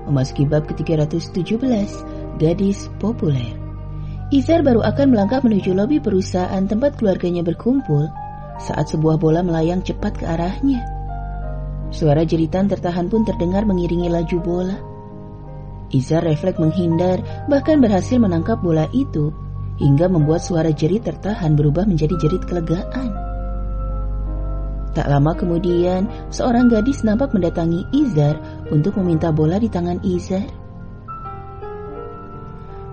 memasuki bab ke-317, gadis populer. Izar baru akan melangkah menuju lobi perusahaan tempat keluarganya berkumpul saat sebuah bola melayang cepat ke arahnya. Suara jeritan tertahan pun terdengar mengiringi laju bola. Izar refleks menghindar, bahkan berhasil menangkap bola itu hingga membuat suara jerit tertahan berubah menjadi jerit kelegaan. Tak lama kemudian, seorang gadis nampak mendatangi Izar untuk meminta bola di tangan Izar.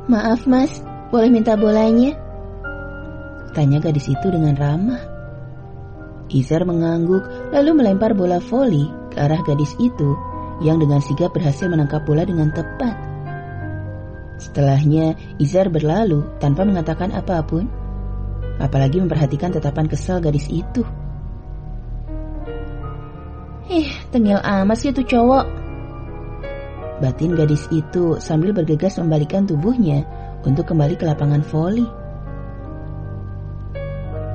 "Maaf mas, boleh minta bolanya?" tanya gadis itu dengan ramah. Izar mengangguk lalu melempar bola voli ke arah gadis itu yang dengan sigap berhasil menangkap bola dengan tepat. Setelahnya, Izar berlalu tanpa mengatakan apapun, apalagi memperhatikan tatapan kesal gadis itu. Tengil amat sih tuh cowok, batin gadis itu sambil bergegas membalikkan tubuhnya untuk kembali ke lapangan voli.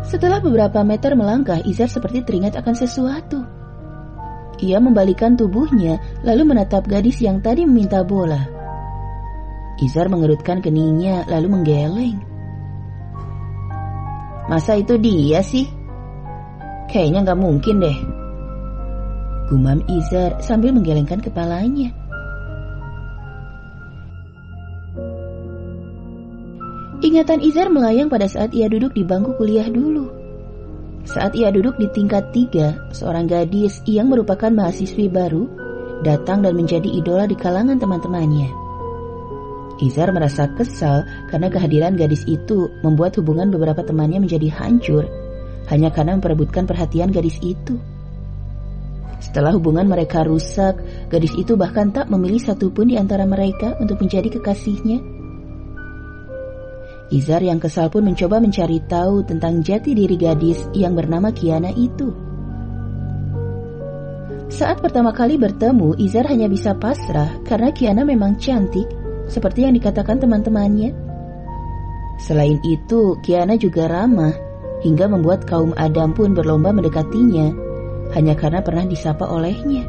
Setelah beberapa meter melangkah, Izar seperti teringat akan sesuatu. Ia membalikkan tubuhnya lalu menatap gadis yang tadi meminta bola. Izar mengerutkan keningnya lalu menggeleng. "Masa itu dia sih? Kayaknya gak mungkin deh," gumam Izar sambil menggelengkan kepalanya. Ingatan Izar melayang pada saat ia duduk di bangku kuliah dulu. Saat ia duduk di tingkat 3, seorang gadis yang merupakan mahasiswi baru datang dan menjadi idola di kalangan teman-temannya. Izar merasa kesal karena kehadiran gadis itu membuat hubungan beberapa temannya menjadi hancur hanya karena memperebutkan perhatian gadis itu. Setelah hubungan mereka rusak, gadis itu bahkan tak memilih satupun di antara mereka untuk menjadi kekasihnya. Izar yang kesal pun mencoba mencari tahu tentang jati diri gadis yang bernama Kiana itu. Saat pertama kali bertemu, Izar hanya bisa pasrah karena Kiana memang cantik, seperti yang dikatakan teman-temannya. Selain itu, Kiana juga ramah, hingga membuat kaum Adam pun berlomba mendekatinya hanya karena pernah disapa olehnya.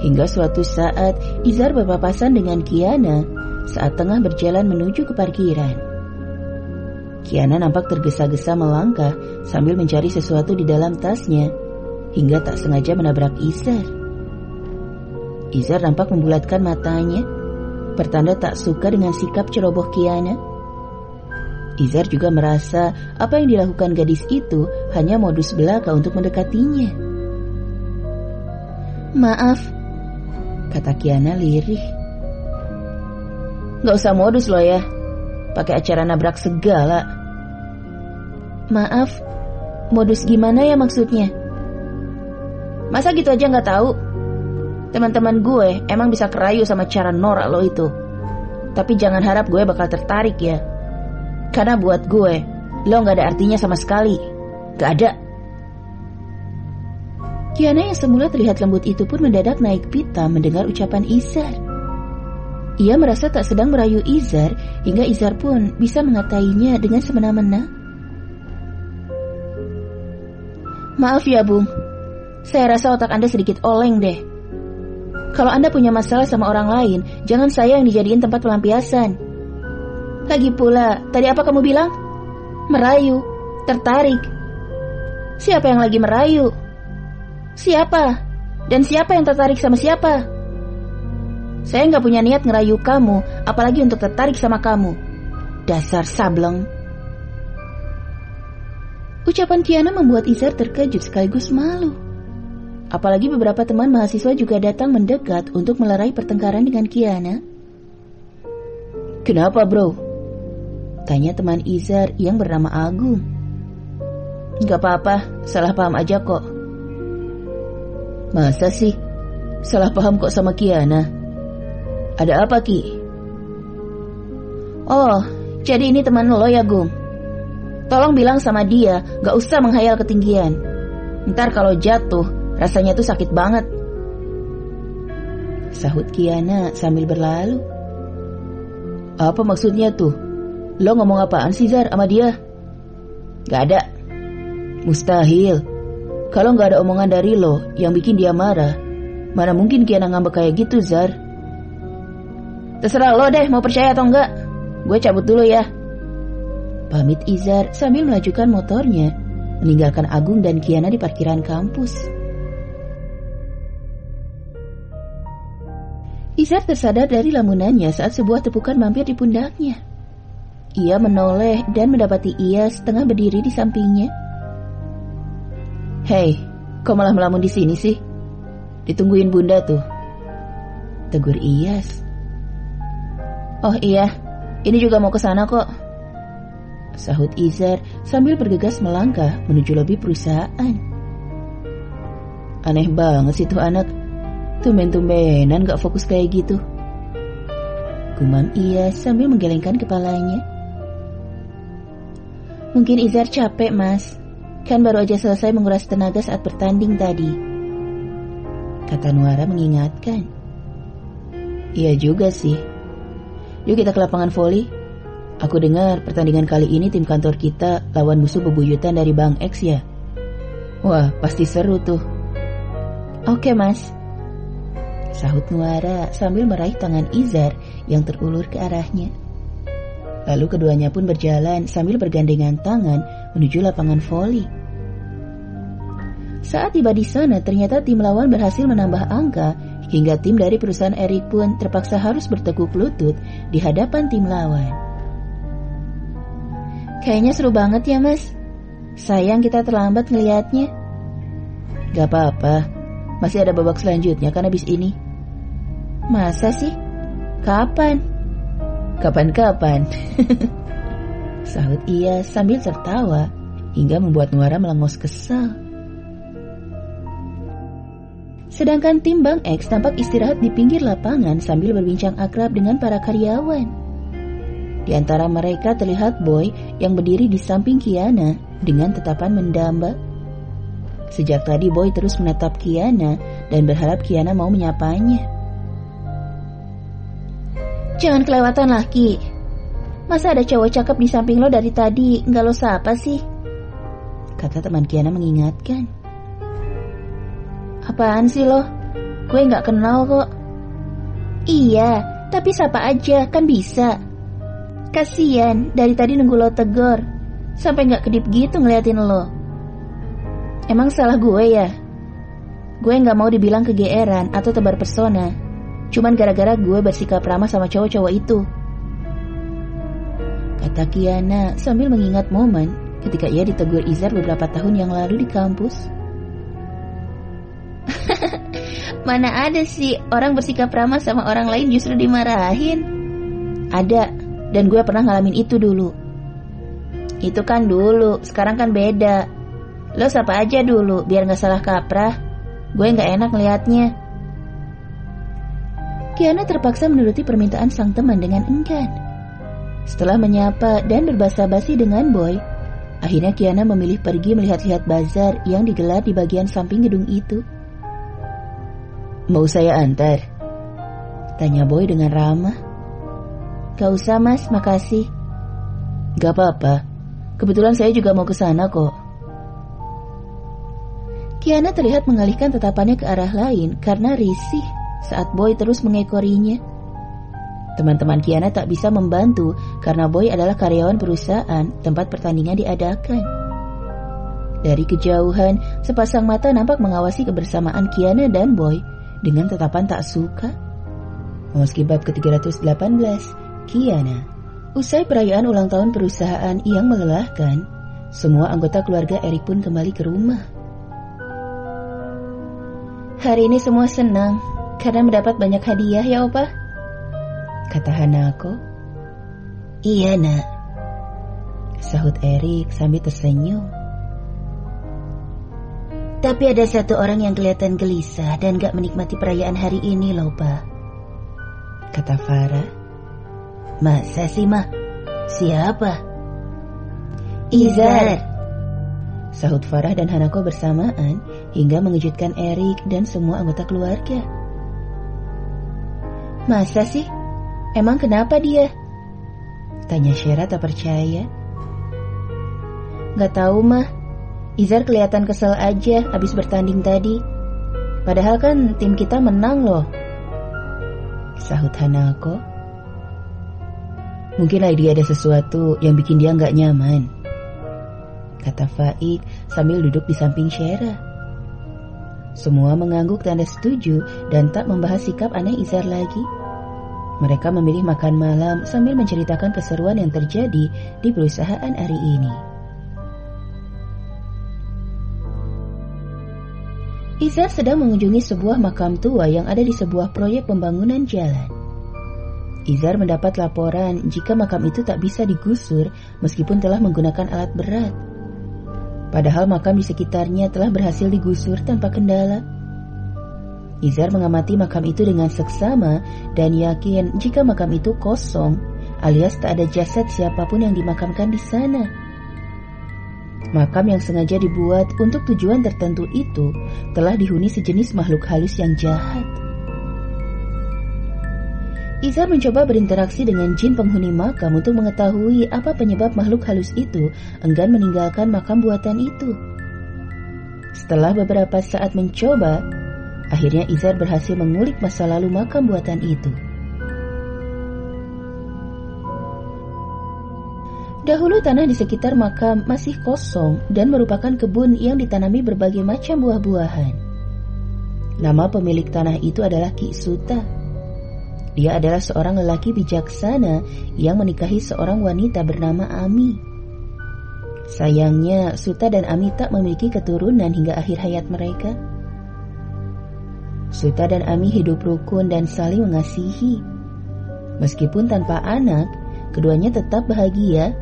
Hingga suatu saat, Izar berpapasan dengan Kiana saat tengah berjalan menuju ke parkiran. Kiana nampak tergesa-gesa melangkah sambil mencari sesuatu di dalam tasnya, hingga tak sengaja menabrak Izar. Izar nampak membulatkan matanya, pertanda tak suka dengan sikap ceroboh Kiana. Izar juga merasa apa yang dilakukan gadis itu hanya modus belaka untuk mendekatinya. "Maaf," kata Kiana lirih. "Gak usah modus lo ya, pakai acara nabrak segala." "Maaf, modus gimana ya maksudnya?" "Masa gitu aja gak tahu? Teman-teman gue emang bisa kerayu sama cara norak lo itu. Tapi jangan harap gue bakal tertarik ya. Karena buat gue, lo gak ada artinya sama sekali. Gak ada." Kiana yang semula terlihat lembut itu pun mendadak naik pitam mendengar ucapan Izar. Ia merasa tak sedang merayu Izar, hingga Izar pun bisa mengatainya dengan semena-mena. "Maaf ya Bung, saya rasa otak Anda sedikit oleng deh. Kalau Anda punya masalah sama orang lain, jangan saya yang dijadiin tempat pelampiasan. Lagi pula, tadi apa kamu bilang? Merayu, tertarik. Siapa yang lagi merayu? Siapa? Dan siapa yang tertarik sama siapa? Saya gak punya niat ngerayu kamu, apalagi untuk tertarik sama kamu. Dasar sableng." Ucapan Kiana membuat Izar terkejut sekaligus malu. Apalagi beberapa teman mahasiswa juga datang mendekat untuk melerai pertengkaran dengan Kiana. "Kenapa bro?" tanya teman Izar yang bernama Agung. "Gak apa-apa, salah paham aja kok." "Masa sih? Salah paham kok sama Kiana? Ada apa Ki?" "Oh, jadi ini teman lo ya Gung? Tolong bilang sama dia gak usah menghayal ketinggian. Ntar kalau jatuh rasanya tuh sakit banget," sahut Kiana sambil berlalu. "Apa maksudnya tuh? Lo ngomong apaan sih Zar sama dia?" "Gak ada. Mustahil. Kalau gak ada omongan dari lo yang bikin dia marah, Mana mungkin Kiana ngambek kayak gitu, Zar? Terserah lo deh mau percaya atau enggak. Gue cabut dulu ya. Pamit Izar sambil melajukan motornya, meninggalkan Agung dan Kiana di parkiran kampus. Izar tersadar dari lamunannya saat sebuah tepukan mampir di pundaknya. Ia menoleh dan mendapati Iyas tengah berdiri di sampingnya. Hei, kok malah melamun di sini sih? Ditungguin bunda tuh, tegur Iyas. Oh iya, ini juga mau ke sana kok, sahut Izar sambil bergegas melangkah menuju lobi perusahaan. Aneh banget sih tuh anak, tumben-tumbenan gak fokus kayak gitu, gumam Iyas sambil menggelengkan kepalanya. Mungkin Izar capek, Mas. Kan baru aja selesai menguras tenaga saat bertanding tadi, kata Nuara mengingatkan. Iya juga sih. Yuk kita ke lapangan voli. Aku dengar pertandingan kali ini tim kantor kita lawan musuh bebuyutan dari Bang X ya. Wah, pasti seru tuh. Oke, Mas, sahut Nuara sambil meraih tangan Izar yang terulur ke arahnya. Lalu keduanya pun berjalan sambil bergandengan tangan menuju lapangan voli. Saat tiba di sana, ternyata tim lawan berhasil menambah angka hingga tim dari perusahaan Erik pun terpaksa harus bertekuk lutut di hadapan tim lawan. Kayaknya seru banget ya, Mas. Sayang kita terlambat ngelihatnya. Gak apa-apa, masih ada babak selanjutnya kan abis ini. Masa sih? Kapan? Kapan-kapan, sahut ia sambil tertawa hingga membuat Nuara melengos kesal. Sedangkan tim Bang X tampak istirahat di pinggir lapangan sambil berbincang akrab dengan para karyawan. Di antara mereka terlihat Boy yang berdiri di samping Kiana dengan tatapan mendamba. Sejak tadi Boy terus menatap Kiana dan berharap Kiana mau menyapanya. Jangan kelewatan lah, Ki. Masa ada cowok cakep di samping lo dari tadi, nggak lo sapa sih? Kata teman Kiana mengingatkan. Apaan sih lo? Gue nggak kenal kok. Iya, tapi sapa aja, kan bisa. Kasian, dari tadi nunggu lo tegur, sampai nggak kedip gitu ngeliatin lo. Emang salah gue ya? Gue nggak mau dibilang kegeeran atau tebar pesona. Cuman gara-gara gue bersikap ramah sama cowok-cowok itu, kata Kiana sambil mengingat momen ketika ia ditegur Izar beberapa tahun yang lalu di kampus. Mana ada sih orang bersikap ramah sama orang lain justru dimarahin? Ada, dan gue pernah ngalamin itu dulu. Itu kan dulu, sekarang kan beda. Lo sapa aja dulu biar gak salah kaprah. Gue gak enak ngeliatnya. Kiana terpaksa menuruti permintaan sang teman dengan enggan. Setelah menyapa dan berbasa-basi dengan Boy, akhirnya Kiana memilih pergi melihat-lihat bazar yang digelar di bagian samping gedung itu. Mau saya antar? Tanya Boy dengan ramah. Gak usah, Mas, makasih. Gak apa-apa, kebetulan saya juga mau ke sana kok. Kiana terlihat mengalihkan tatapannya ke arah lain karena risih saat Boy terus mengekorinya. Teman-teman Kiana tak bisa membantu karena Boy adalah karyawan perusahaan tempat pertandingan diadakan. Dari kejauhan, sepasang mata nampak mengawasi kebersamaan Kiana dan Boy dengan tatapan tak suka. Memasuki bab ke-318, Kiana. Usai perayaan ulang tahun perusahaan yang melelahkan, semua anggota keluarga Erik pun kembali ke rumah. Hari ini semua senang karena mendapat banyak hadiah ya Opa, kata Hanako. Iya nak, sahut Erik sambil tersenyum. Tapi ada satu orang yang kelihatan gelisah dan gak menikmati perayaan hari ini loh Pak, kata Farah. Masa sih mah? Siapa? Izar, sahut Farah dan Hanako bersamaan hingga mengejutkan Erik dan semua anggota keluarga. Masa sih? Emang kenapa dia? Tanya Syera tak percaya. Gak tahu mah, Izar kelihatan kesel aja abis bertanding tadi. Padahal kan tim kita menang loh, sahut Hanako. Mungkin lagi ada sesuatu yang bikin dia gak nyaman, kata Faik sambil duduk di samping Shera. Semua mengangguk tanda setuju dan tak membahas sikap aneh Izar lagi. Mereka memilih makan malam sambil menceritakan keseruan yang terjadi di perusahaan hari ini. Izar sedang mengunjungi sebuah makam tua yang ada di sebuah proyek pembangunan jalan. Izar mendapat laporan jika makam itu tak bisa digusur meskipun telah menggunakan alat berat. Padahal makam di sekitarnya telah berhasil digusur tanpa kendala. Izar mengamati makam itu dengan seksama dan yakin jika makam itu kosong, alias tak ada jasad siapapun yang dimakamkan di sana. Makam yang sengaja dibuat untuk tujuan tertentu itu telah dihuni sejenis makhluk halus yang jahat. Izar mencoba berinteraksi dengan jin penghuni makam untuk mengetahui apa penyebab makhluk halus itu enggan meninggalkan makam buatan itu. Setelah beberapa saat mencoba, akhirnya Izar berhasil mengulik masa lalu makam buatan itu. Dahulu tanah di sekitar makam masih kosong dan merupakan kebun yang ditanami berbagai macam buah-buahan. Nama pemilik tanah itu adalah Ki Suta. Dia adalah seorang lelaki bijaksana yang menikahi seorang wanita bernama Ami. Sayangnya, Suta dan Ami tak memiliki keturunan hingga akhir hayat mereka. Suta dan Ami hidup rukun dan saling mengasihi. Meskipun tanpa anak, keduanya tetap bahagia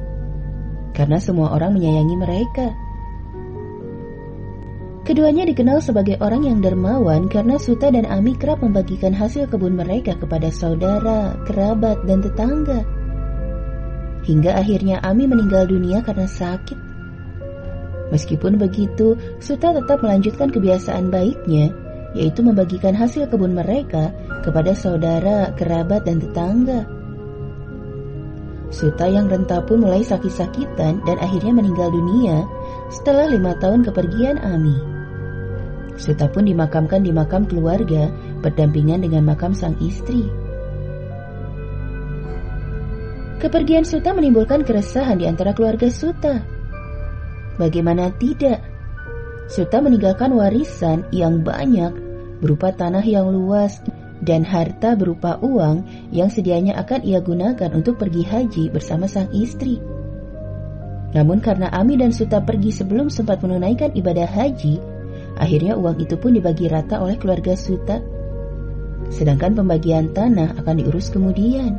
karena semua orang menyayangi mereka. Keduanya dikenal sebagai orang yang dermawan karena Suta dan Ami kerap membagikan hasil kebun mereka kepada saudara, kerabat, dan tetangga. Hingga akhirnya Ami meninggal dunia karena sakit. Meskipun begitu, Suta tetap melanjutkan kebiasaan baiknya, yaitu membagikan hasil kebun mereka kepada saudara, kerabat, dan tetangga. Suta yang renta pun mulai sakit-sakitan dan akhirnya meninggal dunia setelah 5 tahun kepergian Ami. Suta pun dimakamkan di makam keluarga berdampingan dengan makam sang istri. Kepergian Suta menimbulkan keresahan di antara keluarga Suta. Bagaimana tidak? Suta meninggalkan warisan yang banyak berupa tanah yang luas dan harta berupa uang yang sedianya akan ia gunakan untuk pergi haji bersama sang istri. Namun karena Ami dan Suta pergi sebelum sempat menunaikan ibadah haji, akhirnya uang itu pun dibagi rata oleh keluarga Suta. Sedangkan pembagian tanah akan diurus kemudian.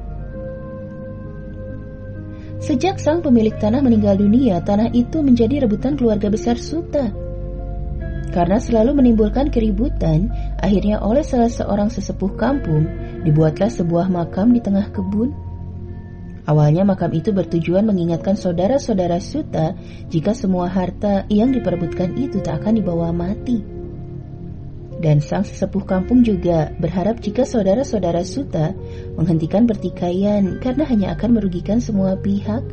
Sejak sang pemilik tanah meninggal dunia, tanah itu menjadi rebutan keluarga besar Suta. Karena selalu menimbulkan keributan, akhirnya oleh salah seorang sesepuh kampung dibuatlah sebuah makam di tengah kebun. Awalnya makam itu bertujuan mengingatkan saudara-saudara Suta jika semua harta yang diperebutkan itu tak akan dibawa mati. Dan sang sesepuh kampung juga berharap jika saudara-saudara Suta menghentikan pertikaian karena hanya akan merugikan semua pihak.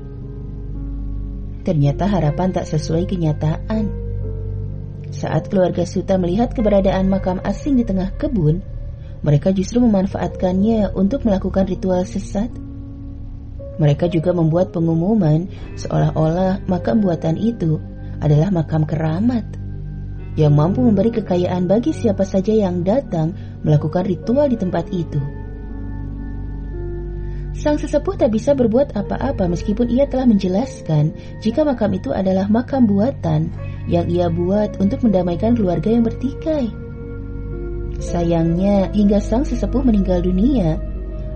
Ternyata harapan tak sesuai kenyataan. Saat keluarga Suta melihat keberadaan makam asing di tengah kebun, mereka justru memanfaatkannya untuk melakukan ritual sesat. Mereka juga membuat pengumuman seolah-olah makam buatan itu adalah makam keramat yang mampu memberi kekayaan bagi siapa saja yang datang melakukan ritual di tempat itu. Sang sesepuh tak bisa berbuat apa-apa meskipun ia telah menjelaskan jika makam itu adalah makam buatan yang ia buat untuk mendamaikan keluarga yang bertikai. Sayangnya, hingga sang sesepuh meninggal dunia,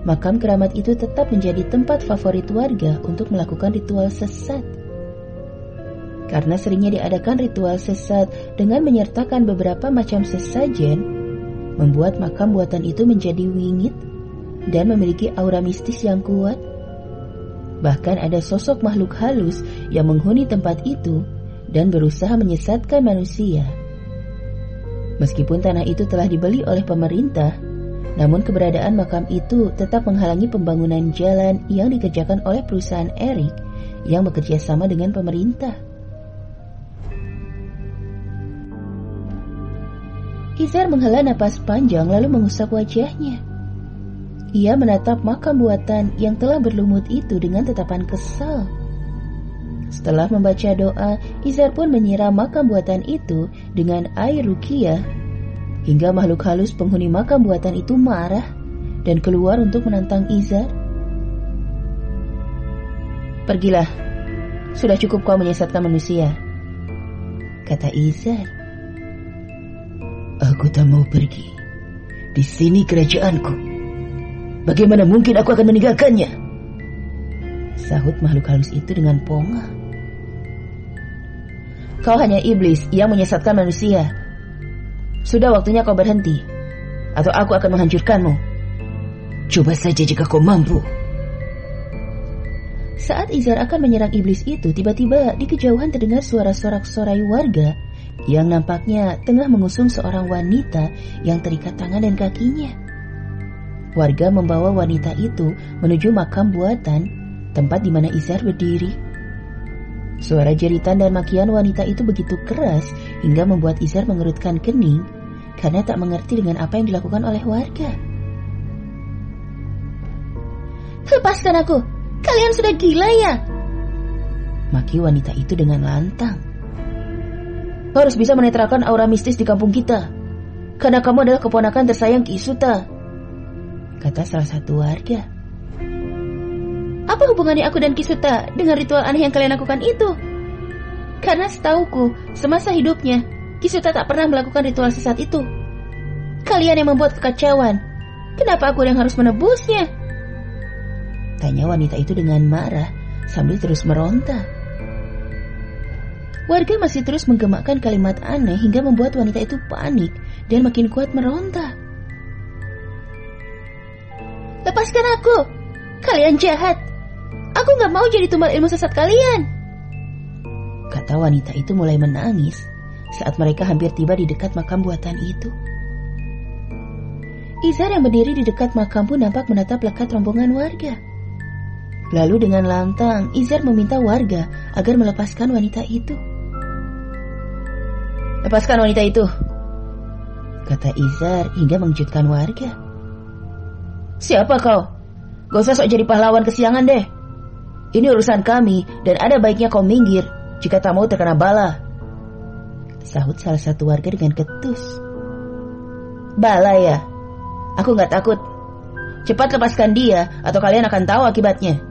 makam keramat itu tetap menjadi tempat favorit warga untuk melakukan ritual sesat. Karena seringnya diadakan ritual sesat dengan menyertakan beberapa macam sesajen, membuat makam buatan itu menjadi wingit dan memiliki aura mistis yang kuat. Bahkan ada sosok makhluk halus yang menghuni tempat itu dan berusaha menyesatkan manusia. Meskipun tanah itu telah dibeli oleh pemerintah, namun keberadaan makam itu tetap menghalangi pembangunan jalan yang dikerjakan oleh perusahaan Eric yang bekerja sama dengan pemerintah. Izar menghela napas panjang lalu mengusap wajahnya. Ia menatap makam buatan yang telah berlumut itu dengan tatapan kesal. Setelah membaca doa, Izar pun menyiram makam buatan itu dengan air ruqyah hingga makhluk halus penghuni makam buatan itu marah dan keluar untuk menantang Izar. "Pergilah, sudah cukup kau menyesatkan manusia," kata Izar. "Aku tak mau pergi. Di sini kerajaanku. Bagaimana mungkin aku akan meninggalkannya?" sahut makhluk halus itu dengan pongah. "Kau hanya iblis yang menyesatkan manusia. Sudah waktunya kau berhenti, atau aku akan menghancurkanmu." "Coba saja jika kau mampu." Saat Izar akan menyerang iblis itu, tiba-tiba di kejauhan terdengar suara sorak-sorai warga yang nampaknya tengah mengusung seorang wanita yang terikat tangan dan kakinya. Warga membawa wanita itu menuju makam buatan, tempat di mana Izar berdiri. Suara jeritan dan makian wanita itu begitu keras hingga membuat Izar mengerutkan kening karena tak mengerti dengan apa yang dilakukan oleh warga. "Lepaskan aku! Kalian sudah gila ya?" maki wanita itu dengan lantang. "Kau harus bisa menetralkan aura mistis di kampung kita, karena kamu adalah keponakan tersayang Ki Suta," kata salah satu warga. "Apa hubungannya aku dan Ki Suta dengan ritual aneh yang kalian lakukan itu? Karena setauku, semasa hidupnya, Ki Suta tak pernah melakukan ritual sesat itu. Kalian yang membuat kekacauan. Kenapa aku yang harus menebusnya?" tanya wanita itu dengan marah sambil terus meronta. Warga masih terus menggemakkan kalimat aneh hingga membuat wanita itu panik dan makin kuat meronta. "Lepaskan aku! Kalian jahat! Aku gak mau jadi tumbal ilmu sesat kalian!" kata wanita itu mulai menangis saat mereka hampir tiba di dekat makam buatan itu. Izar yang berdiri di dekat makam pun nampak menatap lekat rombongan warga. Lalu dengan lantang, Izar meminta warga agar melepaskan wanita itu. "Lepaskan wanita itu," kata Izar hingga mengejutkan warga. "Siapa kau? Gak usah sok jadi pahlawan kesiangan deh. Ini urusan kami dan ada baiknya kau minggir jika tak mau terkena bala," sahut salah satu warga dengan ketus. "Bala ya? Aku gak takut. Cepat lepaskan dia atau kalian akan tahu akibatnya."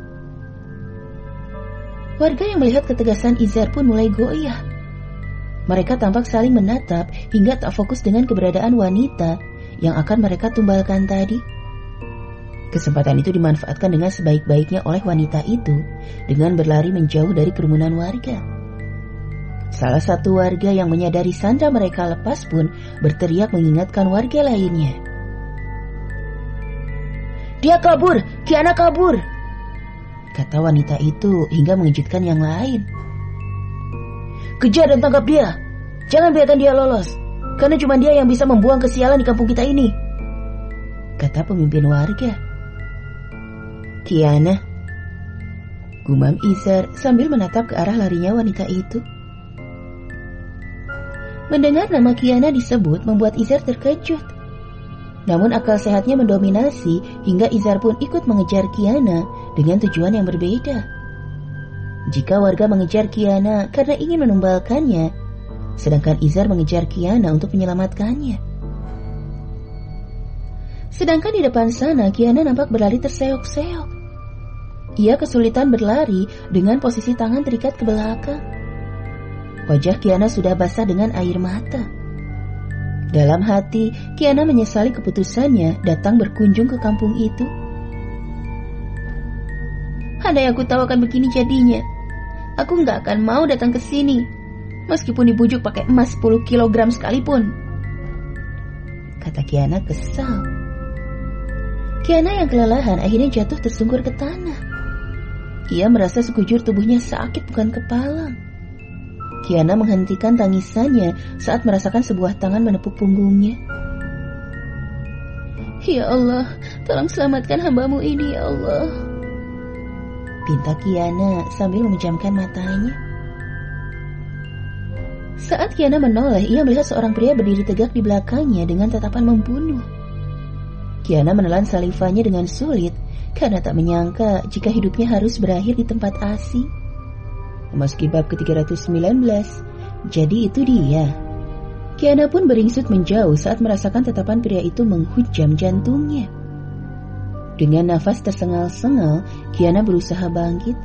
Warga yang melihat ketegasan Izar pun mulai goyah. Mereka tampak saling menatap hingga tak fokus dengan keberadaan wanita yang akan mereka tumbalkan tadi. Kesempatan itu dimanfaatkan dengan sebaik-baiknya oleh wanita itu dengan berlari menjauh dari kerumunan warga. Salah satu warga yang menyadari sandra mereka lepas pun berteriak mengingatkan warga lainnya. "Dia kabur! Kiana kabur!" kata wanita itu hingga mengejutkan yang lain. "Kejar dan tangkap dia! Jangan biarkan dia lolos, karena cuma dia yang bisa membuang kesialan di kampung kita ini," kata pemimpin warga. "Kiana," gumam Izar sambil menatap ke arah larinya wanita itu. Mendengar nama Kiana disebut membuat Izar terkejut. Namun akal sehatnya mendominasi hingga Izar pun ikut mengejar Kiana dengan tujuan yang berbeda. Jika warga mengejar Kiana karena ingin menumbalkannya, sedangkan Izar mengejar Kiana untuk menyelamatkannya. Sedangkan di depan sana Kiana nampak berlari terseok-seok. Ia kesulitan berlari dengan posisi tangan terikat ke belakang. Wajah Kiana sudah basah dengan air mata. Dalam hati, Kiana menyesali keputusannya datang berkunjung ke kampung itu. "Andai aku tahu akan begini jadinya, aku gak akan mau datang ke sini, meskipun dibujuk pakai emas 10 kilogram sekalipun," kata Kiana kesal. Kiana yang kelelahan akhirnya jatuh tersungkur ke tanah. Ia merasa sekujur tubuhnya sakit bukan kepalang. Kiana menghentikan tangisannya saat merasakan sebuah tangan menepuk punggungnya. "Ya Allah, tolong selamatkan hamba-Mu ini, ya Allah," pinta Kiana sambil memejamkan matanya. Saat Kiana menoleh, ia melihat seorang pria berdiri tegak di belakangnya dengan tatapan membunuh. Kiana menelan salivanya dengan sulit karena tak menyangka jika hidupnya harus berakhir di tempat asing. Memasuki bab ke-319, jadi itu dia. Kiana pun beringsut menjauh saat merasakan tatapan pria itu menghujam jantungnya. Dengan nafas tersengal-sengal, Kiana berusaha bangkit.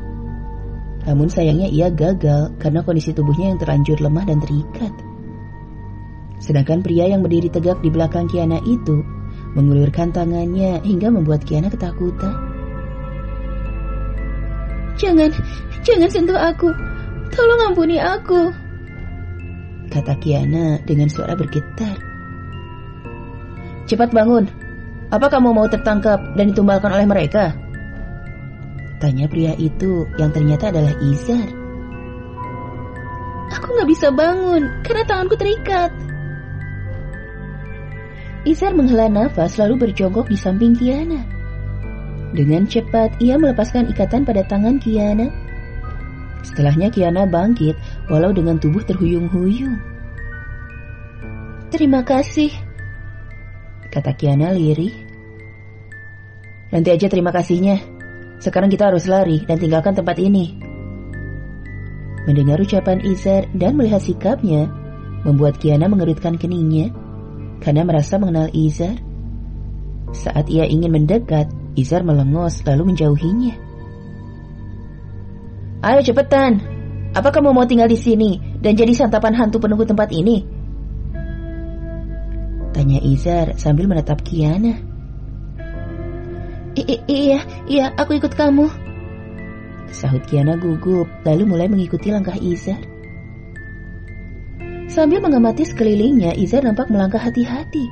Namun sayangnya ia gagal karena kondisi tubuhnya yang terlanjur lemah dan terikat. Sedangkan pria yang berdiri tegak di belakang Kiana itu mengulurkan tangannya hingga membuat Kiana ketakutan. Jangan sentuh aku. Tolong ampuni aku, kata Kiana dengan suara bergetar. Cepat bangun. Apa kamu mau tertangkap dan ditumbalkan oleh mereka? Tanya pria itu yang ternyata adalah Izar. Aku gak bisa bangun karena tanganku terikat. Izar menghela nafas lalu berjongkok di samping Kiana. Dengan cepat ia melepaskan ikatan pada tangan Kiana. Setelahnya Kiana bangkit walau dengan tubuh terhuyung-huyung. Terima kasih, kata Kiana lirih. Nanti aja terima kasihnya. Sekarang kita harus lari dan tinggalkan tempat ini. Mendengar ucapan Izar dan melihat sikapnya, membuat Kiana mengerutkan keningnya karena merasa mengenal Izar. Saat ia ingin mendekat, Izar melengos lalu menjauhinya. Ayo cepetan. Apa kamu mau tinggal di sini dan jadi santapan hantu penunggu tempat ini? Tanya Izar sambil menatap Kiana. Iya, aku ikut kamu, sahut Kiana gugup lalu mulai mengikuti langkah Izar. Sambil mengamati sekelilingnya, Izar nampak melangkah hati-hati.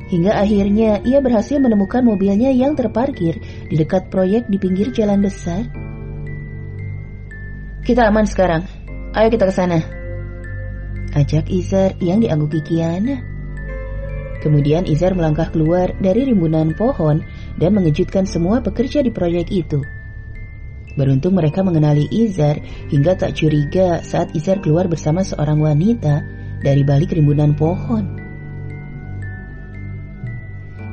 Hingga akhirnya ia berhasil menemukan mobilnya yang terparkir di dekat proyek di pinggir jalan besar. Kita aman sekarang, ayo kita ke sana, ajak Izar yang diangguki Kiana. Kemudian Izar melangkah keluar dari rimbunan pohon dan mengejutkan semua pekerja di proyek itu. Beruntung mereka mengenali Izar hingga tak curiga saat Izar keluar bersama seorang wanita dari balik rimbunan pohon.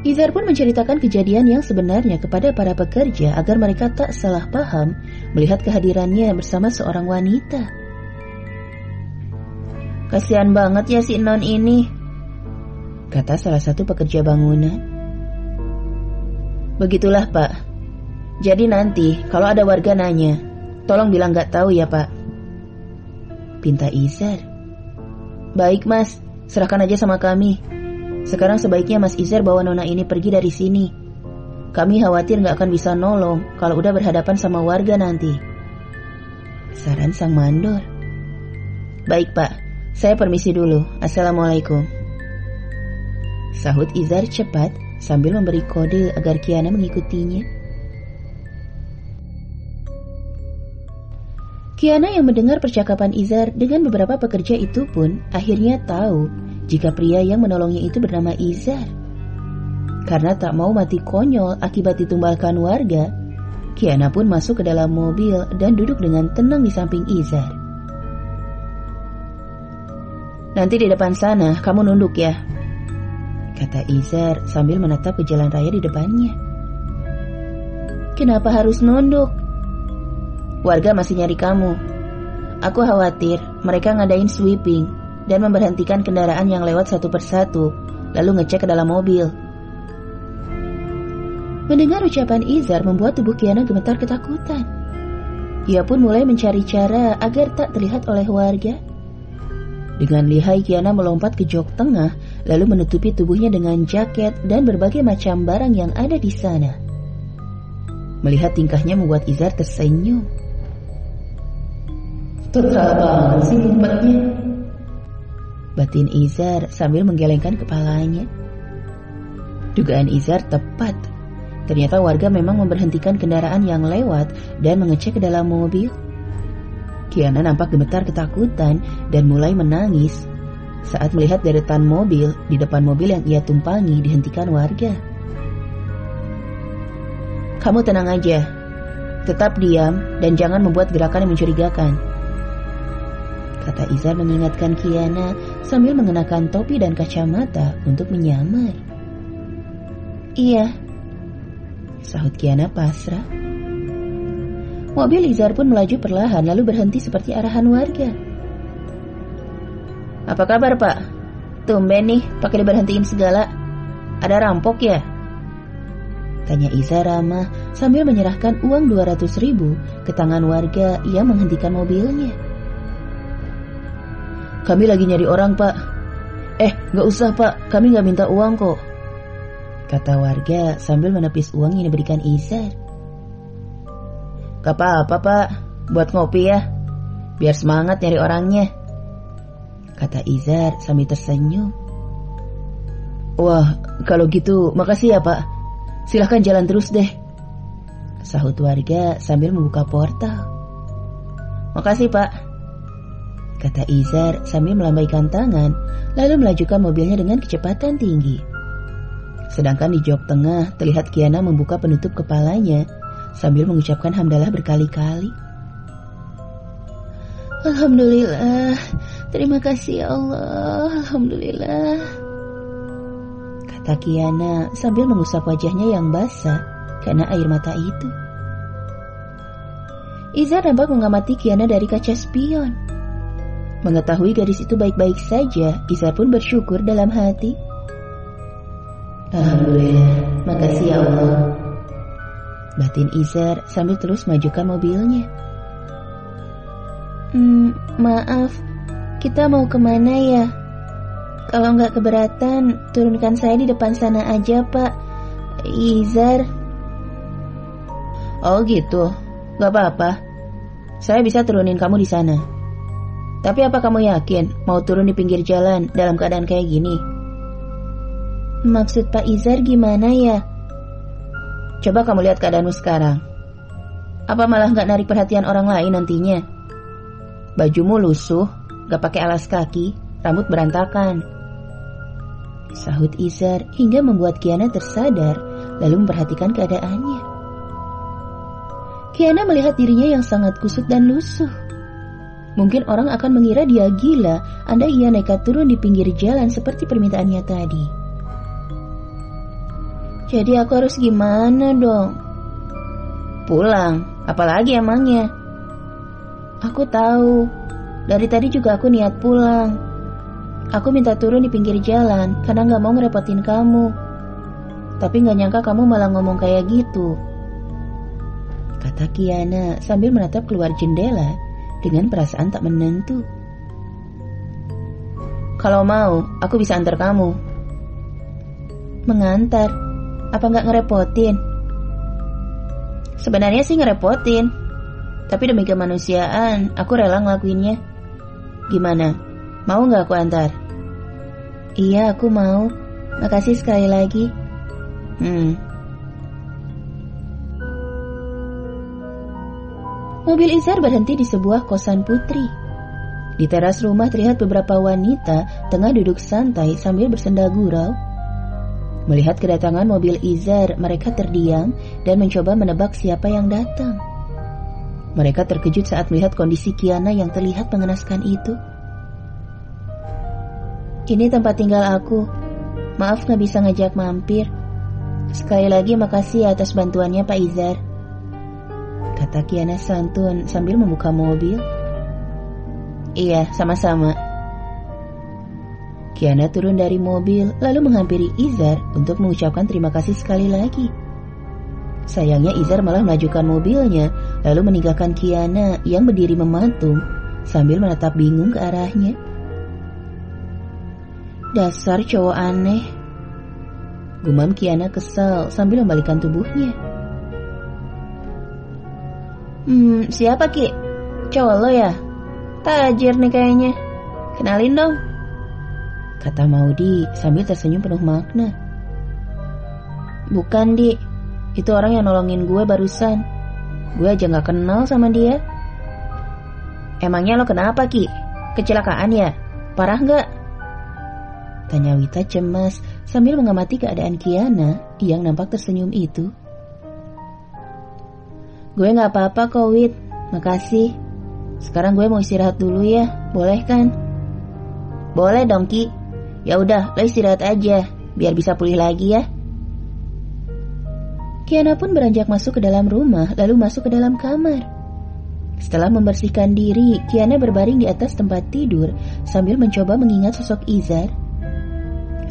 Izar pun menceritakan kejadian yang sebenarnya kepada para pekerja agar mereka tak salah paham melihat kehadirannya bersama seorang wanita. Kasihan banget ya si Non ini, kata salah satu pekerja bangunan. Begitulah Pak. Jadi nanti kalau ada warga nanya, tolong bilang gak tahu ya Pak, pinta Izar. Baik Mas, serahkan aja sama kami. Sekarang sebaiknya Mas Izar bawa nona ini pergi dari sini. Kami khawatir gak akan bisa nolong kalau udah berhadapan sama warga nanti, saran sang mandor. Baik Pak, saya permisi dulu. Assalamualaikum, sahut Izar cepat sambil memberi kode agar Kiana mengikutinya. Kiana yang mendengar percakapan Izar dengan beberapa pekerja itu pun akhirnya tahu jika pria yang menolongnya itu bernama Izar. Karena tak mau mati konyol akibat ditumbalkan warga, Kiana pun masuk ke dalam mobil dan duduk dengan tenang di samping Izar. Nanti di depan sana kamu nunduk ya, kata Izar sambil menatap ke jalan raya di depannya. Kenapa harus nunduk? Warga masih nyari kamu. Aku khawatir mereka ngadain sweeping dan memberhentikan kendaraan yang lewat satu persatu, lalu ngecek ke dalam mobil. Mendengar ucapan Izar membuat tubuh Kiana gemetar ketakutan. Ia pun mulai mencari cara agar tak terlihat oleh warga. Dengan lihai Kiana melompat ke jok tengah, lalu menutupi tubuhnya dengan jaket dan berbagai macam barang yang ada di sana. Melihat tingkahnya membuat Izar tersenyum. Terserah banget sih ngumpetnya, batin Izar sambil menggelengkan kepalanya. Dugaan Izar tepat. Ternyata warga memang memberhentikan kendaraan yang lewat dan mengecek ke dalam mobil. Kiana nampak gemetar ketakutan dan mulai menangis saat melihat deretan mobil di depan mobil yang ia tumpangi dihentikan warga. Kamu tenang aja, tetap diam dan jangan membuat gerakan yang mencurigakan, kata Izar mengingatkan Kiana sambil mengenakan topi dan kacamata untuk menyamar. Iya, sahut Kiana pasrah. Mobil Izar pun melaju perlahan lalu berhenti seperti arahan warga. Apa kabar Pak? Tumben nih pakai diberhentiin segala. Ada rampok ya? Tanya Izar ramah sambil menyerahkan uang 200.000 ke tangan warga yang menghentikan mobilnya. Kami lagi nyari orang Pak. Gak usah Pak, kami gak minta uang kok, kata warga sambil menepis uang yang diberikan Izar. Gak apa-apa Pak, buat ngopi ya, biar semangat nyari orangnya, kata Izar sambil tersenyum. Wah, kalau gitu makasih ya Pak, silahkan jalan terus deh, sahut warga sambil membuka portal. Makasih Pak, kata Izar sambil melambaikan tangan lalu melajukan mobilnya dengan kecepatan tinggi. Sedangkan di jok tengah terlihat Kiana membuka penutup kepalanya sambil mengucapkan hamdalah berkali-kali. Alhamdulillah, terima kasih ya Allah, alhamdulillah, kata Kiana sambil mengusap wajahnya yang basah karena air mata itu. Izar nampak mengamati Kiana dari kaca spion. Mengetahui gadis itu baik-baik saja, Izar pun bersyukur dalam hati. Alhamdulillah, makasih ya Allah, batin Izar sambil terus majukan mobilnya. Maaf, kita mau kemana ya? Kalau nggak keberatan, turunkan saya di depan sana aja Pak, Izar. Oh gitu, nggak apa-apa. Saya bisa turunin kamu di sana. Tapi apa kamu yakin mau turun di pinggir jalan dalam keadaan kayak gini? Maksud Pak Izar gimana ya? Coba kamu lihat keadaanmu sekarang. Apa malah gak narik perhatian orang lain nantinya? Bajumu lusuh, gak pakai alas kaki, rambut berantakan, sahut Izar hingga membuat Kiana tersadar lalu memperhatikan keadaannya. Kiana melihat dirinya yang sangat kusut dan lusuh. Mungkin orang akan mengira dia gila andai ia nekat turun di pinggir jalan seperti permintaannya tadi. Jadi aku harus gimana dong? Pulang, apalagi emangnya? Aku tahu, dari tadi juga aku niat pulang. Aku minta turun di pinggir jalan karena gak mau ngerepotin kamu. Tapi gak nyangka kamu malah ngomong kayak gitu, kata Kiana sambil menatap keluar jendela dengan perasaan tak menentu. Kalau mau, aku bisa antar kamu. Mengantar? Apa gak ngerepotin? Sebenarnya sih ngerepotin, tapi demi kemanusiaan, aku rela ngelakuinnya. Gimana? Mau gak aku antar? Iya, aku mau. Makasih sekali lagi. Mobil Izar berhenti di sebuah kosan putri. Di teras rumah terlihat beberapa wanita tengah duduk santai sambil bersenda gurau. Melihat kedatangan mobil Izar, mereka terdiam dan mencoba menebak siapa yang datang. Mereka terkejut saat melihat kondisi Kiana yang terlihat mengenaskan itu. Ini tempat tinggal aku. Maaf gak bisa ngajak mampir. Sekali lagi makasih atas bantuannya Pak Izar, kata Kiana santun sambil membuka mobil. Iya, sama-sama. Kiana turun dari mobil lalu menghampiri Izar untuk mengucapkan terima kasih sekali lagi. Sayangnya Izar malah melajukan mobilnya lalu meninggalkan Kiana yang berdiri mematung sambil menatap bingung ke arahnya. Dasar cowok aneh, gumam Kiana kesal sambil membalikkan tubuhnya. Siapa Ki? Cowok lo ya? Tajir nih kayaknya. Kenalin dong, kata Maudi sambil tersenyum penuh makna. Bukan Di, itu orang yang nolongin gue barusan. Gue aja gak kenal sama dia. Emangnya lo kenapa Ki? Kecelakaan ya? Parah gak? Tanya Wita cemas sambil mengamati keadaan Kiana yang nampak tersenyum itu. Gue gak apa-apa kok Wit, makasih, Sekarang gue mau istirahat dulu ya, boleh kan? Boleh dong Ki. Ya udah, lo istirahat aja, biar bisa pulih lagi ya. Kiana pun beranjak masuk ke dalam rumah, lalu masuk ke dalam kamar. Setelah membersihkan diri, Kiana berbaring di atas tempat tidur sambil mencoba mengingat sosok Izar.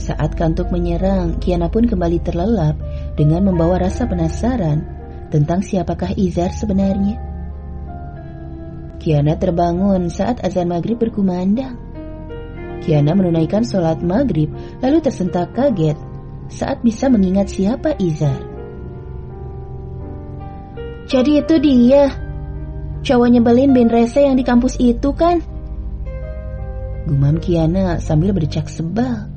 Saat kantuk menyerang, Kiana pun kembali terlelap dengan membawa rasa penasaran tentang siapakah Izar sebenarnya. Kiana terbangun saat azan maghrib berkumandang. Kiana menunaikan sholat maghrib lalu tersentak kaget saat bisa mengingat siapa Izar. Jadi itu dia, cowok nyebelin Ben Rese yang di kampus itu kan? Gumam Kiana sambil berdecak sebal.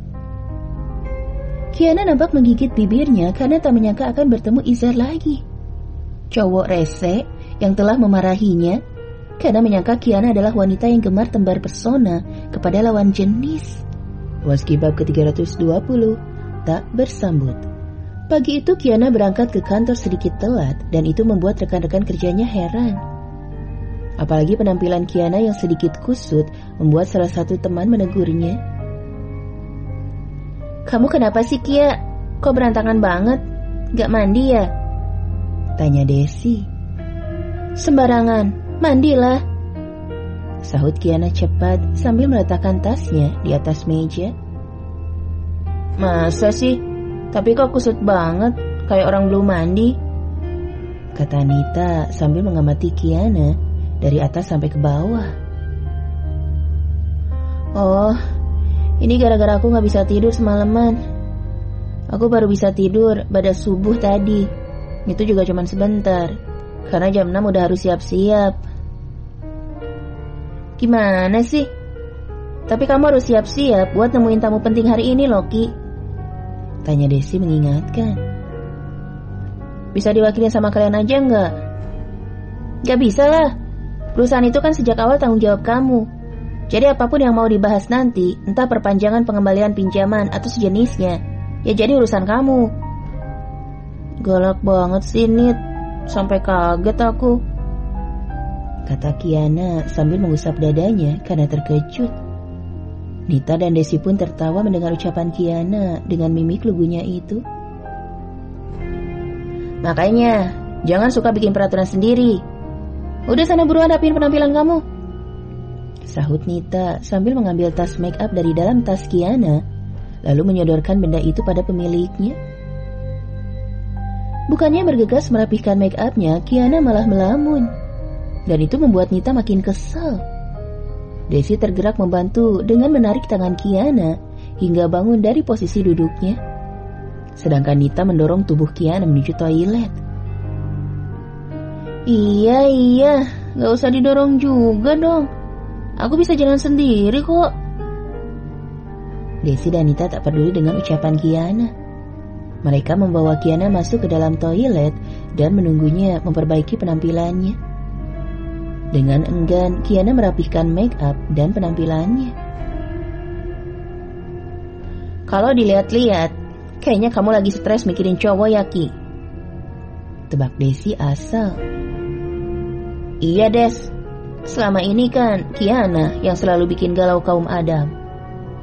Kiana nampak menggigit bibirnya karena tak menyangka akan bertemu Izar lagi. Cowok rese yang telah memarahinya karena menyangka Kiana adalah wanita yang gemar tebar pesona kepada lawan jenis. Waski bab ke-320, tak bersambut. Pagi itu Kiana berangkat ke kantor sedikit telat dan itu membuat rekan-rekan kerjanya heran. Apalagi penampilan Kiana yang sedikit kusut membuat salah satu teman menegurnya. Kamu kenapa sih Kia? Kok berantakan banget? Gak mandi ya? Tanya Desi. Sembarangan. Mandilah, sahut Kiana cepat sambil meletakkan tasnya di atas meja. Masa sih? Tapi kok kusut banget, kayak orang belum mandi, kata Anita sambil mengamati Kiana dari atas sampai ke bawah. Oh, ini gara-gara aku gak bisa tidur semalaman. Aku baru bisa tidur pada subuh tadi. Itu juga cuma sebentar, karena jam 6 udah harus siap-siap. Gimana sih? Tapi kamu harus siap-siap buat nemuin tamu penting hari ini loh Ki, tanya Desi mengingatkan. Bisa diwakilin sama kalian aja nggak? Gak bisa lah. Perusahaan itu kan sejak awal tanggung jawab kamu. Jadi apapun yang mau dibahas nanti, entah perpanjangan pengembalian pinjaman atau sejenisnya, ya jadi urusan kamu. Galak banget sih Nit, sampai kaget aku, kata Kiana sambil mengusap dadanya karena terkejut. Nita dan Desi pun tertawa mendengar ucapan Kiana dengan mimik lugunya itu. Makanya, jangan suka bikin peraturan sendiri. Udah sana buruan rapiin penampilan kamu, sahut Nita sambil mengambil tas make up dari dalam tas Kiana, lalu menyodorkan benda itu pada pemiliknya. Bukannya bergegas merapihkan make upnya, Kiana malah melamun. Dan itu membuat Nita makin kesal. Desi tergerak membantu dengan menarik tangan Kiana hingga bangun dari posisi duduknya. Sedangkan Nita mendorong tubuh Kiana menuju toilet. Iya, gak usah didorong juga dong. Aku bisa jalan sendiri kok. Desi dan Nita tak peduli dengan ucapan Kiana. Mereka membawa Kiana masuk ke dalam toilet dan menunggunya memperbaiki penampilannya. Dengan enggan, Kiana merapihkan make up dan penampilannya. Kalau dilihat-lihat, kayaknya kamu lagi stres mikirin cowok ya Ki, tebak Desi asal. Iya Des, selama ini kan Kiana yang selalu bikin galau kaum Adam.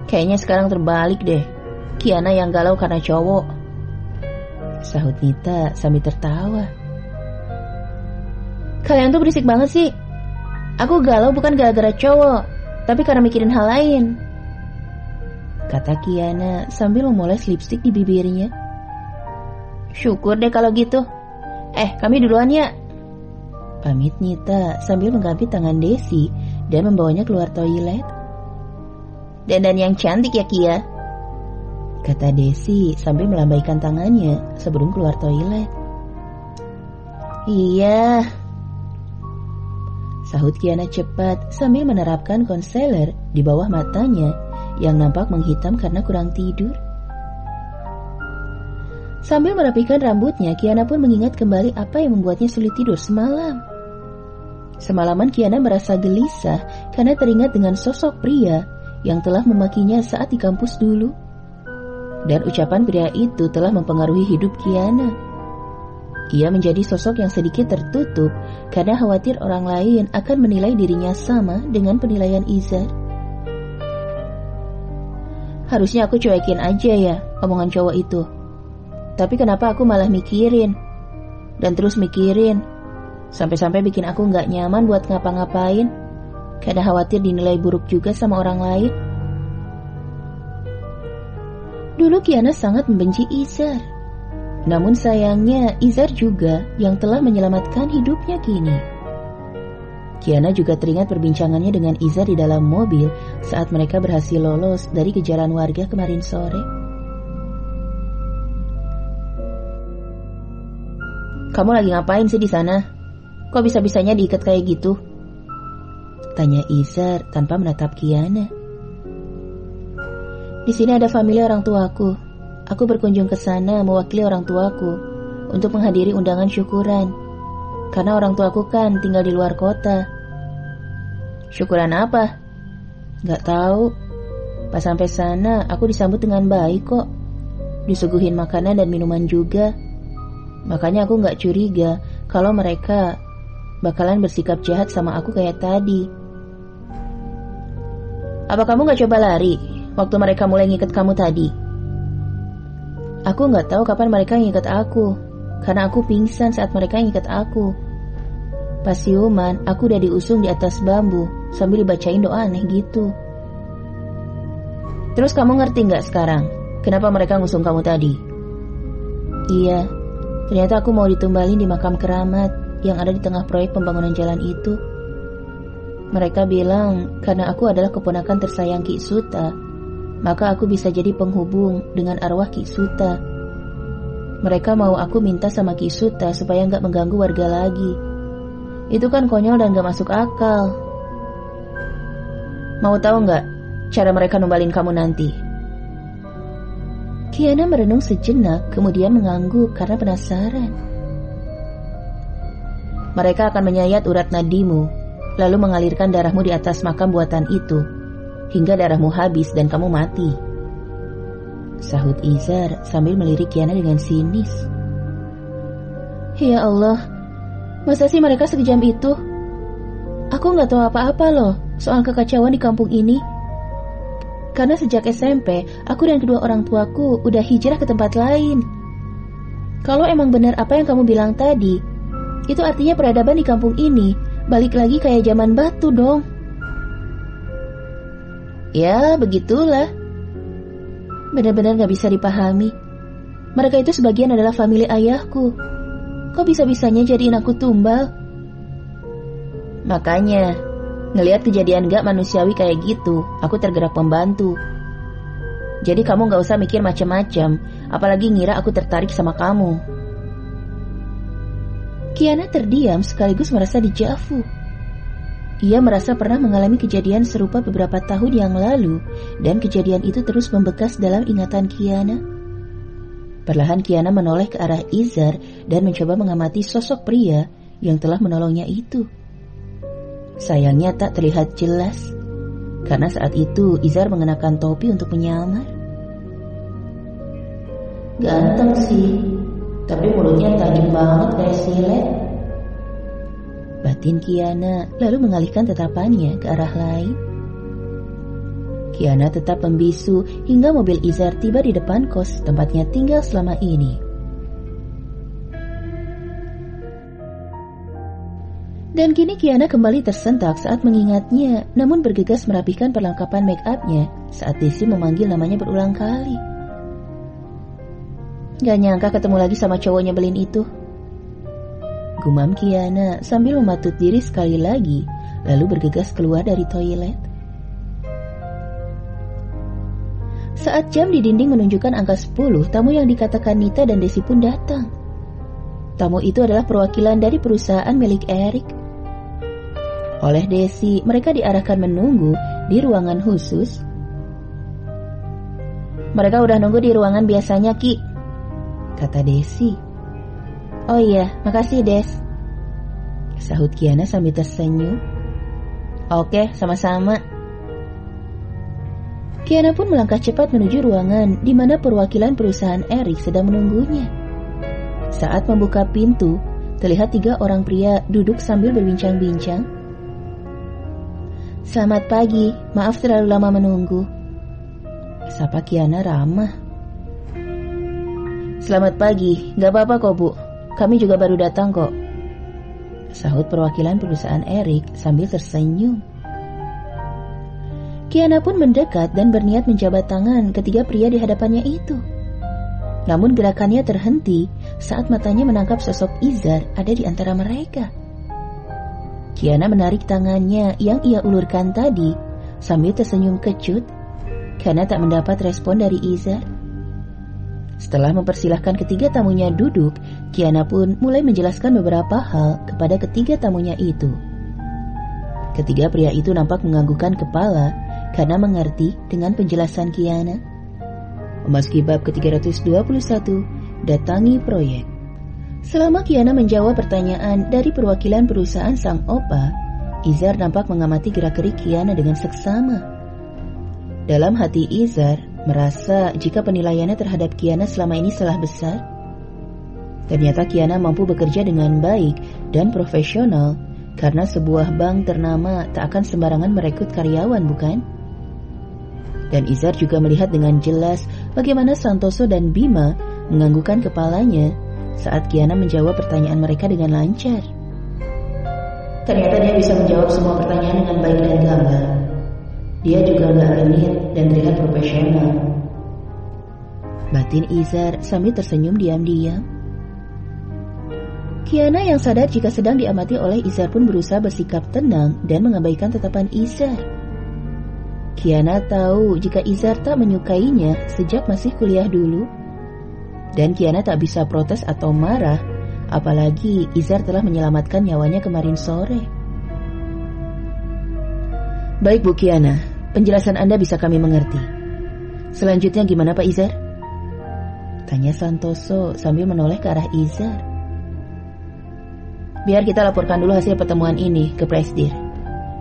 Kayaknya sekarang terbalik deh, Kiana yang galau karena cowok, sahut Nita sambil tertawa. Kalian tuh berisik banget sih. Aku galau bukan gara-gara cowok, tapi karena mikirin hal lain, kata Kiana sambil memoles lipstik di bibirnya. Syukur deh kalau gitu. Kami duluan ya, pamit Nita sambil menggampi tangan Desi dan membawanya keluar toilet. Dandan yang cantik ya Kia, kata Desi sambil melambaikan tangannya sebelum keluar toilet. Iya, sahut Kiana cepat sambil menerapkan konseler di bawah matanya yang nampak menghitam karena kurang tidur. Sambil merapikan rambutnya, Kiana pun mengingat kembali apa yang membuatnya sulit tidur semalam. Semalaman Kiana merasa gelisah karena teringat dengan sosok pria yang telah memakinya saat di kampus dulu. Dan ucapan pria itu telah mempengaruhi hidup Kiana. Ia menjadi sosok yang sedikit tertutup karena khawatir orang lain akan menilai dirinya sama dengan penilaian Izar. Harusnya aku cuekin aja ya omongan cowok itu. Tapi kenapa aku malah mikirin dan terus mikirin, sampai-sampai bikin aku gak nyaman buat ngapa-ngapain karena khawatir dinilai buruk juga sama orang lain. Dulu Kiana sangat membenci Izar. Namun sayangnya Izar juga yang telah menyelamatkan hidupnya kini. Kiana juga teringat perbincangannya dengan Izar di dalam mobil saat mereka berhasil lolos dari kejaran warga kemarin sore. Kamu lagi ngapain sih di sana? Kok bisa-bisanya diikat kayak gitu? Tanya Izar tanpa menatap Kiana. Di sini ada famili orang tuaku. Aku berkunjung ke sana mewakili orang tuaku untuk menghadiri undangan syukuran. Karena orang tuaku kan tinggal di luar kota. Syukuran apa? Gak tahu. Pas sampai sana aku disambut dengan baik kok. Disuguhin makanan dan minuman juga. Makanya aku gak curiga kalau mereka bakalan bersikap jahat sama aku kayak tadi. Apa kamu gak coba lari waktu mereka mulai ngikat kamu tadi? Aku gak tahu kapan mereka ngikat aku, karena aku pingsan saat mereka ngikat aku. Pas siuman, aku udah diusung di atas bambu sambil dibacain doa aneh gitu. Terus kamu ngerti gak sekarang kenapa mereka ngusung kamu tadi? Iya, ternyata aku mau ditumbalin di makam keramat yang ada di tengah proyek pembangunan jalan itu. Mereka bilang karena aku adalah keponakan tersayang Ki Suta, maka aku bisa jadi penghubung dengan arwah Ki Suta. Mereka mau aku minta sama Ki Suta supaya gak mengganggu warga lagi. Itu kan konyol dan gak masuk akal. Mau tahu gak cara mereka numbalin kamu nanti? Kiana merenung sejenak, kemudian mengangguk karena penasaran. Mereka akan menyayat urat nadimu, lalu mengalirkan darahmu di atas makam buatan itu, hingga darahmu habis dan kamu mati. Sahut Izar sambil melirik Kiana dengan sinis. Ya Allah, masa sih mereka sekejam itu? Aku gak tahu apa-apa loh soal kekacauan di kampung ini. Karena sejak SMP, aku dan kedua orang tuaku udah hijrah ke tempat lain. Kalau emang benar apa yang kamu bilang tadi, itu artinya peradaban di kampung ini balik lagi kayak zaman batu dong. Ya, begitulah. Benar-benar gak bisa dipahami. Mereka itu sebagian adalah famili ayahku. Kok bisa-bisanya jadiin aku tumbal? Makanya, ngelihat kejadian gak manusiawi kayak gitu, aku tergerak membantu. Jadi kamu gak usah mikir macam-macam, apalagi ngira aku tertarik sama kamu. Kiana terdiam sekaligus merasa dijafu. Ia merasa pernah mengalami kejadian serupa beberapa tahun yang lalu, dan kejadian itu terus membekas dalam ingatan Kiana. Perlahan Kiana menoleh ke arah Izar dan mencoba mengamati sosok pria yang telah menolongnya itu. Sayangnya tak terlihat jelas, karena saat itu Izar mengenakan topi untuk menyamar. Ganteng sih, tapi mulutnya tajam banget kayak silet. Batin Kiana lalu mengalihkan tatapannya ke arah lain. Kiana tetap membisu hingga mobil Izar tiba di depan kos tempatnya tinggal selama ini. Dan kini Kiana kembali tersentak saat mengingatnya, namun bergegas merapikan perlengkapan make-upnya saat Desi memanggil namanya berulang kali. Gak nyangka ketemu lagi sama cowok nyebelin itu. Gumam Kiana sambil mematut diri sekali lagi, lalu bergegas keluar dari toilet. Saat jam di dinding menunjukkan angka 10, tamu yang dikatakan Nita dan Desi pun datang. Tamu itu adalah perwakilan dari perusahaan milik Erik. Oleh Desi, mereka diarahkan menunggu di ruangan khusus. Mereka udah nunggu di ruangan biasanya, Ki, kata Desi. Oh iya, makasih Des, sahut Kiana sambil tersenyum. Oke, sama-sama. Kiana pun melangkah cepat menuju ruangan di mana perwakilan perusahaan Erik sedang menunggunya. Saat membuka pintu, terlihat 3 orang pria duduk sambil berbincang-bincang. "Selamat pagi, maaf terlalu lama menunggu," sapa Kiana ramah. "Selamat pagi, gak apa-apa kok Bu, kami juga baru datang kok," sahut perwakilan perusahaan Erik sambil tersenyum. Kiana pun mendekat dan berniat menjabat tangan ketiga pria di hadapannya itu. Namun gerakannya terhenti saat matanya menangkap sosok Izar ada di antara mereka. Kiana menarik tangannya yang ia ulurkan tadi sambil tersenyum kecut karena tak mendapat respon dari Izar. Setelah mempersilahkan ketiga tamunya duduk, Kiana pun mulai menjelaskan beberapa hal kepada ketiga tamunya itu. Ketiga pria itu nampak menganggukkan kepala karena mengerti dengan penjelasan Kiana. Memasuki bab ke-321, datangi proyek. Selama Kiana menjawab pertanyaan dari perwakilan perusahaan sang opa, Izar nampak mengamati gerak-gerik Kiana dengan seksama. Dalam hati Izar merasa jika penilaiannya terhadap Kiana selama ini salah besar. Ternyata Kiana mampu bekerja dengan baik dan profesional karena sebuah bank ternama tak akan sembarangan merekrut karyawan, bukan? Dan Izar juga melihat dengan jelas bagaimana Santoso dan Bima menganggukkan kepalanya saat Kiana menjawab pertanyaan mereka dengan lancar. Ternyata dia bisa menjawab semua pertanyaan dengan baik dan gamblang. Dia juga gak genit dan terlihat profesional, batin Izar sambil tersenyum diam-diam. Kiana yang sadar jika sedang diamati oleh Izar pun berusaha bersikap tenang dan mengabaikan tatapan Izar. Kiana tahu jika Izar tak menyukainya sejak masih kuliah dulu. Dan Kiana tak bisa protes atau marah, apalagi Izar telah menyelamatkan nyawanya kemarin sore. "Baik Bu Kiana, penjelasan Anda bisa kami mengerti. Selanjutnya gimana Pak Izar?" tanya Santoso sambil menoleh ke arah Izar. "Biar kita laporkan dulu hasil pertemuan ini ke Presidir.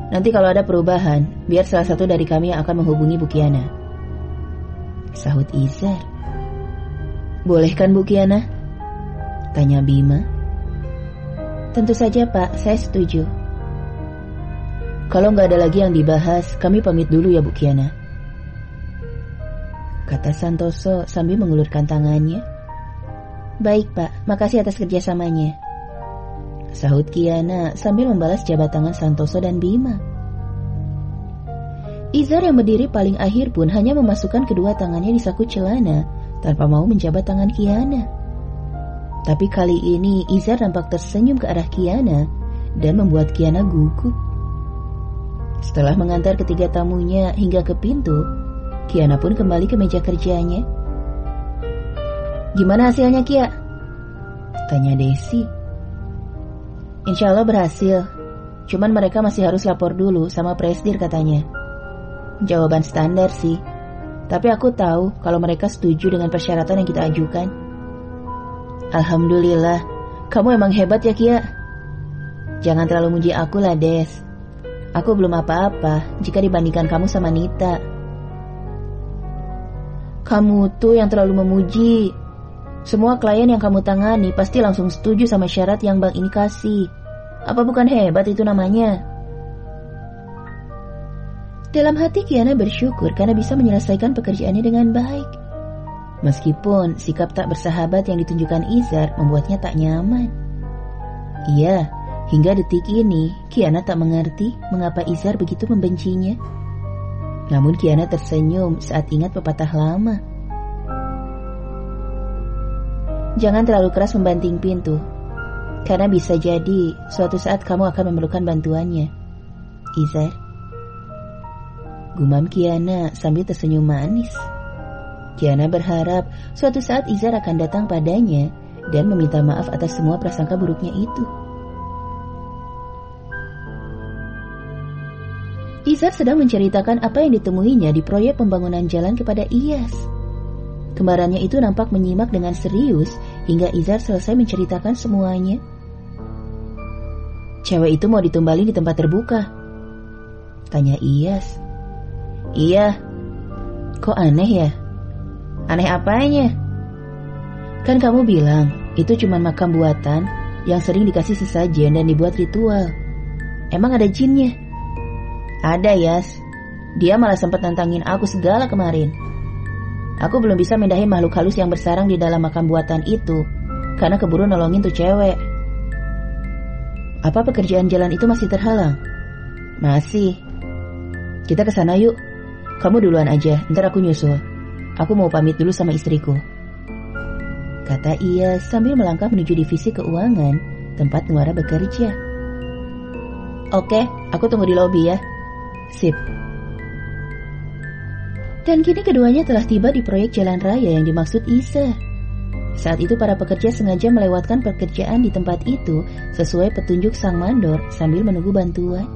Nanti kalau ada perubahan, biar salah satu dari kami yang akan menghubungi Bu Kiana," sahut Izar. "Boleh kan Bu Kiana?" tanya Bima. "Tentu saja Pak, saya setuju." "Kalau nggak ada lagi yang dibahas, kami pamit dulu ya Bu Kiana," kata Santoso sambil mengulurkan tangannya. "Baik Pak, makasih atas kerjasamanya," sahut Kiana sambil membalas jabat tangan Santoso dan Bima. Izar yang berdiri paling akhir pun hanya memasukkan kedua tangannya di saku celana tanpa mau menjabat tangan Kiana. Tapi kali ini Izar nampak tersenyum ke arah Kiana dan membuat Kiana gugup. Setelah mengantar ketiga tamunya hingga ke pintu, Kiana pun kembali ke meja kerjanya. "Gimana hasilnya Kia?" tanya Desi. "Insya Allah berhasil, cuman mereka masih harus lapor dulu sama Presidir katanya." "Jawaban standar sih, tapi aku tahu kalau mereka setuju dengan persyaratan yang kita ajukan." "Alhamdulillah, kamu emang hebat ya Kia." "Jangan terlalu muji aku lah Des, aku belum apa-apa jika dibandingkan kamu sama Nita." "Kamu tuh yang terlalu memuji. Semua klien yang kamu tangani pasti langsung setuju sama syarat yang bank ini kasih. Apa bukan hebat itu namanya?" Dalam hati Kiana bersyukur karena bisa menyelesaikan pekerjaannya dengan baik. Meskipun sikap tak bersahabat yang ditunjukkan Izar membuatnya tak nyaman. Iya, hingga detik ini Kiana tak mengerti mengapa Izar begitu membencinya. Namun Kiana tersenyum saat ingat pepatah lama. "Jangan terlalu keras membanting pintu, karena bisa jadi suatu saat kamu akan memerlukan bantuannya, Izar," gumam Kiana sambil tersenyum manis. Kiana berharap suatu saat Izar akan datang padanya dan meminta maaf atas semua prasangka buruknya itu. Izar sedang menceritakan apa yang ditemuinya di proyek pembangunan jalan kepada Iyas. Kembarannya itu nampak menyimak dengan serius hingga Izar selesai menceritakan semuanya. "Cewek itu mau ditumbalin di tempat terbuka?" tanya Iyas. "Iya." "Kok aneh ya?" "Aneh apanya?" "Kan kamu bilang Itu cuma makam buatan yang sering dikasih sesajen dan dibuat ritual. Emang ada jinnya? Ada, Yas. Dia malah sempat nantangin aku segala kemarin. Aku belum bisa mindahin makhluk halus yang bersarang di dalam makam buatan itu karena keburu nolongin tuh cewek. Apa pekerjaan jalan itu masih terhalang? Masih. Kita ke sana yuk. Kamu duluan aja, ntar aku nyusul. Aku mau pamit dulu sama istriku, kata ia sambil melangkah menuju divisi keuangan tempat Nuara bekerja. Oke, aku tunggu di lobi ya. Sip. Dan kini keduanya telah tiba di proyek jalan raya yang dimaksud Isa. Saat itu para pekerja sengaja melewatkan pekerjaan di tempat itu sesuai petunjuk sang mandor sambil menunggu bantuan.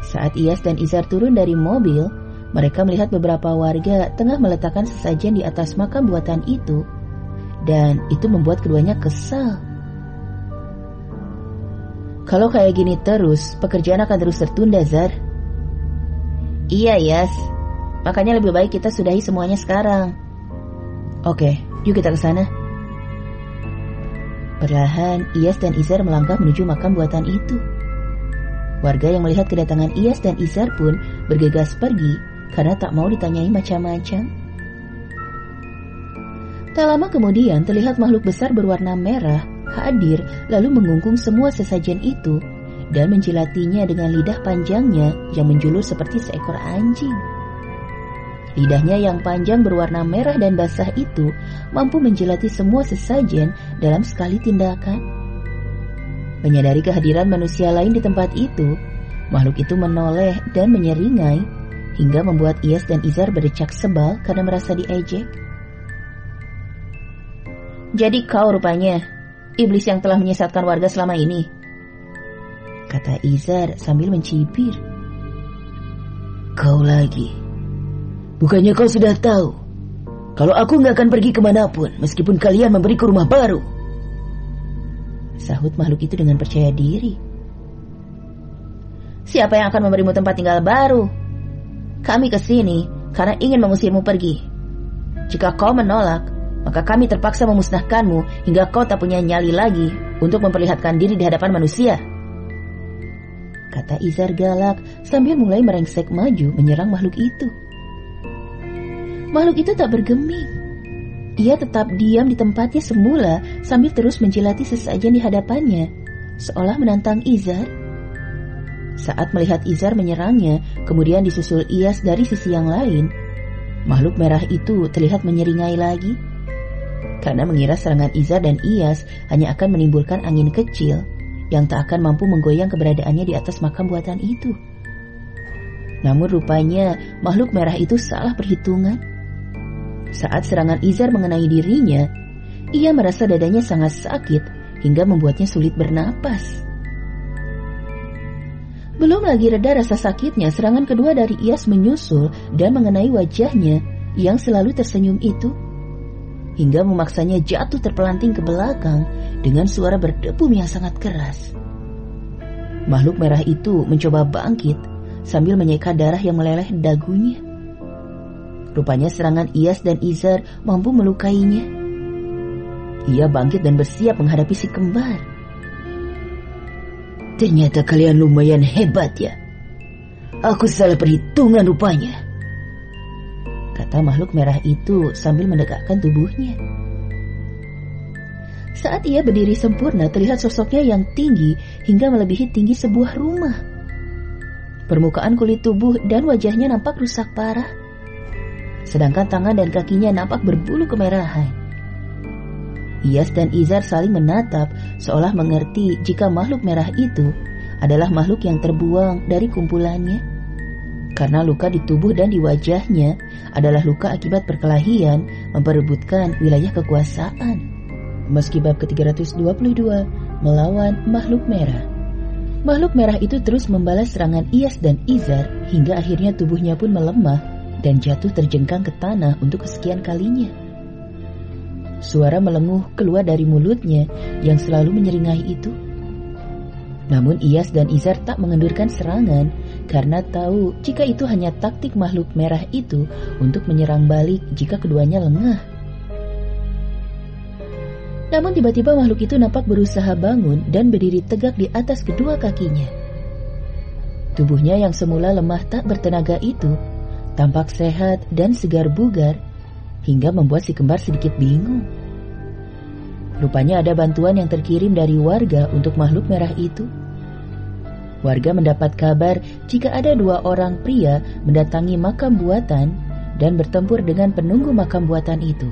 Saat Iyas dan Izar turun dari mobil, mereka melihat beberapa warga tengah meletakkan sesajen di atas makam buatan itu, dan itu membuat keduanya kesal. Kalau kayak gini terus, pekerjaan akan terus tertunda, Zar. Iya, Yas. Makanya lebih baik kita sudahi semuanya sekarang. Oke, yuk kita ke sana. Perlahan, Iyas dan Izar melangkah menuju makam buatan itu. Warga yang melihat kedatangan Iyas dan Izar pun bergegas pergi karena tak mau ditanyai macam-macam. Tak lama kemudian terlihat makhluk besar berwarna merah hadir lalu mengungkung semua sesajen itu dan menjilatinya dengan lidah panjangnya yang menjulur seperti seekor anjing. Lidahnya yang panjang berwarna merah dan basah itu mampu menjilati semua sesajen dalam sekali tindakan. Menyadari kehadiran manusia lain di tempat itu, makhluk itu menoleh dan menyeringai hingga membuat Iyas dan Izar berdecak sebal karena merasa diejek. Jadi kau rupanya iblis yang telah menyesatkan warga selama ini, kata Izar sambil mencibir. Kau lagi. Bukannya kau sudah tahu kalau aku gak akan pergi kemanapun meskipun kalian memberiku rumah baru, sahut makhluk itu dengan percaya diri. Siapa yang akan memberimu tempat tinggal baru? Kami kesini karena ingin mengusirmu pergi. Jika kau menolak, maka kami terpaksa memusnahkanmu hingga kau tak punya nyali lagi untuk memperlihatkan diri di hadapan manusia, kata Izar galak sambil mulai merengsek maju menyerang makhluk itu. Makhluk itu tak bergeming. Ia tetap diam di tempatnya semula sambil terus menjilati sesajen di hadapannya, seolah menantang Izar. Saat melihat Izar menyerangnya, kemudian disusul Iyas dari sisi yang lain, makhluk merah itu terlihat menyeringai lagi. Karena mengira serangan Izar dan Iyas hanya akan menimbulkan angin kecil yang tak akan mampu menggoyang keberadaannya di atas makam buatan itu. Namun rupanya makhluk merah itu salah perhitungan. Saat serangan Izar mengenai dirinya, ia merasa dadanya sangat sakit hingga membuatnya sulit bernapas. Belum lagi reda rasa sakitnya, serangan kedua dari Iyas menyusul dan mengenai wajahnya yang selalu tersenyum itu, hingga memaksanya jatuh terpelanting ke belakang dengan suara berdebum yang sangat keras. Makhluk merah itu mencoba bangkit sambil menyeka darah yang meleleh dagunya. Rupanya serangan Iyas dan Izar mampu melukainya. Ia bangkit dan bersiap menghadapi si kembar. Ternyata kalian lumayan hebat ya. Aku salah perhitungan rupanya, kata makhluk merah itu sambil mendekatkan tubuhnya. Saat ia berdiri sempurna, terlihat sosoknya yang tinggi hingga melebihi tinggi sebuah rumah. Permukaan kulit tubuh dan wajahnya nampak rusak parah, sedangkan tangan dan kakinya nampak berbulu kemerahan. Iyas dan Izar saling menatap seolah mengerti jika makhluk merah itu adalah makhluk yang terbuang dari kumpulannya. Karena luka di tubuh dan di wajahnya adalah luka akibat perkelahian memperebutkan wilayah kekuasaan. Meski bab ke-322 melawan makhluk merah. Makhluk merah itu terus membalas serangan Iyas dan Izar hingga akhirnya tubuhnya pun melemah dan jatuh terjengkang ke tanah untuk kesekian kalinya. Suara melenguh keluar dari mulutnya yang selalu menyeringai itu. Namun Iyas dan Izar tak mengendurkan serangan karena tahu jika itu hanya taktik makhluk merah itu untuk menyerang balik jika keduanya lengah. Namun tiba-tiba makhluk itu nampak berusaha bangun dan berdiri tegak di atas kedua kakinya. Tubuhnya yang semula lemah tak bertenaga itu tampak sehat dan segar bugar hingga membuat si kembar sedikit bingung. Rupanya ada bantuan yang terkirim dari warga untuk makhluk merah itu. Warga mendapat kabar jika ada 2 orang pria mendatangi makam buatan dan bertempur dengan penunggu makam buatan itu.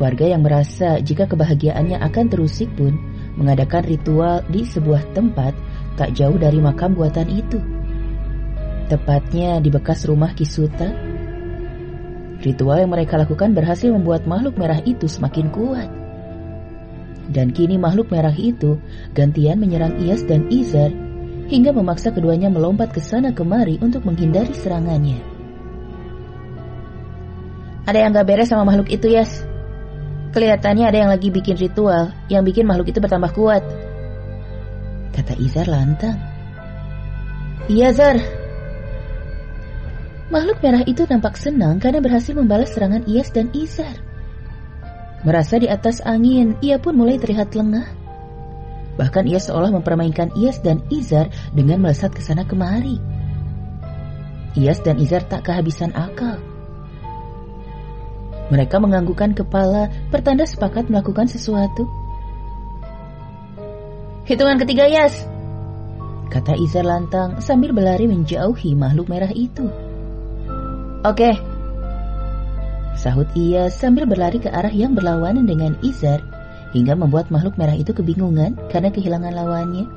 Warga yang merasa jika kebahagiaannya akan terusik pun mengadakan ritual di sebuah tempat tak jauh dari makam buatan itu. Tepatnya di bekas rumah Kisuta. Ritual yang mereka lakukan berhasil membuat makhluk merah itu semakin kuat. Dan kini makhluk merah itu gantian menyerang Iyas dan Izar hingga memaksa keduanya melompat ke sana kemari untuk menghindari serangannya. Ada yang gak beres sama makhluk itu, Yas. Kelihatannya ada yang lagi bikin ritual yang bikin makhluk itu bertambah kuat, kata Izar lantang. Iya, Zar. Makhluk merah itu nampak senang karena berhasil membalas serangan Iyas dan Izar. Merasa di atas angin, ia pun mulai terlihat lengah. Bahkan ia seolah mempermainkan Iyas dan Izar dengan melesat ke sana kemari. Iyas dan Izar tak kehabisan akal. Mereka menganggukkan kepala, pertanda sepakat melakukan sesuatu. Hitungan ketiga, Iyas, kata Izar lantang sambil berlari menjauhi makhluk merah itu. Oke, sahut Iyas sambil berlari ke arah yang berlawanan dengan Izar hingga membuat makhluk merah itu kebingungan karena kehilangan lawannya.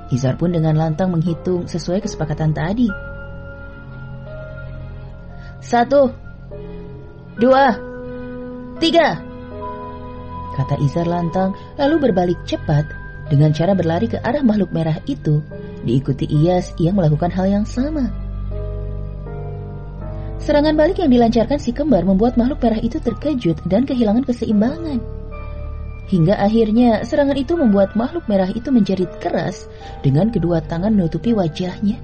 Izar pun dengan lantang menghitung sesuai kesepakatan tadi. 1, 2, 3, kata Izar lantang lalu berbalik cepat dengan cara berlari ke arah makhluk merah itu, diikuti Iyas yang melakukan hal yang sama. Serangan balik yang dilancarkan si kembar membuat makhluk merah itu terkejut dan kehilangan keseimbangan. Hingga akhirnya serangan itu membuat makhluk merah itu menjerit keras dengan kedua tangan menutupi wajahnya.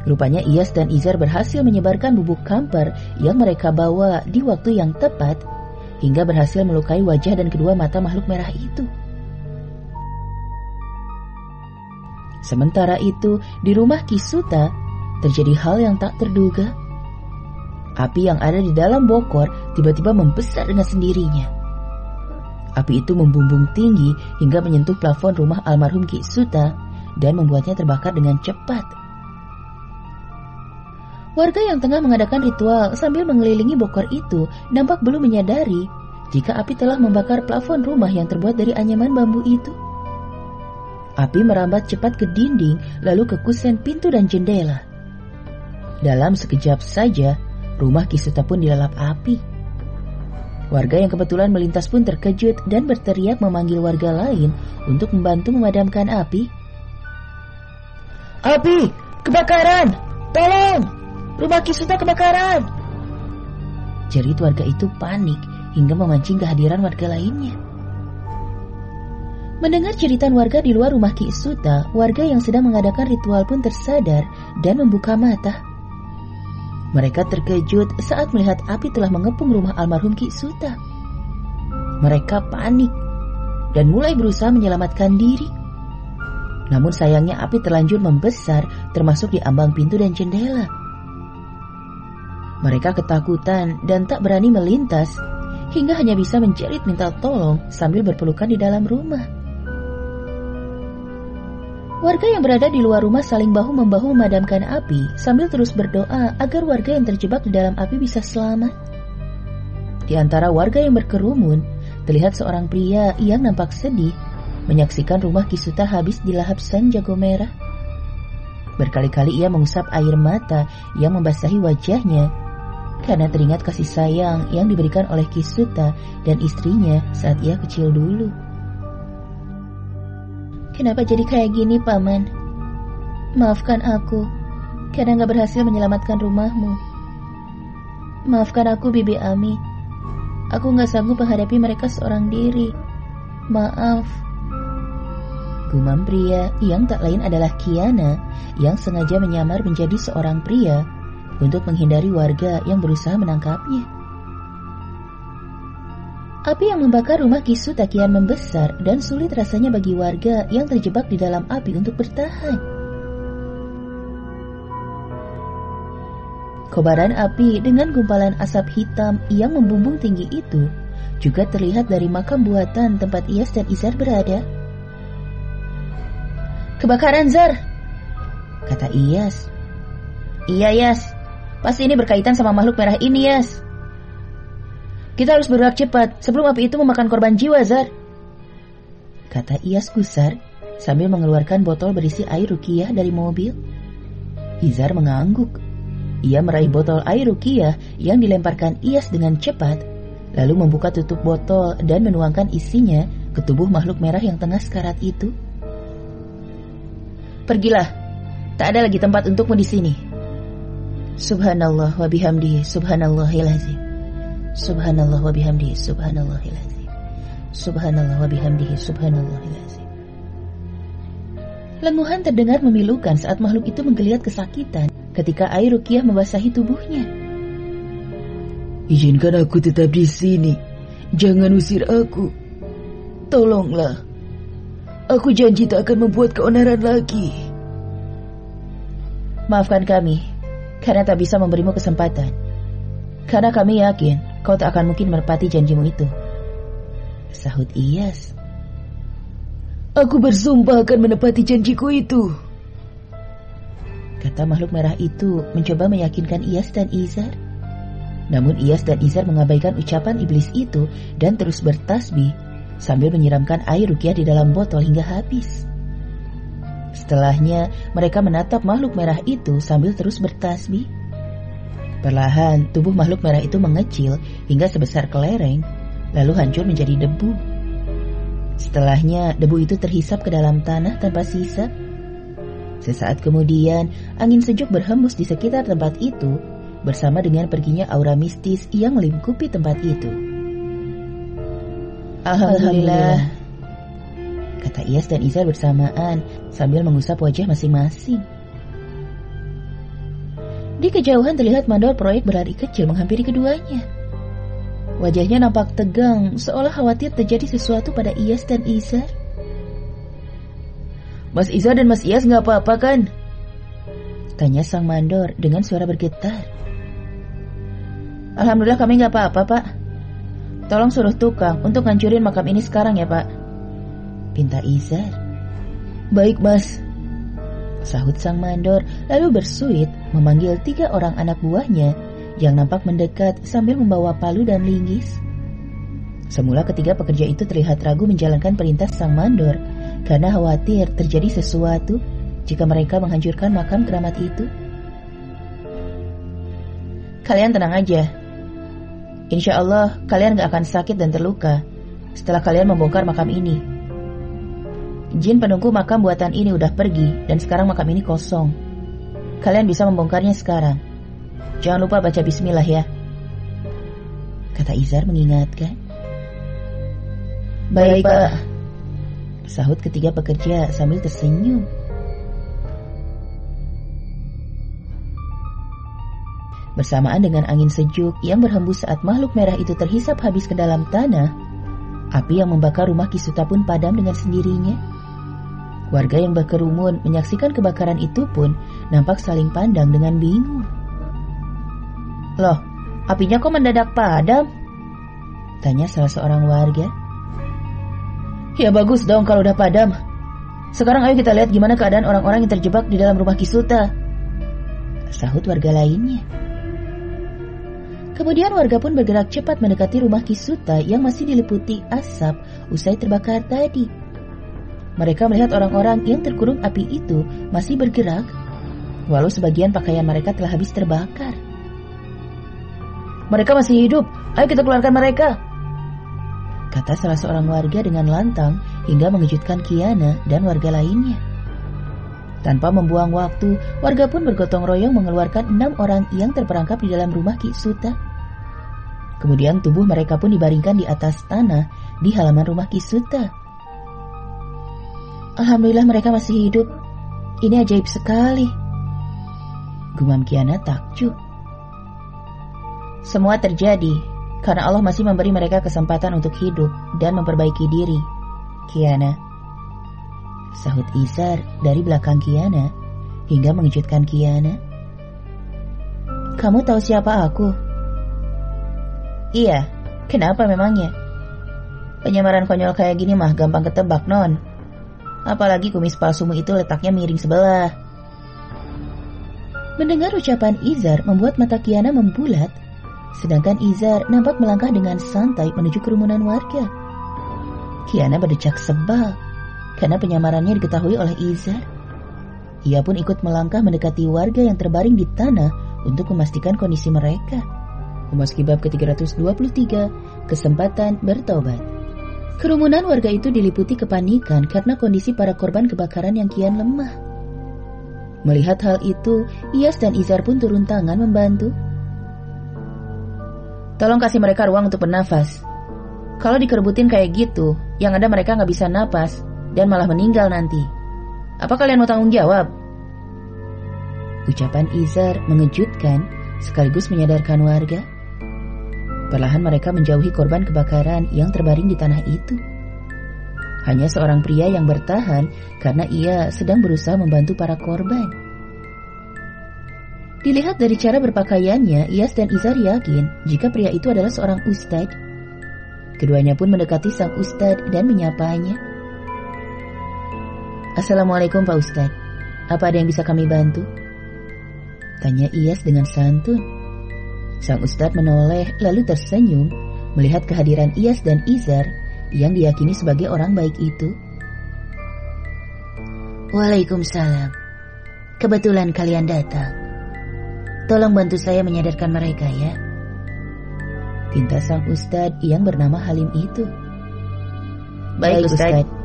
Rupanya Iyas dan Izar berhasil menyebarkan bubuk kamper yang mereka bawa di waktu yang tepat hingga berhasil melukai wajah dan kedua mata makhluk merah itu. Sementara itu, di rumah Kisuta terjadi hal yang tak terduga. Api yang ada di dalam bokor tiba-tiba membesar dengan sendirinya. Api itu membumbung tinggi hingga menyentuh plafon rumah almarhum Kisuta dan membuatnya terbakar dengan cepat. Warga yang tengah mengadakan ritual sambil mengelilingi bokor itu nampak belum menyadari jika api telah membakar plafon rumah yang terbuat dari anyaman bambu itu. Api merambat cepat ke dinding lalu ke kusen pintu dan jendela. Dalam sekejap saja, rumah Kisuta pun dilalap api. Warga yang kebetulan melintas pun terkejut dan berteriak memanggil warga lain untuk membantu memadamkan api. Api! Kebakaran! Tolong! Rumah Kisuta kebakaran! Jerit warga itu panik hingga memancing kehadiran warga lainnya. Mendengar jeritan warga di luar rumah Kisuta, warga yang sedang mengadakan ritual pun tersadar dan membuka mata. Mereka terkejut saat melihat api telah mengepung rumah almarhum Kisuta. Mereka panik dan mulai berusaha menyelamatkan diri. Namun sayangnya api terlanjur membesar termasuk di ambang pintu dan jendela. Mereka ketakutan dan tak berani melintas hingga hanya bisa menjerit minta tolong sambil berpelukan di dalam rumah. Warga yang berada di luar rumah saling bahu-membahu memadamkan api sambil terus berdoa agar warga yang terjebak di dalam api bisa selamat. Di antara warga yang berkerumun, terlihat seorang pria yang nampak sedih menyaksikan rumah Kisuta habis dilahap San Jago Merah. Berkali-kali ia mengusap air mata yang membasahi wajahnya karena teringat kasih sayang yang diberikan oleh Kisuta dan istrinya saat ia kecil dulu. Kenapa jadi kayak gini, Paman? Maafkan aku karena gak berhasil menyelamatkan rumahmu. Maafkan aku, Bibi Ami. Aku gak sanggup menghadapi mereka seorang diri. Maaf. Gumam pria yang tak lain adalah Kiana yang sengaja menyamar menjadi seorang pria untuk menghindari warga yang berusaha menangkapnya. Api yang membakar rumah Kisuta kian membesar dan sulit rasanya bagi warga yang terjebak di dalam api untuk bertahan. Kobaran api dengan gumpalan asap hitam yang membumbung tinggi itu juga terlihat dari makam buatan tempat Iyas dan Izar berada. "Kebakaran, Zar," kata Iyas. "Iya, Yas. Pasti ini berkaitan sama makhluk merah ini, Yas. Kita harus bergerak cepat sebelum api itu memakan korban jiwa, Zar," kata Iyas gusar sambil mengeluarkan botol berisi air ruqyah dari mobil. Izar mengangguk. Ia meraih botol air ruqyah yang dilemparkan Iyas dengan cepat, lalu membuka tutup botol dan menuangkan isinya ke tubuh makhluk merah yang tengah sekarat itu. "Pergilah, tak ada lagi tempat untukmu di sini." Subhanallah wa bihamdihi subhanallahil azim. Subhanallah wa bihamdihi subhanallahil azim. Subhanallah wa bihamdihi subhanallahil azim. Lenguhan terdengar memilukan saat makhluk itu menggeliat kesakitan ketika air ruqyah membasahi tubuhnya. "Izinkan aku tetap di sini. Jangan usir aku. Tolonglah. Aku janji tak akan membuat keonaran lagi." "Maafkan kami karena tak bisa memberimu kesempatan. Karena kami yakin kau tak akan mungkin menepati janjimu itu," sahut Iyas. "Aku bersumpah akan menepati janjiku itu," kata makhluk merah itu mencoba meyakinkan Iyas dan Izar. Namun Iyas dan Izar mengabaikan ucapan iblis itu dan terus bertasbih sambil menyiramkan air ruqyah di dalam botol hingga habis. Setelahnya mereka menatap makhluk merah itu sambil terus bertasbih. Perlahan tubuh makhluk merah itu mengecil hingga sebesar kelereng, lalu hancur menjadi debu. Setelahnya debu itu terhisap ke dalam tanah tanpa sisa. Sesaat kemudian angin sejuk berhembus di sekitar tempat itu bersama dengan perginya aura mistis yang melingkupi tempat itu. "Alhamdulillah," kata Iyas dan Izar bersamaan sambil mengusap wajah masing-masing. Di kejauhan terlihat mandor proyek berlari kecil menghampiri keduanya. Wajahnya nampak tegang, seolah khawatir terjadi sesuatu pada Iyas dan Izar. "Mas Izar dan Mas Iyas gak apa-apa kan?" tanya sang mandor dengan suara bergetar. "Alhamdulillah kami gak apa-apa, Pak. Tolong suruh tukang untuk ngancurin makam ini sekarang ya, Pak," pinta Izar. "Baik, Mas," sahut sang mandor lalu bersuit memanggil 3 orang anak buahnya yang nampak mendekat sambil membawa palu dan linggis. Semula ketiga pekerja itu terlihat ragu menjalankan perintah sang mandor karena khawatir terjadi sesuatu jika mereka menghancurkan makam keramat itu. "Kalian tenang aja. Insya Allah kalian gak akan sakit dan terluka setelah kalian membongkar makam ini. Jin penunggu makam buatan ini udah pergi dan sekarang makam ini kosong. Kalian bisa membongkarnya sekarang. Jangan lupa baca bismillah ya," kata Izar mengingatkan. "Baik, Pak," sahut ketiga pekerja sambil tersenyum. Bersamaan dengan angin sejuk yang berhembus saat makhluk merah itu terhisap habis ke dalam tanah, api yang membakar rumah Kisuta pun padam dengan sendirinya. Warga yang berkerumun menyaksikan kebakaran itu pun nampak saling pandang dengan bingung. "Loh, apinya kok mendadak padam?" tanya salah seorang warga. "Ya bagus dong kalau udah padam. Sekarang ayo kita lihat gimana keadaan orang-orang yang terjebak di dalam rumah Kisuta," sahut warga lainnya. Kemudian warga pun bergerak cepat mendekati rumah Kisuta yang masih diliputi asap usai terbakar tadi. Mereka melihat orang-orang yang terkurung api itu masih bergerak, walau sebagian pakaian mereka telah habis terbakar. "Mereka masih hidup, ayo kita keluarkan mereka," kata salah seorang warga dengan lantang hingga mengejutkan Kiana dan warga lainnya. Tanpa membuang waktu, warga pun bergotong royong mengeluarkan 6 orang yang terperangkap di dalam rumah Kisuta. Kemudian tubuh mereka pun dibaringkan di atas tanah di halaman rumah Kisuta. "Alhamdulillah mereka masih hidup. Ini ajaib sekali," gumam Kiana takjub. "Semua terjadi karena Allah masih memberi mereka kesempatan untuk hidup dan memperbaiki diri, Kiana. Sahut Izar dari belakang Kiana hingga mengejutkan Kiana. Kamu tahu siapa aku? Iya, kenapa memangnya? Penyamaran konyol kayak gini mah gampang ketebak, Non. Apalagi kumis palsumu itu letaknya miring sebelah. Mendengar ucapan Izar membuat mata Kiana membulat, sedangkan Izar nampak melangkah dengan santai menuju kerumunan warga. Kiana berdecak sebal karena penyamarannya diketahui oleh Izar. Ia pun ikut melangkah mendekati warga yang terbaring di tanah untuk memastikan kondisi mereka. Memasuki bab ke-323, kesempatan bertobat. Kerumunan warga itu diliputi kepanikan karena kondisi para korban kebakaran yang kian lemah. Melihat hal itu, Iyas dan Izar pun turun tangan membantu. Tolong kasih mereka ruang untuk bernafas. Kalau dikerebutin kayak gitu, yang ada mereka nggak bisa napas dan malah meninggal nanti. Apa kalian mau tanggung jawab? Ucapan Izar mengejutkan sekaligus menyadarkan warga. Perlahan mereka menjauhi korban kebakaran yang terbaring di tanah itu. Hanya seorang pria yang bertahan karena ia sedang berusaha membantu para korban. Dilihat dari cara berpakaiannya, Iyas dan Izar yakin jika pria itu adalah seorang ustadz. Keduanya pun mendekati sang ustadz dan menyapanya. Assalamualaikum Pak Ustadz, apa ada yang bisa kami bantu? Tanya Iyas dengan santun. Sang ustadz menoleh lalu tersenyum melihat kehadiran Iyas dan Izar yang diyakini sebagai orang baik itu. Waalaikumsalam. Kebetulan kalian datang. Tolong bantu saya menyadarkan mereka ya. Pinta sang ustadz yang bernama Halim itu. Baik Ustadz.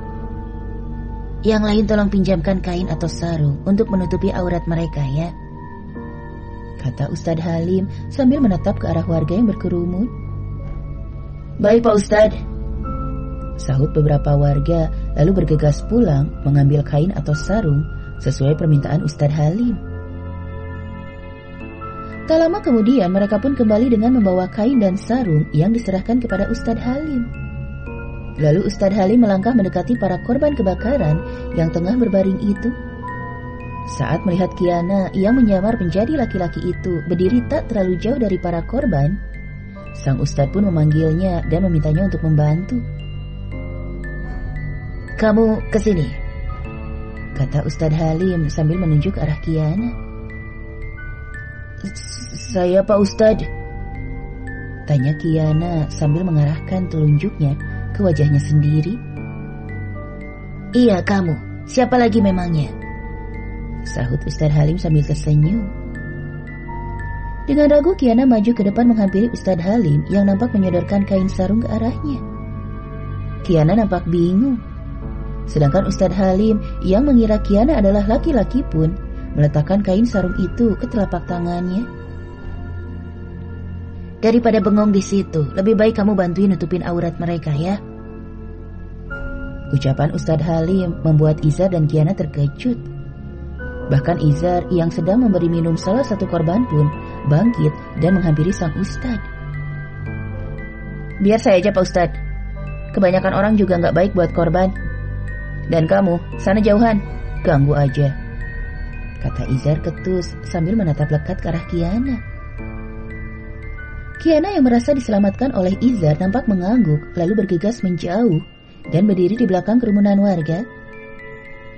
Yang lain tolong pinjamkan kain atau sarung untuk menutupi aurat mereka ya, kata Ustadz Halim sambil menatap ke arah warga yang berkerumun. Baik Pak Ustadz, sahut beberapa warga lalu bergegas pulang mengambil kain atau sarung sesuai permintaan Ustadz Halim. Tak lama kemudian mereka pun kembali dengan membawa kain dan sarung yang diserahkan kepada Ustadz Halim. Lalu Ustadz Halim melangkah mendekati para korban kebakaran yang tengah berbaring itu. Saat melihat Kiana yang menyamar menjadi laki-laki itu berdiri tak terlalu jauh dari para korban, sang ustadz pun memanggilnya dan memintanya untuk membantu. Kamu kesini, kata Ustadz Halim sambil menunjuk ke arah Kiana. Saya Pak Ustadz, tanya Kiana sambil mengarahkan telunjuknya ke wajahnya sendiri. Iya kamu, siapa lagi memangnya? Sahut Ustadz Halim sambil tersenyum. Dengan ragu Kiana maju ke depan menghampiri Ustadz Halim yang nampak menyodorkan kain sarung ke arahnya. Kiana nampak bingung. Sedangkan Ustadz Halim yang mengira Kiana adalah laki-laki pun meletakkan kain sarung itu ke telapak tangannya. Daripada bengong di situ, lebih baik kamu bantuin nutupin aurat mereka ya. Ucapan Ustadz Halim membuat Izar dan Kiana terkejut. Bahkan Izar yang sedang memberi minum salah satu korban pun bangkit dan menghampiri sang ustadz. Biar saya aja Pak Ustadz. Kebanyakan orang juga gak baik buat korban. Dan kamu, sana jauhan, ganggu aja, kata Izar ketus sambil menatap lekat ke arah Kiana. Kiana yang merasa diselamatkan oleh Izar nampak mengangguk lalu bergegas menjauh dan berdiri di belakang kerumunan warga.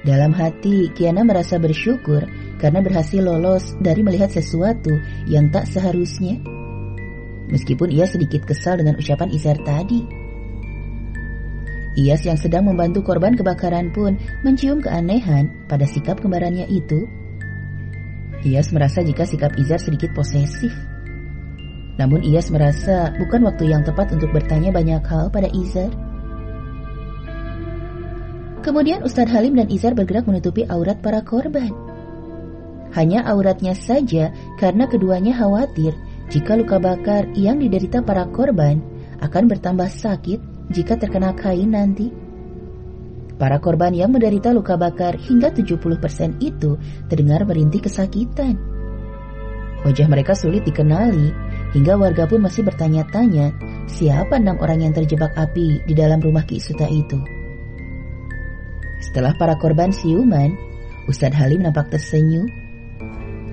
Dalam hati, Kiana merasa bersyukur karena berhasil lolos dari melihat sesuatu yang tak seharusnya. Meskipun ia sedikit kesal dengan ucapan Izar tadi. Iyas yang sedang membantu korban kebakaran pun mencium keanehan pada sikap kembarannya itu. Iyas merasa jika sikap Izar sedikit posesif. Namun Iyas merasa bukan waktu yang tepat untuk bertanya banyak hal pada Izar. Kemudian Ustadz Halim dan Izar bergerak menutupi aurat para korban. Hanya auratnya saja karena keduanya khawatir jika luka bakar yang diderita para korban akan bertambah sakit jika terkena kain nanti. Para korban yang menderita luka bakar hingga 70% itu terdengar merintih kesakitan. Wajah mereka sulit dikenali hingga warga pun masih bertanya-tanya siapa 6 orang yang terjebak api di dalam rumah Ki Suta itu. Setelah para korban siuman, Ustadz Halim nampak tersenyum.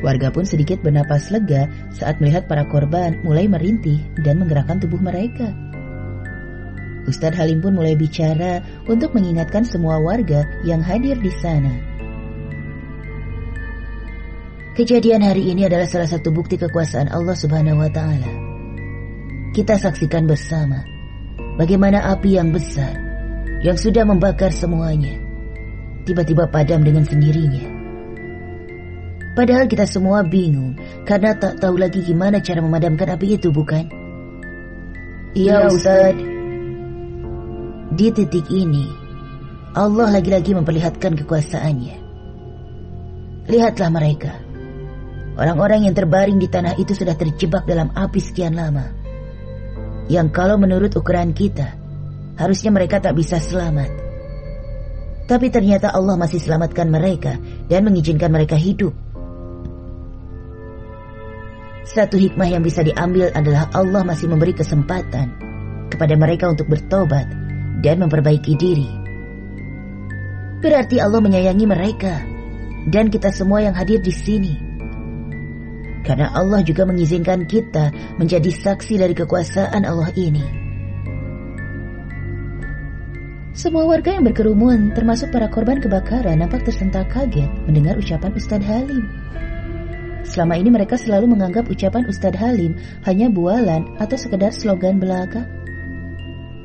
Warga pun sedikit bernapas lega saat melihat para korban mulai merintih dan menggerakkan tubuh mereka. Ustadz Halim pun mulai bicara untuk mengingatkan semua warga yang hadir di sana. Kejadian hari ini adalah salah satu bukti kekuasaan Allah Subhanahu wa Ta'ala. Kita saksikan bersama bagaimana api yang besar yang sudah membakar semuanya tiba-tiba padam dengan sendirinya. Padahal kita semua bingung karena tak tahu lagi gimana cara memadamkan api itu, bukan? Iya, Ustadz. Di titik ini, Allah lagi-lagi memperlihatkan kekuasaannya. Lihatlah mereka. Orang-orang yang terbaring di tanah itu sudah terjebak dalam api sekian lama. Yang kalau menurut ukuran kita, harusnya mereka tak bisa selamat. Tapi ternyata Allah masih selamatkan mereka dan mengizinkan mereka hidup. Satu hikmah yang bisa diambil adalah Allah masih memberi kesempatan kepada mereka untuk bertobat dan memperbaiki diri. Berarti Allah menyayangi mereka dan kita semua yang hadir di sini. Karena Allah juga mengizinkan kita menjadi saksi dari kekuasaan Allah ini. Semua warga yang berkerumun, termasuk para korban kebakaran, nampak tersentak kaget mendengar ucapan Ustadz Halim. Selama ini mereka selalu menganggap ucapan Ustadz Halim hanya bualan atau sekedar slogan belaka.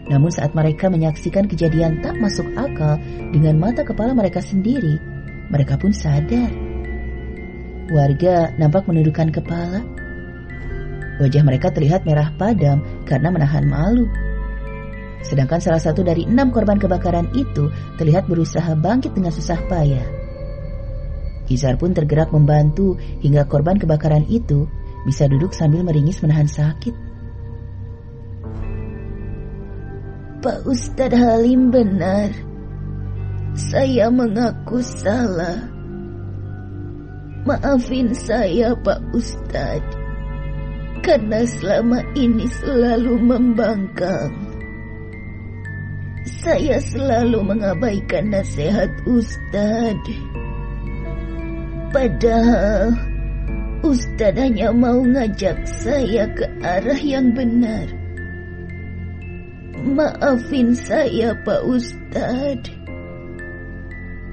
Namun saat mereka menyaksikan kejadian tak masuk akal dengan mata kepala mereka sendiri, mereka pun sadar. Warga nampak menundukkan kepala. Wajah mereka terlihat merah padam karena menahan malu. Sedangkan salah satu dari 6 korban kebakaran itu terlihat berusaha bangkit dengan susah payah. Izar pun tergerak membantu hingga korban kebakaran itu bisa duduk sambil meringis menahan sakit. Pak Ustadz Halim benar. Saya mengaku salah. Maafin saya Pak Ustadz. Karena selama ini selalu membangkang. Saya selalu mengabaikan nasihat Ustadz. Padahal Ustadz hanya mau ngajak saya ke arah yang benar. Maafin saya Pak Ustadz,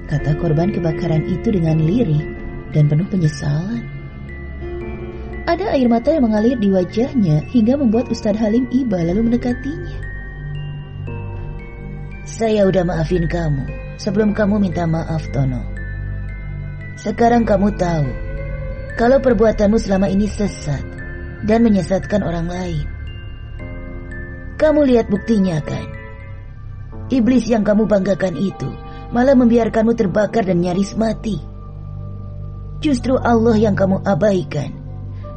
kata korban kebakaran itu dengan lirih dan penuh penyesalan. Ada air mata yang mengalir di wajahnya hingga membuat Ustadz Halim iba lalu mendekatinya. Saya udah maafin kamu sebelum kamu minta maaf, Tono. Sekarang kamu tahu kalau perbuatanmu selama ini sesat dan menyesatkan orang lain. Kamu lihat buktinya kan? Iblis yang kamu banggakan itu malah membiarkanmu terbakar dan nyaris mati. Justru Allah yang kamu abaikan,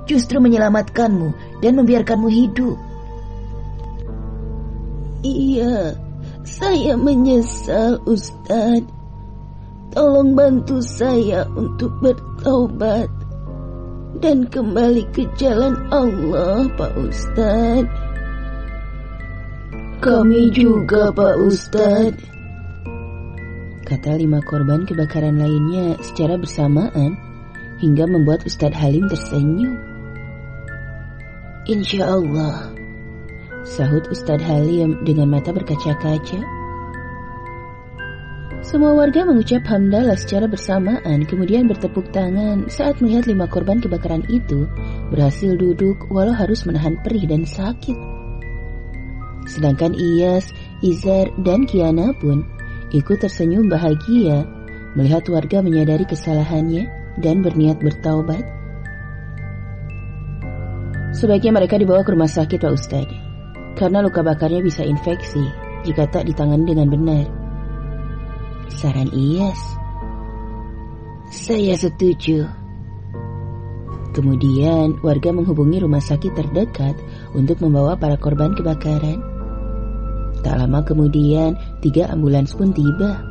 justru menyelamatkanmu dan membiarkanmu hidup. Iya, saya menyesal Ustadz. Tolong bantu saya untuk bertaubat dan kembali ke jalan Allah, Pak Ustadz. Kami juga, Pak Ustadz, kata 5 korban kebakaran lainnya secara bersamaan hingga membuat Ustadz Halim tersenyum. Insya Allah, sahut Ustadz Halim dengan mata berkaca-kaca. Semua warga mengucap hamdalah secara bersamaan, kemudian bertepuk tangan saat melihat 5 korban kebakaran itu berhasil duduk walau harus menahan perih dan sakit. Sedangkan Iyas, Izar, dan Kiana pun ikut tersenyum bahagia melihat warga menyadari kesalahannya dan berniat bertaubat. Sebaiknya mereka dibawa ke rumah sakit, Pak Ustadz, karena luka bakarnya bisa infeksi jika tak ditangani dengan benar, saran Iyas. Saya setuju. Kemudian warga menghubungi rumah sakit terdekat untuk membawa para korban kebakaran. Tak lama kemudian 3 ambulans pun tiba.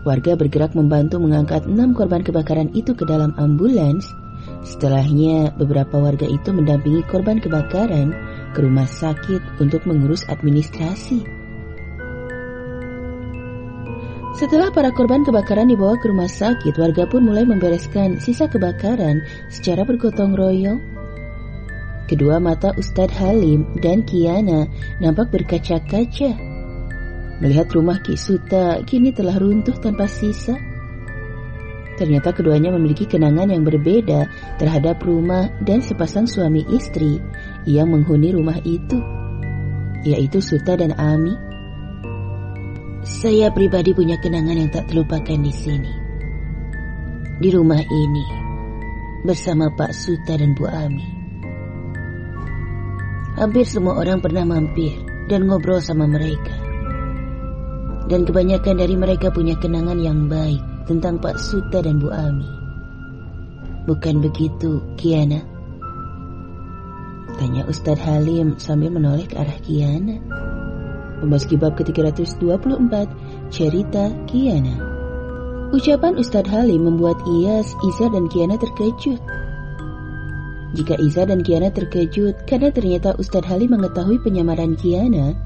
Warga bergerak membantu mengangkat 6 korban kebakaran itu ke dalam ambulans Setelahnya, beberapa warga itu mendampingi korban kebakaran ke rumah sakit untuk mengurus administrasi. Setelah para korban kebakaran dibawa ke rumah sakit, warga pun mulai membereskan sisa kebakaran secara bergotong royong. Kedua mata Ustadz Halim dan Kiana nampak berkaca-kaca. Melihat rumah Ki Suta kini telah runtuh tanpa sisa. Ternyata keduanya memiliki kenangan yang berbeda terhadap rumah dan sepasang suami istri yang menghuni rumah itu, yaitu Suta dan Ami. Saya pribadi punya kenangan yang tak terlupakan di sini. Di rumah ini, bersama Pak Suta dan Bu Ami. Hampir semua orang pernah mampir dan ngobrol sama mereka. Dan kebanyakan dari mereka punya kenangan yang baik tentang Pak Suta dan Bu Ami. Bukan begitu, Kiana? Tanya Ustadz Halim sambil menoleh ke arah Kiana. Memasuki bab ke-324, cerita Kiana. Ucapan Ustadz Halim membuat Iyas, Izar dan Kiana terkejut. Jika Izar dan Kiana terkejut karena ternyata Ustadz Halim mengetahui penyamaran Kiana,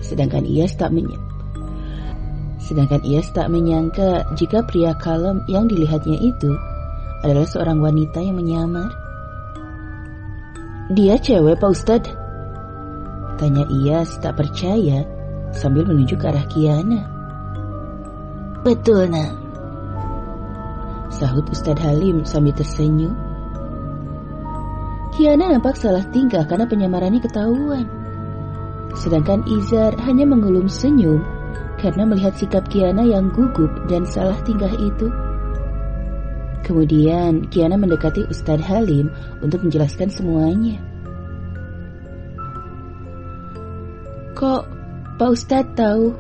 sedangkan Iyas tak menyangka jika pria kalem yang dilihatnya itu adalah seorang wanita yang menyamar. Dia cewek, Pak Ustadz? Tanya Iyas tak percaya sambil menunjuk ke arah Kiana. Betul, nak. Sahut Ustadz Halim sambil tersenyum. Kiana nampak salah tingkah karena penyamarannya ketahuan. Sedangkan Izar hanya menggulung senyum karena melihat sikap Kiana yang gugup dan salah tingkah itu. Kemudian Kiana mendekati Ustadz Halim untuk menjelaskan semuanya. Kok Pak Ustadz tahu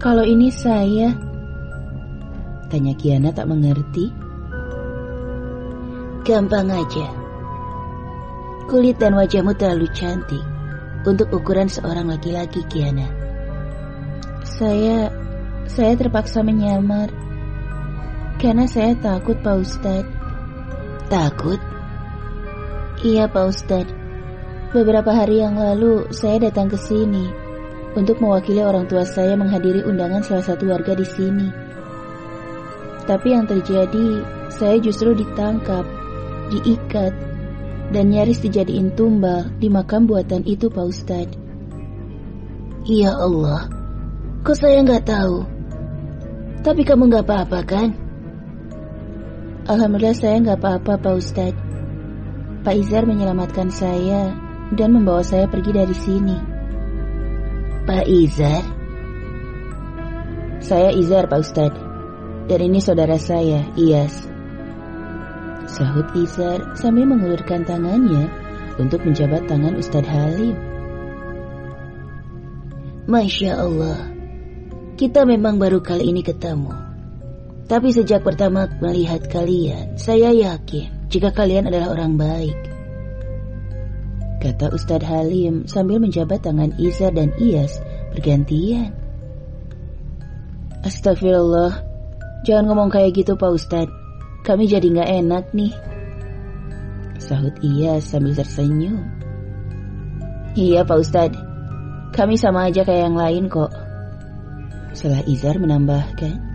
kalau ini saya? Tanya Kiana tak mengerti. Gampang aja. Kulit dan wajahmu terlalu cantik untuk ukuran seorang laki-laki, Kiana. Saya terpaksa menyamar karena saya takut, Pak Ustadz. Takut? Iya, Pak Ustadz. Beberapa hari yang lalu saya datang ke sini untuk mewakili orang tua saya menghadiri undangan salah satu warga di sini. Tapi yang terjadi, saya justru ditangkap, diikat, dan nyaris dijadiin tumbal di makam buatan itu, Pak Ustadz. Ya Allah, kok saya nggak tahu? Tapi kamu nggak apa-apa kan? Alhamdulillah saya nggak apa-apa, Pak Ustadz. Pak Izar menyelamatkan saya dan membawa saya pergi dari sini. Pak Izar? Saya Izar, Pak Ustadz. Dan ini saudara saya, Iyas. Sahut Izar sambil mengulurkan tangannya untuk menjabat tangan Ustadz Halim. Masya Allah, kita memang baru kali ini ketemu. Tapi sejak pertama melihat kalian, saya yakin jika kalian adalah orang baik, kata Ustadz Halim sambil menjabat tangan Izar dan Iyas bergantian. Astagfirullah, jangan ngomong kayak gitu, Pak Ustadz. Kami jadi gak enak nih, sahut Iyas sambil tersenyum. Iya, Pak Ustadz, kami sama aja kayak yang lain kok, setelah Izar menambahkan.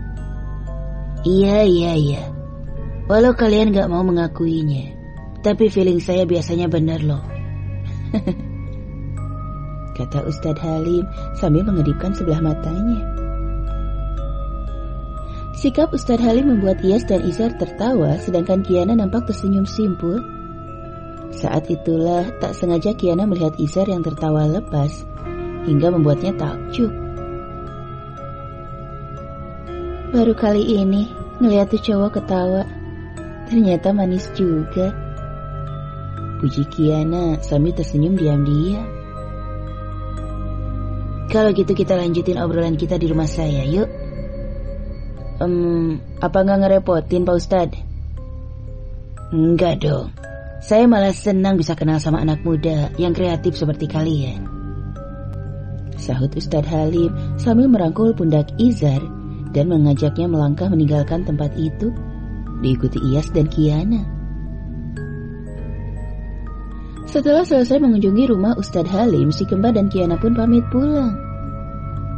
Iya. Walau kalian gak mau mengakuinya, tapi feeling saya biasanya benar loh, kata Ustadz Halim sambil mengedipkan sebelah matanya. Sikap Ustadz Halim membuat Iyas dan Izar tertawa, sedangkan Kiana nampak tersenyum simpul. Saat itulah tak sengaja Kiana melihat Izar yang tertawa lepas, hingga membuatnya takjub. Baru kali ini ngeliat tuh cowok ketawa, ternyata manis juga, puji Kiana sambil tersenyum diam-diam. Kalau gitu kita lanjutin obrolan kita di rumah saya, yuk. Apa nggak ngerepotin, Pak Ustadz? Enggak dong. Saya malah senang bisa kenal sama anak muda yang kreatif seperti kalian, sahut Ustadz Halim sambil merangkul pundak Izar dan mengajaknya melangkah meninggalkan tempat itu, diikuti Iyas dan Kiana. Setelah selesai mengunjungi rumah Ustadz Halim, si kembar dan Kiana pun pamit pulang.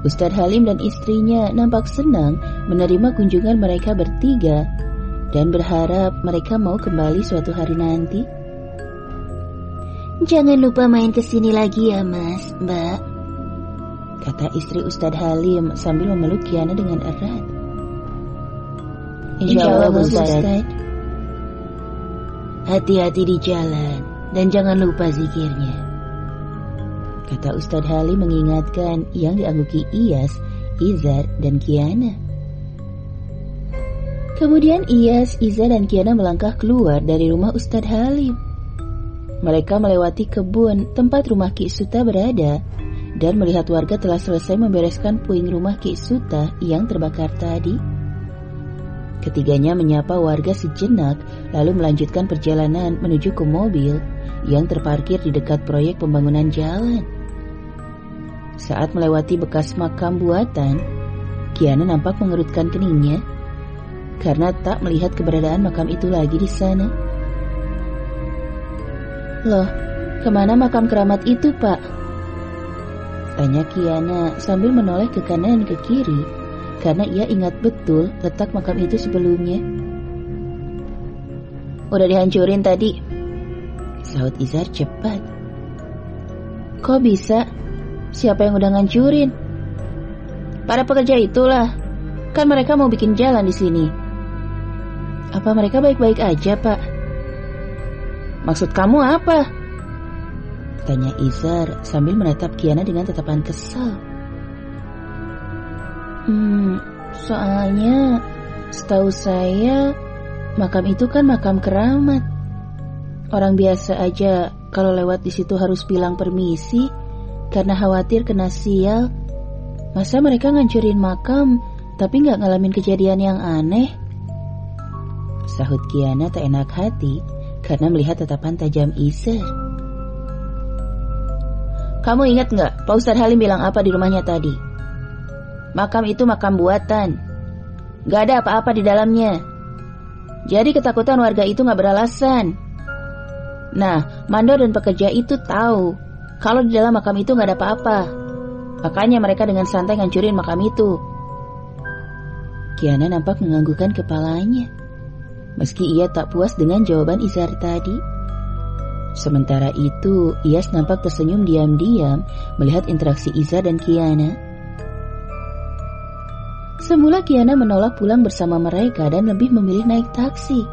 Ustadz Halim dan istrinya nampak senang menerima kunjungan mereka bertiga dan berharap mereka mau kembali suatu hari nanti. Jangan lupa main kesini lagi ya Mas, Mbak, kata istri Ustadz Halim sambil memeluk Kiana dengan erat. Insya Allah Ustadz. Hati-hati di jalan dan jangan lupa zikirnya, kata Ustadz Halim mengingatkan yang diangguki Iyas, Izar, dan Kiana. Kemudian Iyas, Izar, dan Kiana melangkah keluar dari rumah Ustadz Halim. Mereka melewati kebun tempat rumah Ki Suta berada dan melihat warga telah selesai membereskan puing rumah Ki Suta yang terbakar tadi. Ketiganya menyapa warga sejenak lalu melanjutkan perjalanan menuju ke mobil yang terparkir di dekat proyek pembangunan jalan. Saat melewati bekas makam buatan, Kiana nampak mengerutkan keningnya karena tak melihat keberadaan makam itu lagi di sana. Loh, kemana makam keramat itu, Pak? Tanya Kiana sambil menoleh ke kanan dan ke kiri karena ia ingat betul letak makam itu sebelumnya. Udah dihancurin tadi, sahut Izar cepat. Kok bisa? Siapa yang udah ngancurin? Para pekerja itulah. Kan mereka mau bikin jalan di sini. Apa mereka baik-baik aja, Pak? Maksud kamu apa? Tanya Izar sambil menatap Kiana dengan tatapan kesal. Soalnya setahu saya makam itu kan makam keramat. Orang biasa aja kalau lewat di situ harus bilang permisi karena khawatir kena sial. Masa mereka ngancurin makam tapi nggak ngalamin kejadian yang aneh? Sahut Kiana tak enak hati karena melihat tatapan tajam Izar. Kamu ingat nggak Pak Ustadz Halim bilang apa di rumahnya tadi? Makam itu makam buatan. Gak ada apa-apa di dalamnya. Jadi ketakutan warga itu gak beralasan. Nah, mandor dan pekerja itu tahu kalau di dalam makam itu gak ada apa-apa. Makanya mereka dengan santai ngancurin makam itu. Kiana nampak menganggukkan kepalanya, meski ia tak puas dengan jawaban Izar tadi. Sementara itu, Iyas nampak tersenyum diam-diam melihat interaksi Izar dan Kiana. Semula Kiana menolak pulang bersama mereka dan lebih memilih naik taksi.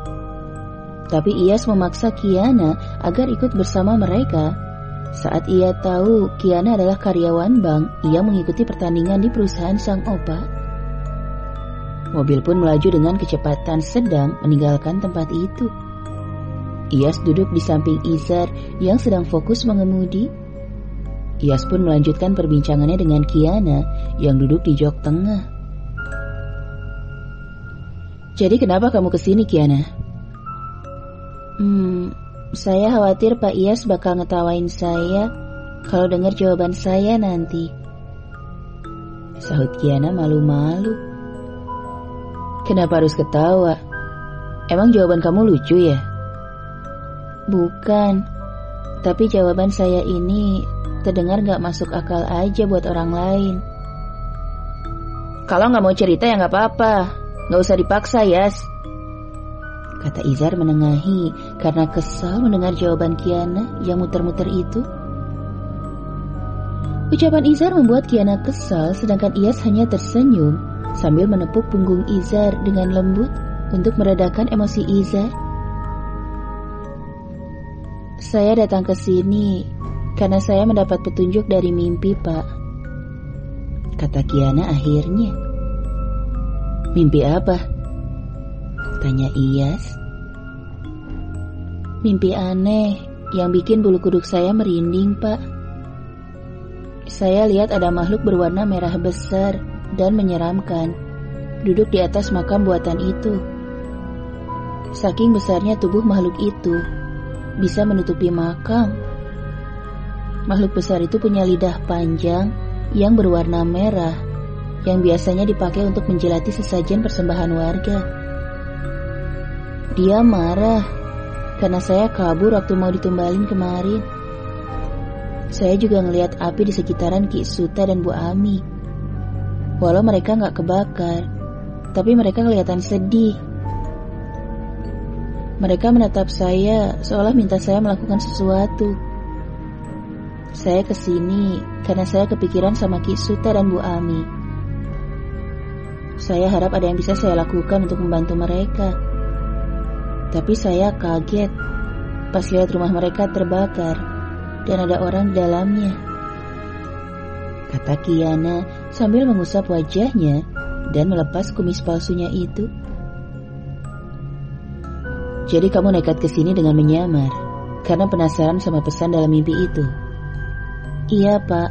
Tapi Iyas memaksa Kiana agar ikut bersama mereka saat ia tahu Kiana adalah karyawan bank yang mengikuti pertandingan di perusahaan sang opa. Mobil pun melaju dengan kecepatan sedang meninggalkan tempat itu. Iyas duduk di samping Izar yang sedang fokus mengemudi. Iyas pun melanjutkan perbincangannya dengan Kiana yang duduk di jok tengah. Jadi kenapa kamu kesini, Kiana? Saya khawatir Pak Iyas bakal ngetawain saya kalau dengar jawaban saya nanti, sahut Kiana malu-malu. Kenapa harus ketawa? Emang jawaban kamu lucu ya? Bukan, tapi jawaban saya ini terdengar gak masuk akal aja buat orang lain. Kalau gak mau cerita ya gak apa-apa. Gak usah dipaksa, Yas, kata Izar menengahi karena kesal mendengar jawaban Kiana yang muter-muter itu. Ucapan Izar membuat Kiana kesal sedangkan Iyas hanya tersenyum sambil menepuk punggung Izar dengan lembut untuk meredakan emosi Izar. Saya datang ke sini karena saya mendapat petunjuk dari mimpi, Pak, kata Kiana akhirnya. Mimpi apa? Tanya Iyas. Mimpi aneh yang bikin bulu kuduk saya merinding, Pak. Saya lihat ada makhluk berwarna merah besar dan menyeramkan duduk di atas makam buatan itu. Saking besarnya tubuh makhluk itu bisa menutupi makam. Makhluk besar itu punya lidah panjang yang berwarna merah yang biasanya dipakai untuk menjelati sesajen persembahan warga. Dia marah karena saya kabur waktu mau ditumbalin kemarin. Saya juga ngelihat api di sekitaran Ki Suta dan Bu Ami. Walau mereka gak kebakar, tapi mereka kelihatan sedih. Mereka menatap saya seolah minta saya melakukan sesuatu. Saya kesini karena saya kepikiran sama Ki Suta dan Bu Ami. Saya harap ada yang bisa saya lakukan untuk membantu mereka. Tapi saya kaget pas lihat rumah mereka terbakar dan ada orang di dalamnya, kata Kiana sambil mengusap wajahnya dan melepas kumis palsunya itu. Jadi kamu nekat kesini dengan menyamar karena penasaran sama pesan dalam mimpi itu? Iya Pak,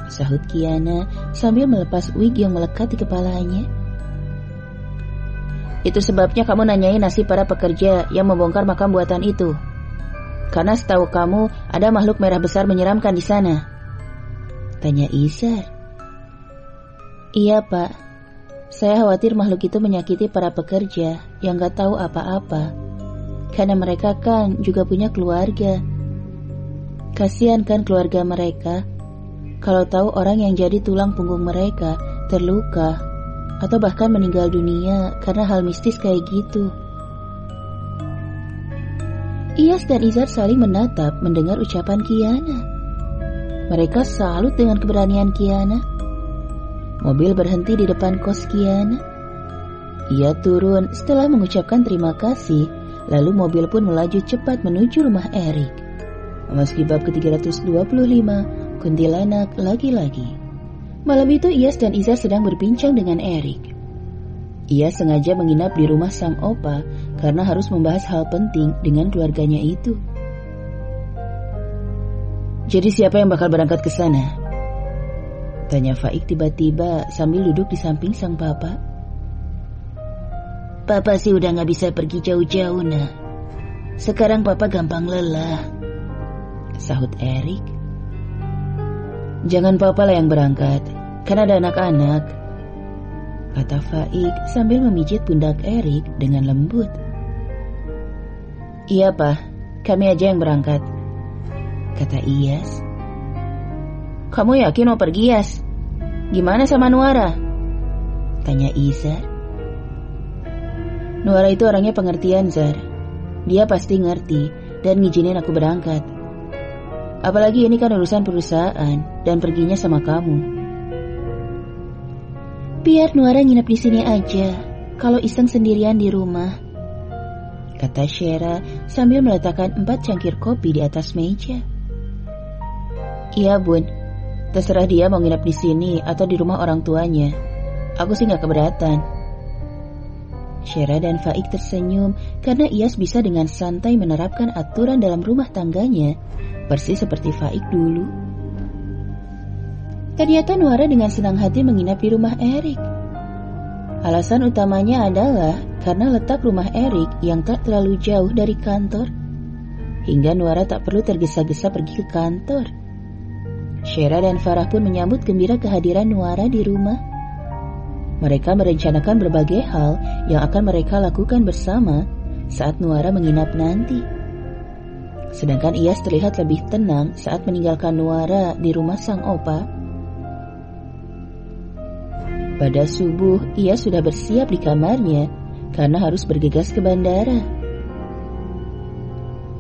sahut Kiana sambil melepas wig yang melekat di kepalanya. Itu sebabnya kamu nanyain nasib para pekerja yang membongkar makam buatan itu. Karena setahu kamu ada makhluk merah besar menyeramkan di sana, tanya Izar. Iya Pak, saya khawatir makhluk itu menyakiti para pekerja yang gak tahu apa-apa. Karena mereka kan juga punya keluarga. Kasihan kan keluarga mereka kalau tahu orang yang jadi tulang punggung mereka terluka atau bahkan meninggal dunia karena hal mistis kayak gitu. Iyas dan Izar saling menatap mendengar ucapan Kiana. Mereka salut dengan keberanian Kiana. Mobil berhenti di depan kos Kiana. Ia turun setelah mengucapkan terima kasih, lalu mobil pun melaju cepat menuju rumah Erik. Memasuki bab ke-325, Kuntilanak lagi-lagi. Malam itu Iyas dan Izar sedang berbincang dengan Erik. Iyas sengaja menginap di rumah sang opa karena harus membahas hal penting dengan keluarganya itu. Jadi siapa yang bakal berangkat ke sana? Tanya Faik tiba-tiba sambil duduk di samping sang papa. Papa sih udah gak bisa pergi jauh-jauh nah. Sekarang papa gampang lelah, sahut Erik. Jangan papa lah yang berangkat, kan ada anak-anak, kata Faik sambil memijit pundak Erik dengan lembut. Iya Pak, kami aja yang berangkat, kata Iyas. Kamu yakin mau pergi Iyas? Gimana sama Nuara? Tanya Izar. Nuara itu orangnya pengertian Zar. Dia pasti ngerti dan ngizinin aku berangkat. Apalagi ini kan urusan perusahaan dan perginya sama kamu. Biar Nuara nginep di sini aja, kalau iseng sendirian di rumah, kata Shera sambil meletakkan 4 cangkir kopi di atas meja. Iya Bun, terserah dia mau nginep di sini atau di rumah orang tuanya. Aku sih gak keberatan. Shera dan Faik tersenyum karena Iyas bisa dengan santai menerapkan aturan dalam rumah tangganya, persis seperti Faik dulu. Ternyata Nuara dengan senang hati menginap di rumah Erik. Alasan utamanya adalah karena letak rumah Erik yang tak terlalu jauh dari kantor, hingga Nuara tak perlu tergesa-gesa pergi ke kantor. Shera dan Farah pun menyambut gembira kehadiran Nuara di rumah. Mereka merencanakan berbagai hal yang akan mereka lakukan bersama saat Nuara menginap nanti. Sedangkan Iyas terlihat lebih tenang saat meninggalkan Nuara di rumah sang opa. Pada subuh, Iyas sudah bersiap di kamarnya karena harus bergegas ke bandara.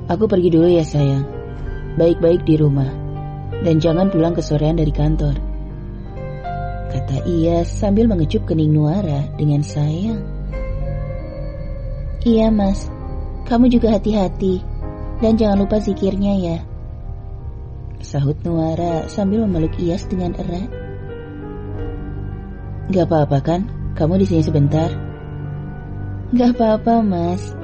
Aku pergi dulu ya sayang. Baik-baik di rumah. Dan jangan pulang kesorean dari kantor, kata Iyas sambil mengecup kening Nuara dengan sayang. Iya mas, kamu juga hati-hati dan jangan lupa zikirnya ya, sahut Nuara sambil memeluk Iyas dengan erat. Gak apa-apa kan, kamu di sini sebentar? Gak apa-apa mas,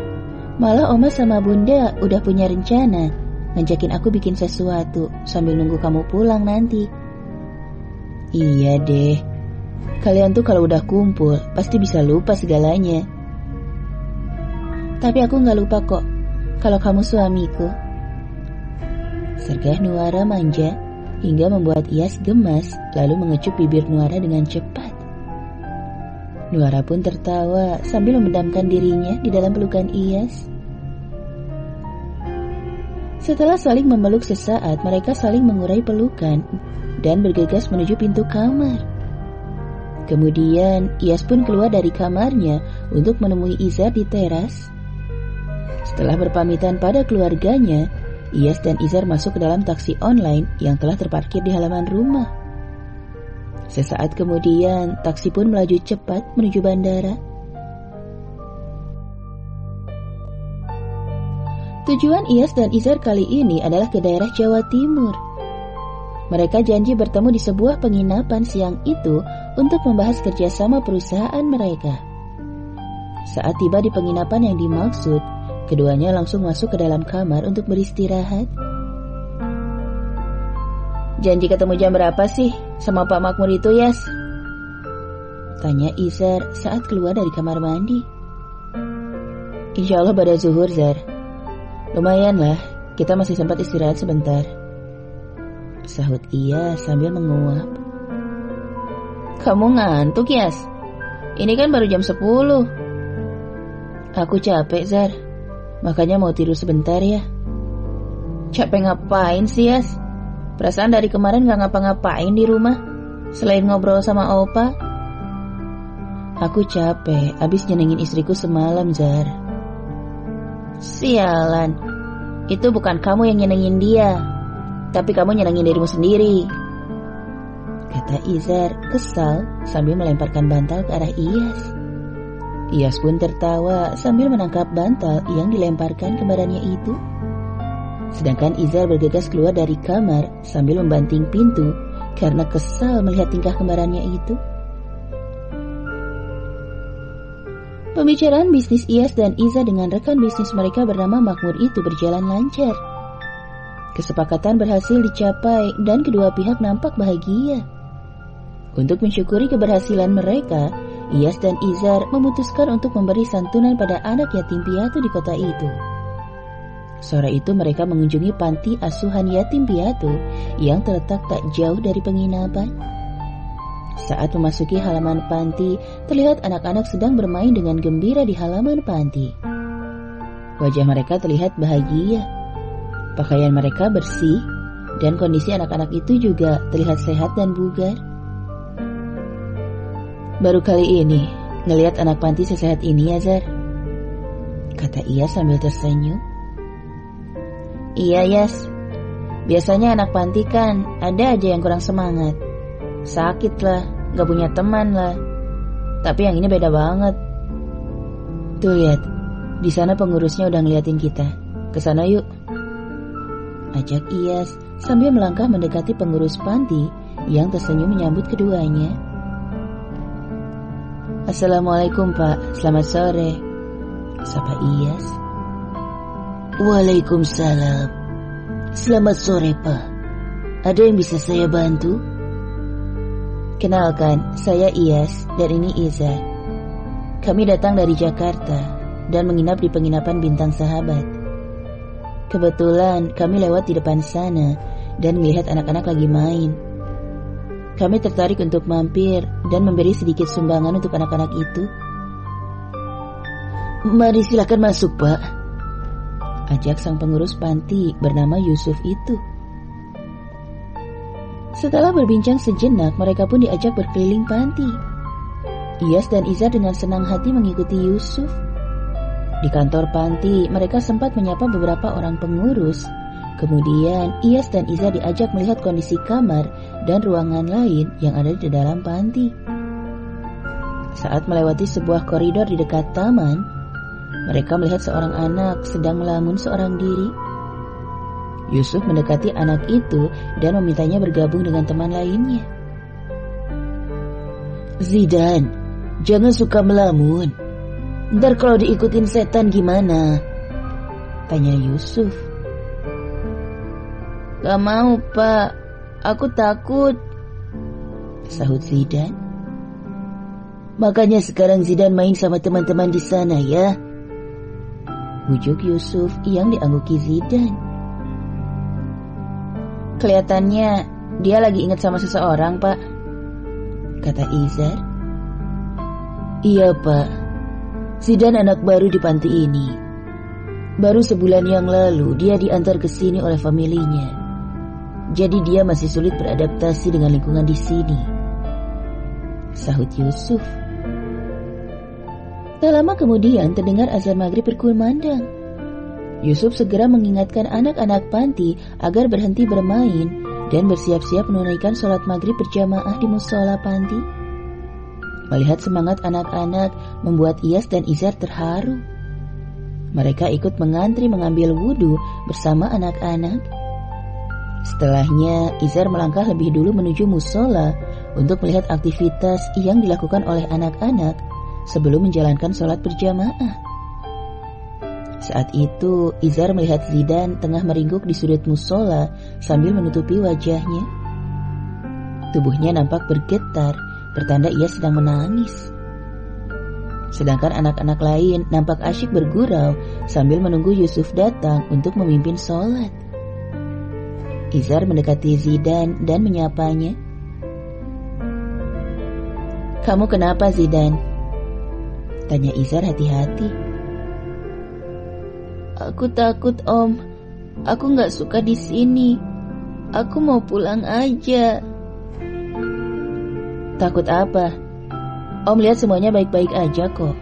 malah Oma sama Bunda udah punya rencana ngajakin aku bikin sesuatu sambil nunggu kamu pulang nanti. Iya deh, kalian tuh kalau udah kumpul pasti bisa lupa segalanya. Tapi aku gak lupa kok kalau kamu suamiku, sergah Nuara manja hingga membuat Iyas gemas, lalu mengecup bibir Nuara dengan cepat. Nuara pun tertawa sambil memendamkan dirinya di dalam pelukan Iyas. Setelah saling memeluk sesaat, mereka saling mengurai pelukan dan bergegas menuju pintu kamar. Kemudian, Iyas pun keluar dari kamarnya untuk menemui Izar di teras. Setelah berpamitan pada keluarganya, Iyas dan Izar masuk ke dalam taksi online yang telah terparkir di halaman rumah. Sesaat kemudian, taksi pun melaju cepat menuju bandara. Tujuan Iyas dan Izar kali ini adalah ke daerah Jawa Timur. Mereka janji bertemu di sebuah penginapan siang itu untuk membahas kerjasama perusahaan mereka. Saat tiba di penginapan yang dimaksud, keduanya langsung masuk ke dalam kamar untuk beristirahat. Janji ketemu jam berapa sih sama Pak Makmur itu, Yas? Tanya Izar saat keluar dari kamar mandi. Insya Allah pada zuhur, Zar. Lumayan lah, kita masih sempat istirahat sebentar, sahut ia sambil menguap. Kamu ngantuk, Yas? Ini kan baru jam 10. Aku capek, Zar. Makanya mau tidur sebentar ya. Capek ngapain sih, Yas? Perasaan dari kemarin gak ngapa-ngapain di rumah selain ngobrol sama Opa. Aku capek abis nyenengin istriku semalam, Zar. Sialan, itu bukan kamu yang nyenengin dia, tapi kamu nyenengin dirimu sendiri, kata Izar kesal sambil melemparkan bantal ke arah Iyas. Iyas pun tertawa sambil menangkap bantal yang dilemparkan ke badannya itu. Sedangkan Izar bergegas keluar dari kamar sambil membanting pintu karena kesal melihat tingkah kembarannya itu. Pembicaraan bisnis Iyas dan Iza dengan rekan bisnis mereka bernama Makmur itu berjalan lancar. Kesepakatan berhasil dicapai dan kedua pihak nampak bahagia. Untuk mensyukuri keberhasilan mereka, Iyas dan Izar memutuskan untuk memberi santunan pada anak yatim piatu di kota itu. Sore itu mereka mengunjungi panti asuhan yatim piatu yang terletak tak jauh dari penginapan. Saat memasuki halaman panti, terlihat anak-anak sedang bermain dengan gembira di halaman panti. Wajah mereka terlihat bahagia. Pakaian mereka bersih, dan kondisi anak-anak itu juga terlihat sehat dan bugar. Baru kali ini ngelihat anak panti sesehat ini, ya, Zar, kata ia sambil tersenyum. Iya, Yas. Biasanya anak panti kan ada aja yang kurang semangat. Sakit lah, gak punya teman lah. Tapi yang ini beda banget. Tuh lihat, di sana pengurusnya udah ngeliatin kita. Kesana yuk, ajak Iyas sambil melangkah mendekati pengurus panti yang tersenyum menyambut keduanya. Assalamualaikum, Pak, selamat sore, sapa Iyas. Waalaikumsalam. Selamat sore, Pak. Ada yang bisa saya bantu? Kenalkan, saya Iyas dan ini Iza. Kami datang dari Jakarta dan menginap di penginapan Bintang Sahabat. Kebetulan kami lewat di depan sana dan melihat anak-anak lagi main. Kami tertarik untuk mampir dan memberi sedikit sumbangan untuk anak-anak itu. Mari silakan masuk, Pak, ajak sang pengurus panti bernama Yusuf itu. Setelah berbincang sejenak, mereka pun diajak berkeliling panti. Iyas dan Iza dengan senang hati mengikuti Yusuf. Di kantor panti, mereka sempat menyapa beberapa orang pengurus. Kemudian, Iyas dan Iza diajak melihat kondisi kamar dan ruangan lain yang ada di dalam panti. Saat melewati sebuah koridor di dekat taman, mereka melihat seorang anak sedang melamun seorang diri. Yusuf mendekati anak itu dan memintanya bergabung dengan teman lainnya. Zidan, jangan suka melamun. Ntar kalau diikutin setan gimana? Tanya Yusuf. Gak mau, Pak. Aku takut, sahut Zidan. Makanya sekarang Zidan main sama teman-teman di sana ya, bujuk Yusuf yang diangguki Zidan. Kelihatannya dia lagi ingat sama seseorang, Pak, kata Izar. Iya, Pak. Zidan anak baru di panti ini. Baru sebulan yang lalu dia diantar ke sini oleh familinya. Jadi dia masih sulit beradaptasi dengan lingkungan di sini, sahut Yusuf. Tak lama kemudian terdengar azan maghrib berkumandang. Yusuf segera mengingatkan anak-anak panti agar berhenti bermain dan bersiap-siap menunaikan sholat maghrib berjamaah di musola panti. Melihat semangat anak-anak membuat Iyas dan Izar terharu. Mereka ikut mengantri mengambil wudhu bersama anak-anak. Setelahnya Izar melangkah lebih dulu menuju musola untuk melihat aktivitas yang dilakukan oleh anak-anak sebelum menjalankan sholat berjamaah. Saat itu Izar melihat Zidan tengah meringkuk di sudut musola sambil menutupi wajahnya. Tubuhnya nampak bergetar, pertanda ia sedang menangis. Sedangkan anak-anak lain nampak asyik bergurau sambil menunggu Yusuf datang untuk memimpin sholat. Izar mendekati Zidan dan menyapanya. "Kamu kenapa, Zidan?" tanya Izar hati-hati. "Aku takut, Om. Aku gak suka di sini. Aku mau pulang aja." "Takut apa? Om lihat semuanya baik-baik aja kok.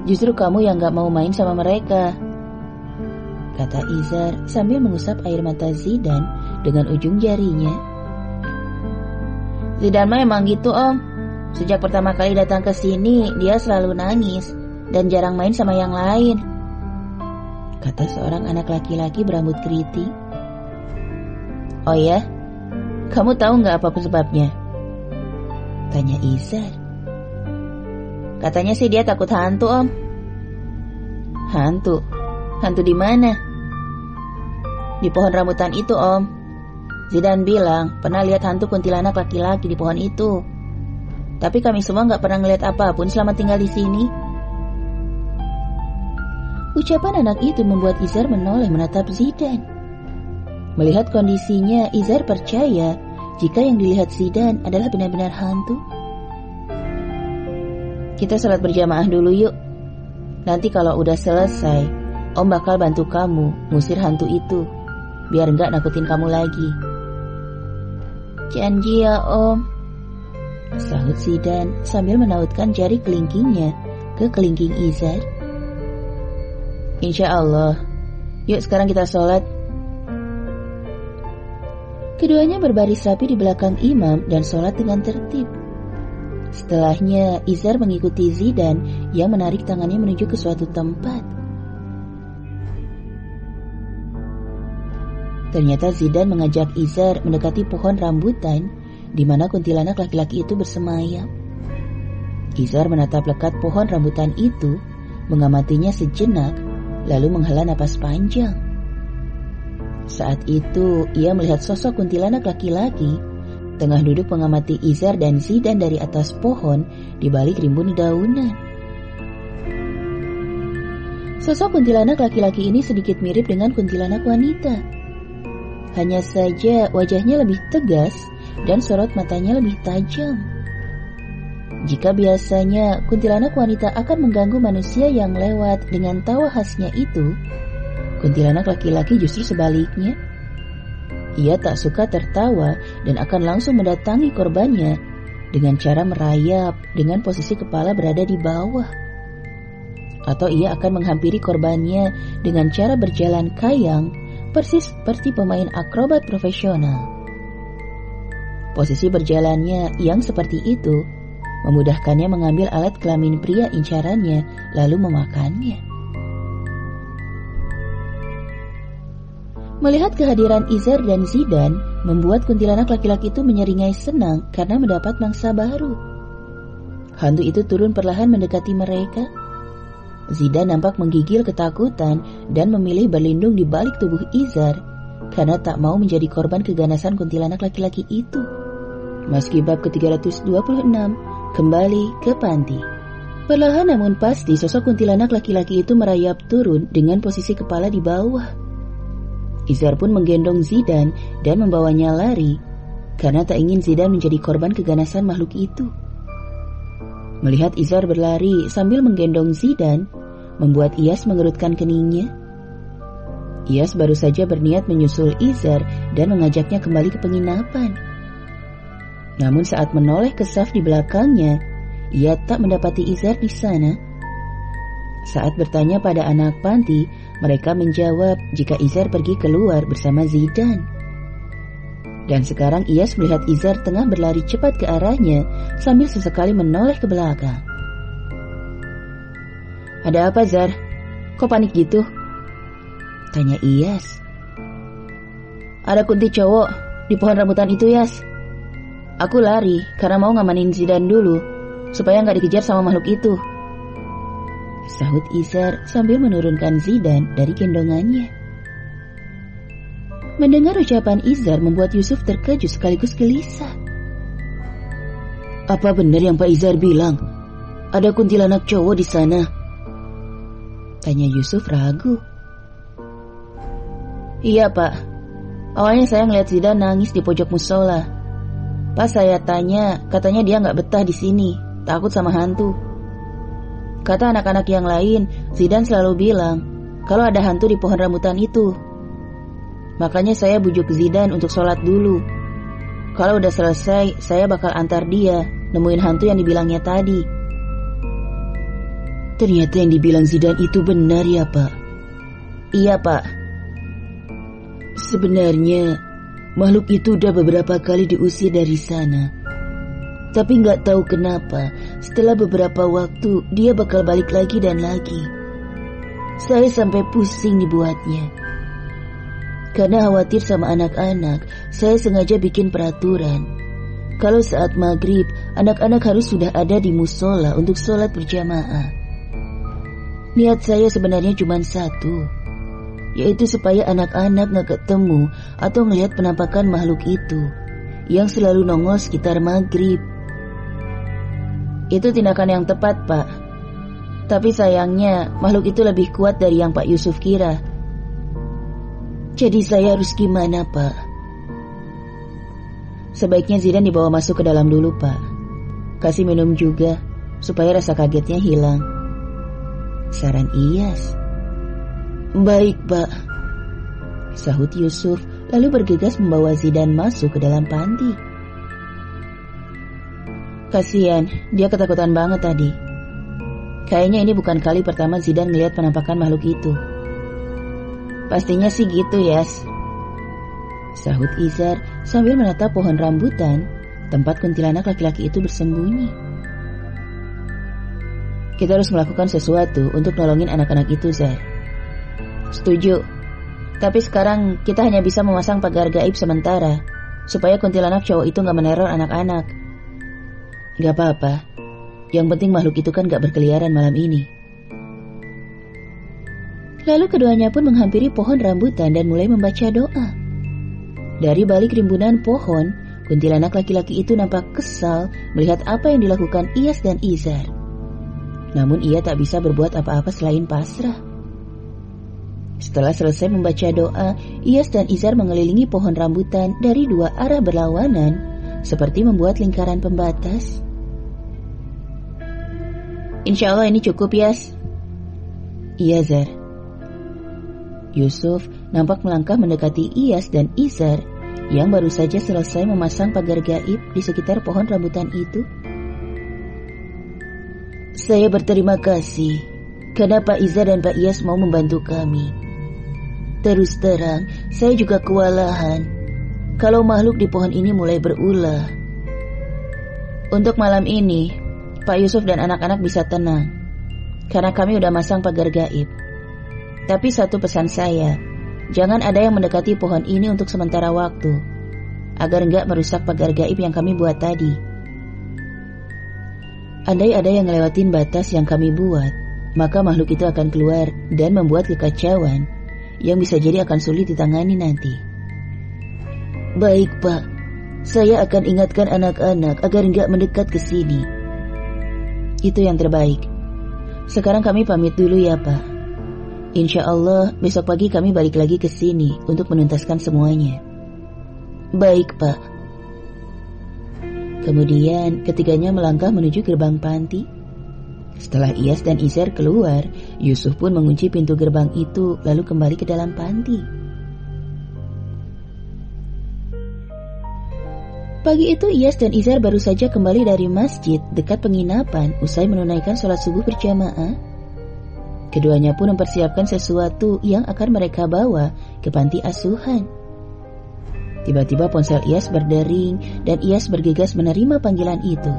Justru kamu yang gak mau main sama mereka," kata Izar sambil mengusap air mata Zidan dengan ujung jarinya. "Zidan mah emang gitu, Om. Sejak pertama kali datang ke sini, dia selalu nangis dan jarang main sama yang lain," kata seorang anak laki-laki berambut keriting. "Oh ya? Kamu tahu nggak apa sebabnya?" tanya Izar. "Katanya sih dia takut hantu, Om." "Hantu? Hantu di mana?" "Di pohon rambutan itu, Om. Zidan bilang pernah lihat hantu kuntilanak laki-laki di pohon itu. Tapi kami semua nggak pernah ngeliat apapun selama tinggal di sini." Ucapan anak itu membuat Izar menoleh menatap Zidan. Melihat kondisinya, Izar percaya jika yang dilihat Zidan adalah benar-benar hantu. "Kita sholat berjamaah dulu yuk. Nanti kalau udah selesai, Om bakal bantu kamu ngusir hantu itu, biar nggak nakutin kamu lagi." "Janji ya, Om," sahut Zidan sambil menautkan jari kelingkingnya ke kelingking Izar. "Insya Allah. Yuk sekarang kita sholat." Keduanya berbaris rapi di belakang imam dan sholat dengan tertib. Setelahnya Izar mengikuti Zidan yang menarik tangannya menuju ke suatu tempat. Ternyata Zidan mengajak Izar mendekati pohon rambutan di mana kuntilanak laki-laki itu bersemayam. Izar menatap lekat pohon rambutan itu, mengamatinya sejenak, lalu menghela napas panjang. Saat itu ia melihat sosok kuntilanak laki-laki tengah duduk mengamati Izar dan Zidan dari atas pohon di balik rimbun dedaunan. Sosok kuntilanak laki-laki ini sedikit mirip dengan kuntilanak wanita. Hanya saja wajahnya lebih tegas dan sorot matanya lebih tajam. Jika biasanya kuntilanak wanita akan mengganggu manusia yang lewat dengan tawa khasnya itu, kuntilanak laki-laki justru sebaliknya. Ia tak suka tertawa dan akan langsung mendatangi korbannya dengan cara merayap dengan posisi kepala berada di bawah. Atau ia akan menghampiri korbannya dengan cara berjalan kayang, persis seperti pemain akrobat profesional. Posisi berjalannya yang seperti itu memudahkannya mengambil alat kelamin pria incarannya lalu memakannya. Melihat kehadiran Izar dan Zidan membuat kuntilanak laki-laki itu menyeringai senang karena mendapat mangsa baru. Hantu itu turun perlahan mendekati mereka. Zidan nampak menggigil ketakutan dan memilih berlindung di balik tubuh Izar karena tak mau menjadi korban keganasan kuntilanak laki-laki itu. Meski bab ke-326 kembali ke panti. Perlahan namun pasti sosok kuntilanak laki-laki itu merayap turun dengan posisi kepala di bawah. Izar pun menggendong Zidan dan membawanya lari karena tak ingin Zidan menjadi korban keganasan makhluk itu. Melihat Izar berlari sambil menggendong Zidan membuat Iyas mengerutkan keningnya. Iyas baru saja berniat menyusul Izar dan mengajaknya kembali ke penginapan. Namun saat menoleh ke saf di belakangnya, ia tak mendapati Izar di sana. Saat bertanya pada anak panti, mereka menjawab jika Izar pergi keluar bersama Zidan. Dan sekarang Iyas melihat Izar tengah berlari cepat ke arahnya sambil sesekali menoleh ke belakang. "Ada apa, Zar? Kok panik gitu?" tanya Iyas. "Ada kunti cowok di pohon rambutan itu, Yas. Aku lari karena mau ngamanin Zidan dulu supaya nggak dikejar sama makhluk itu," sahut Izar sambil menurunkan Zidan dari gendongannya. Mendengar ucapan Izar membuat Yusuf terkejut sekaligus gelisah. "Apa benar yang Pak Izar bilang? Ada kuntilanak cowok di sana?" tanya Yusuf ragu. "Iya, Pak. Awalnya saya ngeliat Zidan nangis di pojok musola. Pas saya tanya, katanya dia nggak betah di sini, takut sama hantu. Kata anak-anak yang lain, Zidan selalu bilang kalau ada hantu di pohon rambutan itu. Makanya saya bujuk Zidan untuk sholat dulu. Kalau udah selesai, saya bakal antar dia nemuin hantu yang dibilangnya tadi." "Ternyata yang dibilang Zidan itu benar ya, Pak?" "Iya, Pak." "Sebenarnya makhluk itu udah beberapa kali diusir dari sana. Tapi nggak tahu kenapa setelah beberapa waktu dia bakal balik lagi dan lagi. Saya sampai pusing dibuatnya. Karena khawatir sama anak-anak, saya sengaja bikin peraturan. Kalau saat maghrib, anak-anak harus sudah ada di musola untuk sholat berjamaah. Niat saya sebenarnya cuma satu, yaitu supaya anak-anak gak ketemu atau melihat penampakan makhluk itu yang selalu nongol sekitar maghrib." "Itu tindakan yang tepat, Pak. Tapi sayangnya makhluk itu lebih kuat dari yang Pak Yusuf kira." "Jadi saya harus gimana, Pak?" "Sebaiknya Zidan dibawa masuk ke dalam dulu, Pak. Kasih minum juga supaya rasa kagetnya hilang," saran Iyas. "Baik, Pak," sahut Yusuf lalu bergegas membawa Zidan masuk ke dalam panti. Kasian, dia ketakutan banget tadi. Kayaknya ini bukan kali pertama Zidan melihat penampakan makhluk itu. "Pastinya sih gitu, Yas," sahut Izar sambil menatap pohon rambutan tempat kuntilanak laki-laki itu bersembunyi. "Kita harus melakukan sesuatu untuk nolongin anak-anak itu, Zar." "Setuju. Tapi sekarang kita hanya bisa memasang pagar gaib sementara supaya kuntilanak cowok itu gak meneror anak-anak." "Gak apa-apa. Yang penting makhluk itu kan gak berkeliaran malam ini." Lalu keduanya pun menghampiri pohon rambutan dan mulai membaca doa. Dari balik rimbunan pohon, kuntilanak laki-laki itu nampak kesal melihat apa yang dilakukan Iyas dan Izar. Namun ia tak bisa berbuat apa-apa selain pasrah. Setelah selesai membaca doa, Iyas dan Izar mengelilingi pohon rambutan dari dua arah berlawanan, seperti membuat lingkaran pembatas. "Insya Allah ini cukup, Iyas." "Iya, Zar." Yusuf nampak melangkah mendekati Iyas dan Izar yang baru saja selesai memasang pagar gaib di sekitar pohon rambutan itu. "Saya berterima kasih karena Pak Izar dan Pak Iyas mau membantu kami. Terus terang, saya juga kewalahan kalau makhluk di pohon ini mulai berulah." "Untuk malam ini, Pak Yusuf dan anak-anak bisa tenang karena kami udah masang pagar gaib. Tapi satu pesan saya, jangan ada yang mendekati pohon ini untuk sementara waktu, agar nggak merusak pagar gaib yang kami buat tadi. Andai ada yang ngelewatin batas yang kami buat, maka makhluk itu akan keluar dan membuat kekacauan yang bisa jadi akan sulit ditangani nanti." "Baik, Pak. Saya akan ingatkan anak-anak agar nggak mendekat ke sini." "Itu yang terbaik. Sekarang kami pamit dulu ya, Pak. Insya Allah besok pagi kami balik lagi ke sini untuk menuntaskan semuanya." "Baik, Pak." Kemudian ketiganya melangkah menuju gerbang panti. Setelah Iyas dan Izar keluar, Yusuf pun mengunci pintu gerbang itu lalu kembali ke dalam panti. Pagi itu Iyas dan Izar baru saja kembali dari masjid dekat penginapan usai menunaikan sholat subuh berjamaah. Keduanya pun mempersiapkan sesuatu yang akan mereka bawa ke panti asuhan. Tiba-tiba ponsel Iyas berdering dan Iyas bergegas menerima panggilan itu.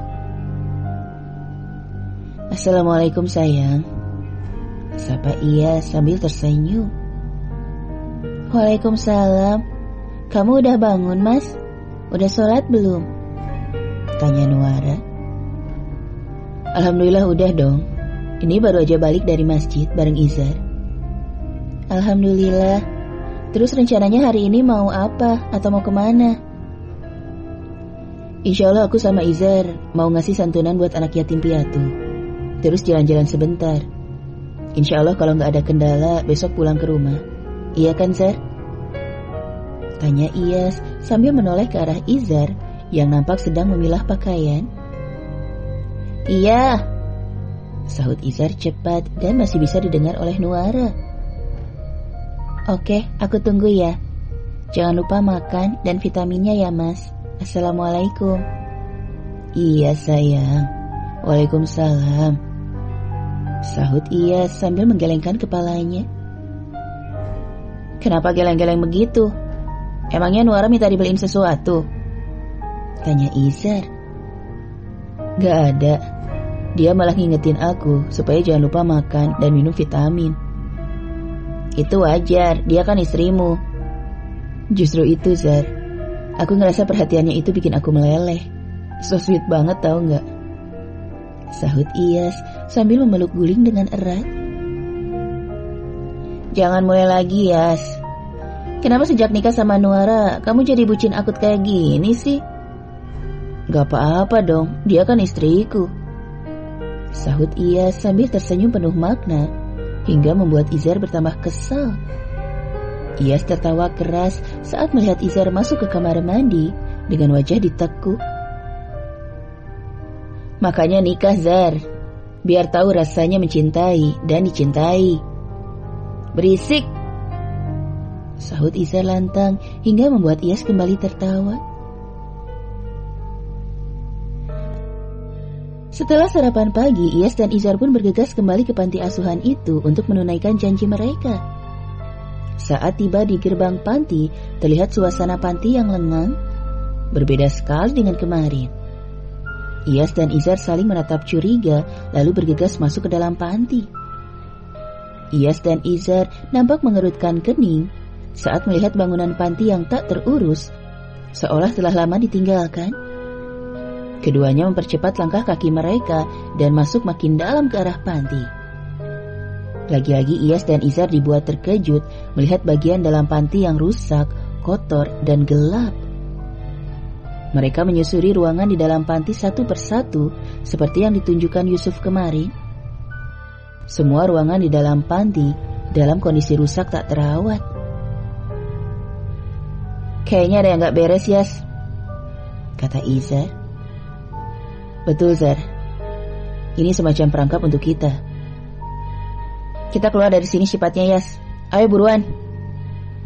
"Assalamualaikum sayang," sapa Iyas sambil tersenyum. "Waalaikumsalam. Kamu udah bangun, Mas? Udah sholat belum?" tanya Nuara. "Alhamdulillah udah dong. Ini baru aja balik dari masjid bareng Izar." "Alhamdulillah. Terus rencananya hari ini mau apa atau mau kemana?" "Insya Allah aku sama Izar mau ngasih santunan buat anak yatim piatu. Terus jalan-jalan sebentar. Insya Allah kalau gak ada kendala besok pulang ke rumah. Iya kan Zar?" tanya Iyas sambil menoleh ke arah Izar yang nampak sedang memilah pakaian. "Iya," sahut Izar cepat dan masih bisa didengar oleh Nuara. "Oke, aku tunggu ya. Jangan lupa makan dan vitaminnya ya, Mas. Assalamualaikum." "Iya sayang. Waalaikumsalam," sahut Iyas sambil menggelengkan kepalanya. "Kenapa geleng-geleng begitu? Emangnya Nuara minta dibeliin sesuatu?" tanya Izar. "Gak ada. Dia malah ngingetin aku supaya jangan lupa makan dan minum vitamin." "Itu wajar, dia kan istrimu." "Justru itu Zar. Aku ngerasa perhatiannya itu bikin aku meleleh. So sweet banget tau gak?" sahut Iyas sambil memeluk Guling dengan erat. "Jangan mulai lagi, Yas. Kenapa sejak nikah sama Nuara kamu jadi bucin akut kayak gini sih?" "Gak apa-apa dong, dia kan istriku," sahut Iyas sambil tersenyum penuh makna hingga membuat Izar bertambah kesal. Iyas tertawa keras saat melihat Izar masuk ke kamar mandi dengan wajah ditekuk. "Makanya nikah, Zar. Biar tahu rasanya mencintai dan dicintai." "Berisik," sahut Izar lantang hingga membuat Iyas kembali tertawa. Setelah sarapan pagi, Iyas dan Izar pun bergegas kembali ke panti asuhan itu untuk menunaikan janji mereka. Saat tiba di gerbang panti, terlihat suasana panti yang lengang, berbeda sekali dengan kemarin. Iyas dan Izar saling menatap curiga, lalu bergegas masuk ke dalam panti. Iyas dan Izar nampak mengerutkan kening saat melihat bangunan panti yang tak terurus, seolah telah lama ditinggalkan. Keduanya mempercepat langkah kaki mereka dan masuk makin dalam ke arah panti. Lagi-lagi Iyas dan Izar dibuat terkejut melihat bagian dalam panti yang rusak, kotor, dan gelap. Mereka menyusuri ruangan di dalam panti satu persatu seperti yang ditunjukkan Yusuf kemarin. Semua ruangan di dalam panti dalam kondisi rusak tak terawat. "Kayaknya ada yang gak beres, Yas," kata Izar. "Betul Zar. Ini semacam perangkap untuk kita." "Kita keluar dari sini cepatnya, Yas. Ayo buruan,"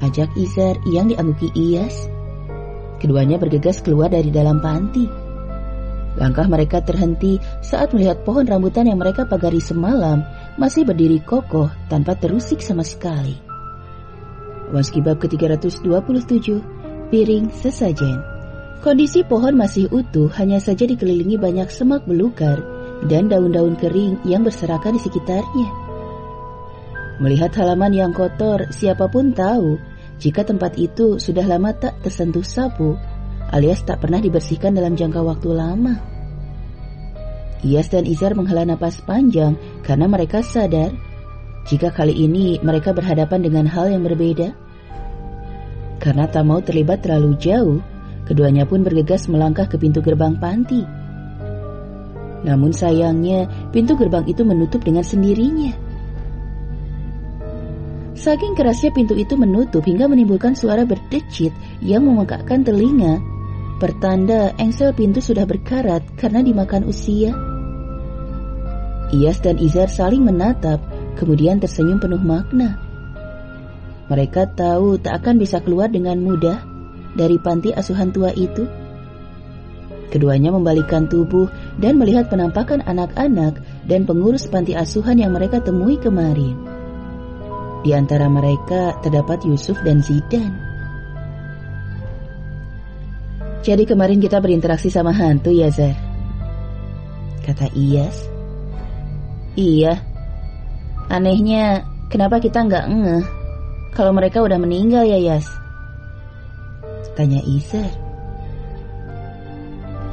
ajak Izar yang diangguki Iyas. Keduanya bergegas keluar dari dalam panti. Langkah mereka terhenti saat melihat pohon rambutan yang mereka pagari semalam masih berdiri kokoh tanpa terusik sama sekali. Waski bab ke-327, piring sesajen. Kondisi pohon masih utuh, hanya saja dikelilingi banyak semak belukar dan daun-daun kering yang berserakan di sekitarnya. Melihat halaman yang kotor, siapapun tahu jika tempat itu sudah lama tak tersentuh sapu, alias tak pernah dibersihkan dalam jangka waktu lama. Iyas dan Izar menghela napas panjang karena mereka sadar jika kali ini mereka berhadapan dengan hal yang berbeda. Karena tak mau terlibat terlalu jauh, keduanya pun bergegas melangkah ke pintu gerbang panti. Namun sayangnya, pintu gerbang itu menutup dengan sendirinya. Saking kerasnya pintu itu menutup hingga menimbulkan suara berdecit yang memekakkan telinga, pertanda engsel pintu sudah berkarat karena dimakan usia. Iyas dan Izar saling menatap, kemudian tersenyum penuh makna. Mereka tahu tak akan bisa keluar dengan mudah dari panti asuhan tua itu. Keduanya membalikkan tubuh dan melihat penampakan anak-anak dan pengurus panti asuhan yang mereka temui kemarin. Di antara mereka terdapat Yusuf dan Zidan. Jadi kemarin kita berinteraksi sama hantu ya, Zar? Kata Iyas. Iya. Anehnya, kenapa kita nggak ngeh kalau mereka udah meninggal ya, Yas? Tanya Izar.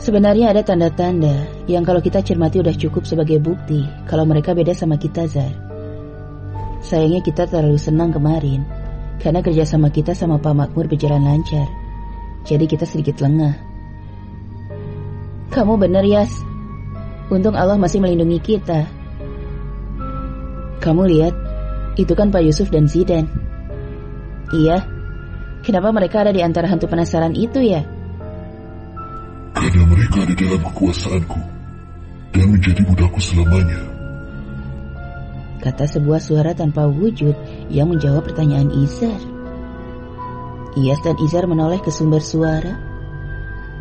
Sebenarnya ada tanda-tanda yang kalau kita cermati udah cukup sebagai bukti kalau mereka beda sama kita, Zar. Sayangnya kita terlalu senang kemarin karena kerjasama kita sama Pak Makmur berjalan lancar. Jadi kita sedikit lengah. Kamu bener, Yas. Untung Allah masih melindungi kita. Kamu lihat, itu kan Pak Yusuf dan Zidan. Iya. Kenapa mereka ada di antara hantu penasaran itu ya? Karena mereka ada dalam kekuasaanku dan menjadi budakku selamanya. Kata sebuah suara tanpa wujud yang menjawab pertanyaan Izar. Iyas dan Izar menoleh ke sumber suara.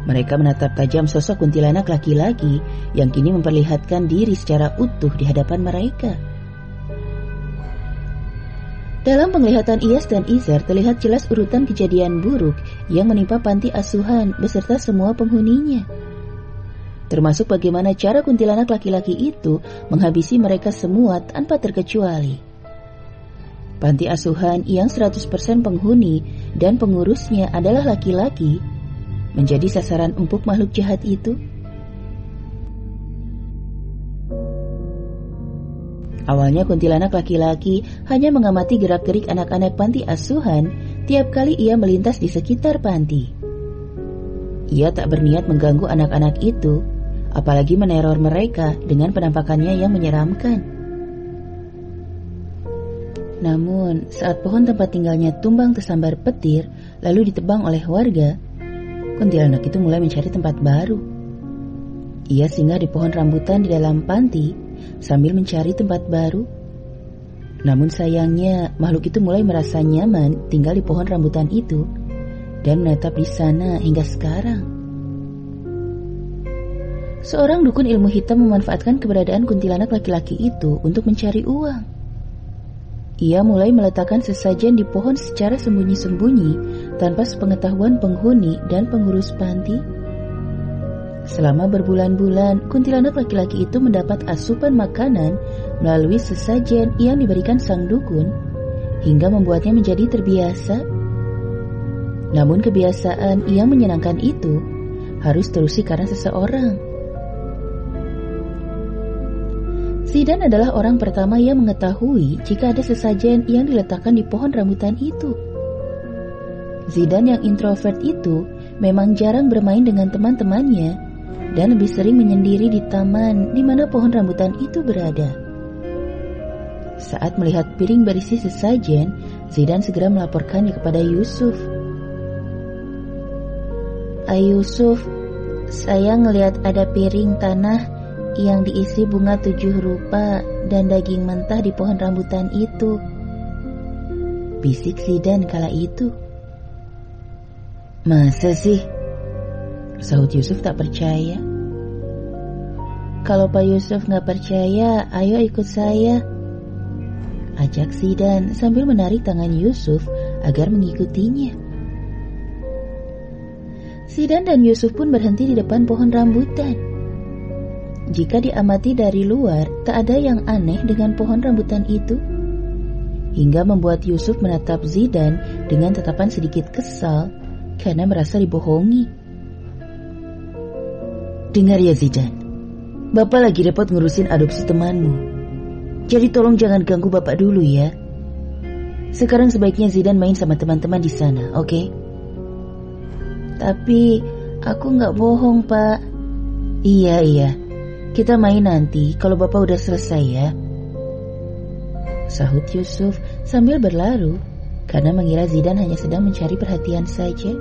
Mereka menatap tajam sosok kuntilanak laki-laki yang kini memperlihatkan diri secara utuh di hadapan mereka. Dalam penglihatan Iyas dan Izar terlihat jelas urutan kejadian buruk yang menimpa panti asuhan beserta semua penghuninya. Termasuk bagaimana cara kuntilanak laki-laki itu menghabisi mereka semua tanpa terkecuali. Panti asuhan yang 100% penghuni dan pengurusnya adalah laki-laki menjadi sasaran empuk makhluk jahat itu. Awalnya kuntilanak laki-laki hanya mengamati gerak-gerik anak-anak panti asuhan tiap kali ia melintas di sekitar panti. Ia tak berniat mengganggu anak-anak itu, apalagi meneror mereka dengan penampakannya yang menyeramkan. Namun, saat pohon tempat tinggalnya tumbang tersambar petir lalu ditebang oleh warga, kuntilanak itu mulai mencari tempat baru. Ia singgah di pohon rambutan di dalam panti sambil mencari tempat baru. Namun sayangnya makhluk itu mulai merasa nyaman tinggal di pohon rambutan itu dan menetap di sana hingga sekarang. Seorang dukun ilmu hitam memanfaatkan keberadaan kuntilanak laki-laki itu untuk mencari uang. Ia mulai meletakkan sesajen di pohon secara sembunyi-sembunyi tanpa sepengetahuan penghuni dan pengurus panti. Selama berbulan-bulan, kuntilanak laki-laki itu mendapat asupan makanan melalui sesajen yang diberikan sang dukun, hingga membuatnya menjadi terbiasa. Namun kebiasaan yang menyenangkan itu harus terusi karena seseorang. Zidan adalah orang pertama yang mengetahui jika ada sesajen yang diletakkan di pohon rambutan itu. Zidan yang introvert itu memang jarang bermain dengan teman-temannya dan lebih sering menyendiri di taman di mana pohon rambutan itu berada. Saat melihat piring berisi sesajen, Zidan segera melaporkannya kepada Yusuf. Yusuf, saya ngelihat ada piring tanah yang diisi bunga 7 rupa dan daging mentah di pohon rambutan itu. Bisik Zidan kala itu. Masa sih? Sahut Yusuf tak percaya. Kalau Pak Yusuf gak percaya, ayo ikut saya, ajak Zidan sambil menarik tangan Yusuf agar mengikutinya. Zidan dan Yusuf pun berhenti di depan pohon rambutan. Jika diamati dari luar, tak ada yang aneh dengan pohon rambutan itu, hingga membuat Yusuf menatap Zidan dengan tatapan sedikit kesal karena merasa dibohongi. Dengar ya Zidan, Bapak lagi repot ngurusin adopsi temanmu, jadi tolong jangan ganggu Bapak dulu ya. Sekarang sebaiknya Zidan main sama teman-teman di sana, oke? Tapi aku gak bohong, Pak. Iya, kita main nanti kalau Bapak udah selesai ya, sahut Yusuf sambil berlalu karena mengira Zidan hanya sedang mencari perhatian saja.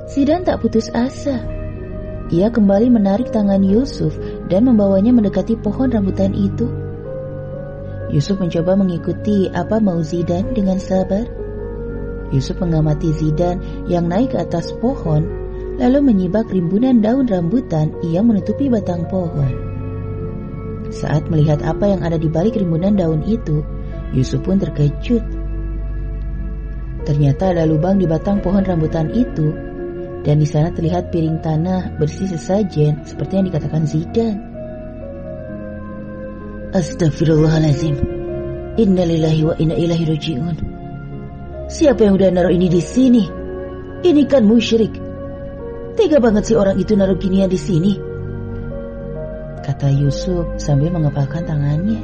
Zidan tak putus asa. Ia kembali menarik tangan Yusuf dan membawanya mendekati pohon rambutan itu. Yusuf mencoba mengikuti apa mau Zidan dengan sabar. Yusuf mengamati Zidan yang naik ke atas pohon, lalu menyibak rimbunan daun rambutan yang menutupi batang pohon. Saat melihat apa yang ada di balik rimbunan daun itu, Yusuf pun terkejut. Ternyata ada lubang di batang pohon rambutan itu, dan di sana terlihat piring tanah berisi sesajen seperti yang dikatakan Zidan. Astagfirullahaladzim. Innalillahi wa inna ilaihi raji'un. Siapa yang udah naruh ini di sini? Ini kan musyrik. Tega banget sih orang itu naruh ginian di sini, kata Yusuf sambil mengepalkan tangannya.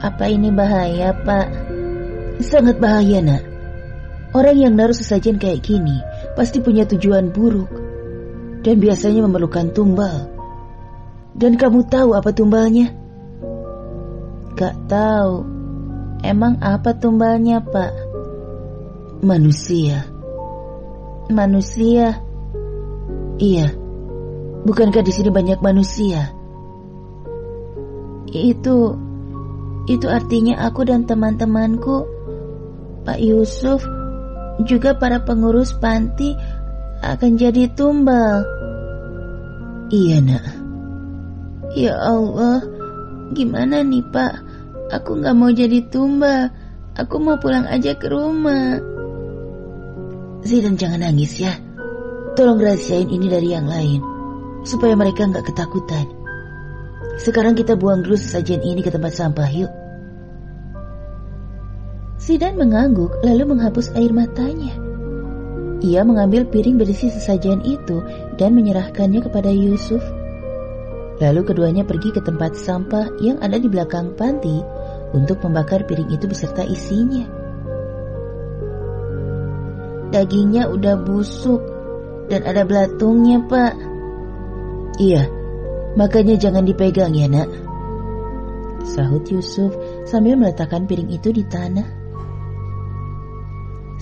Apa ini bahaya, Pak? Sangat bahaya, nak. Orang yang naruh sesajen kayak gini pasti punya tujuan buruk dan biasanya memerlukan tumbal. Dan kamu tahu apa tumbalnya? Gak tahu. Emang apa tumbalnya, Pak? Manusia. Manusia? Iya. Bukankah di sini banyak manusia? Itu artinya aku dan teman-temanku, Pak Yusuf, juga para pengurus panti akan jadi tumbal. Iya, nak. Ya Allah, gimana nih, Pak? Aku gak mau jadi tumbal. Aku mau pulang aja ke rumah. Zidan, jangan nangis ya. Tolong rahasiain ini dari yang lain, supaya mereka gak ketakutan. Sekarang kita buang dulu sesajen ini ke tempat sampah, yuk. Zidan mengangguk lalu menghapus air matanya. Ia mengambil piring berisi sesajen itu dan menyerahkannya kepada Yusuf. Lalu keduanya pergi ke tempat sampah yang ada di belakang panti untuk membakar piring itu beserta isinya. Dagingnya udah busuk dan ada belatungnya, Pak. Iya, makanya jangan dipegang ya, nak, sahut Yusuf sambil meletakkan piring itu di tanah.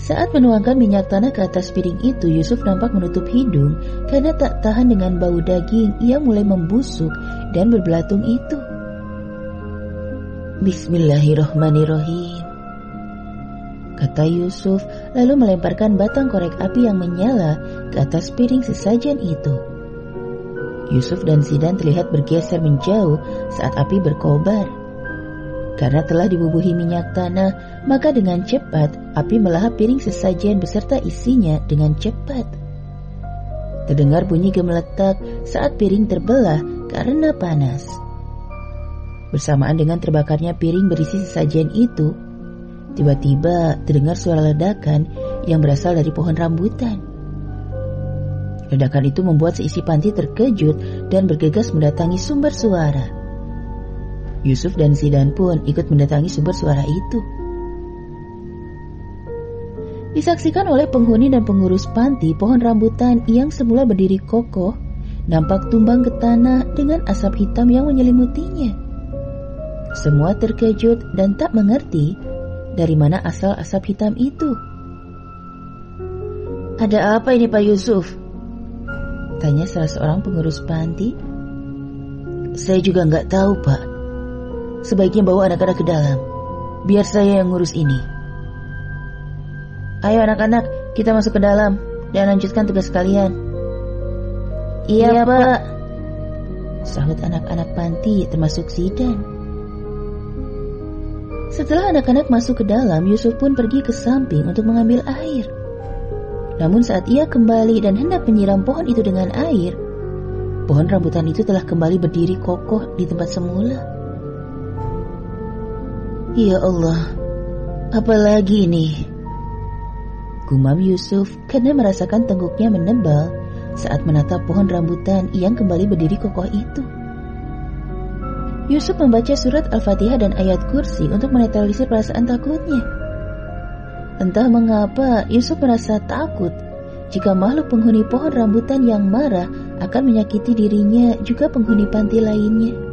Saat menuangkan minyak tanah ke atas piring itu, Yusuf nampak menutup hidung karena tak tahan dengan bau daging yang mulai membusuk dan berbelatung itu. Bismillahirrahmanirrahim, kata Yusuf lalu melemparkan batang korek api yang menyala ke atas piring sesajen itu. Yusuf dan Zidan terlihat bergeser menjauh saat api berkobar. Karena telah dibubuhi minyak tanah, maka dengan cepat api melahap piring sesajen beserta isinya dengan cepat. Terdengar bunyi gemeletak saat piring terbelah karena panas. Bersamaan dengan terbakarnya piring berisi sesajen itu, tiba-tiba terdengar suara ledakan yang berasal dari pohon rambutan. Ledakan itu membuat seisi panti terkejut dan bergegas mendatangi sumber suara. Yusuf dan Zidan pun ikut mendatangi sumber suara itu. Disaksikan oleh penghuni dan pengurus panti, pohon rambutan yang semula berdiri kokoh nampak tumbang ke tanah dengan asap hitam yang menyelimutinya. Semua terkejut dan tak mengerti dari mana asal asap hitam itu. Ada apa ini, Pak Yusuf? Tanya salah seorang pengurus panti. Saya juga nggak tahu, Pak. Sebaiknya bawa anak-anak ke dalam. Biar saya yang ngurus ini. Ayo anak-anak, kita masuk ke dalam dan lanjutkan tugas kalian. Iya, Pak, sahut anak-anak panti termasuk Zidan. Setelah anak-anak masuk ke dalam, Yusuf pun pergi ke samping untuk mengambil air. Namun saat ia kembali dan hendak menyiram pohon itu dengan air, pohon rambutan itu telah kembali berdiri kokoh di tempat semula. Ya Allah, apa lagi ini? Gumam Yusuf karena merasakan tengkuknya menebal saat menatap pohon rambutan yang kembali berdiri kokoh itu. Yusuf membaca surat Al-Fatihah dan ayat kursi untuk menetralisir perasaan takutnya. Entah mengapa Yusuf merasa takut jika makhluk penghuni pohon rambutan yang marah akan menyakiti dirinya juga penghuni panti lainnya.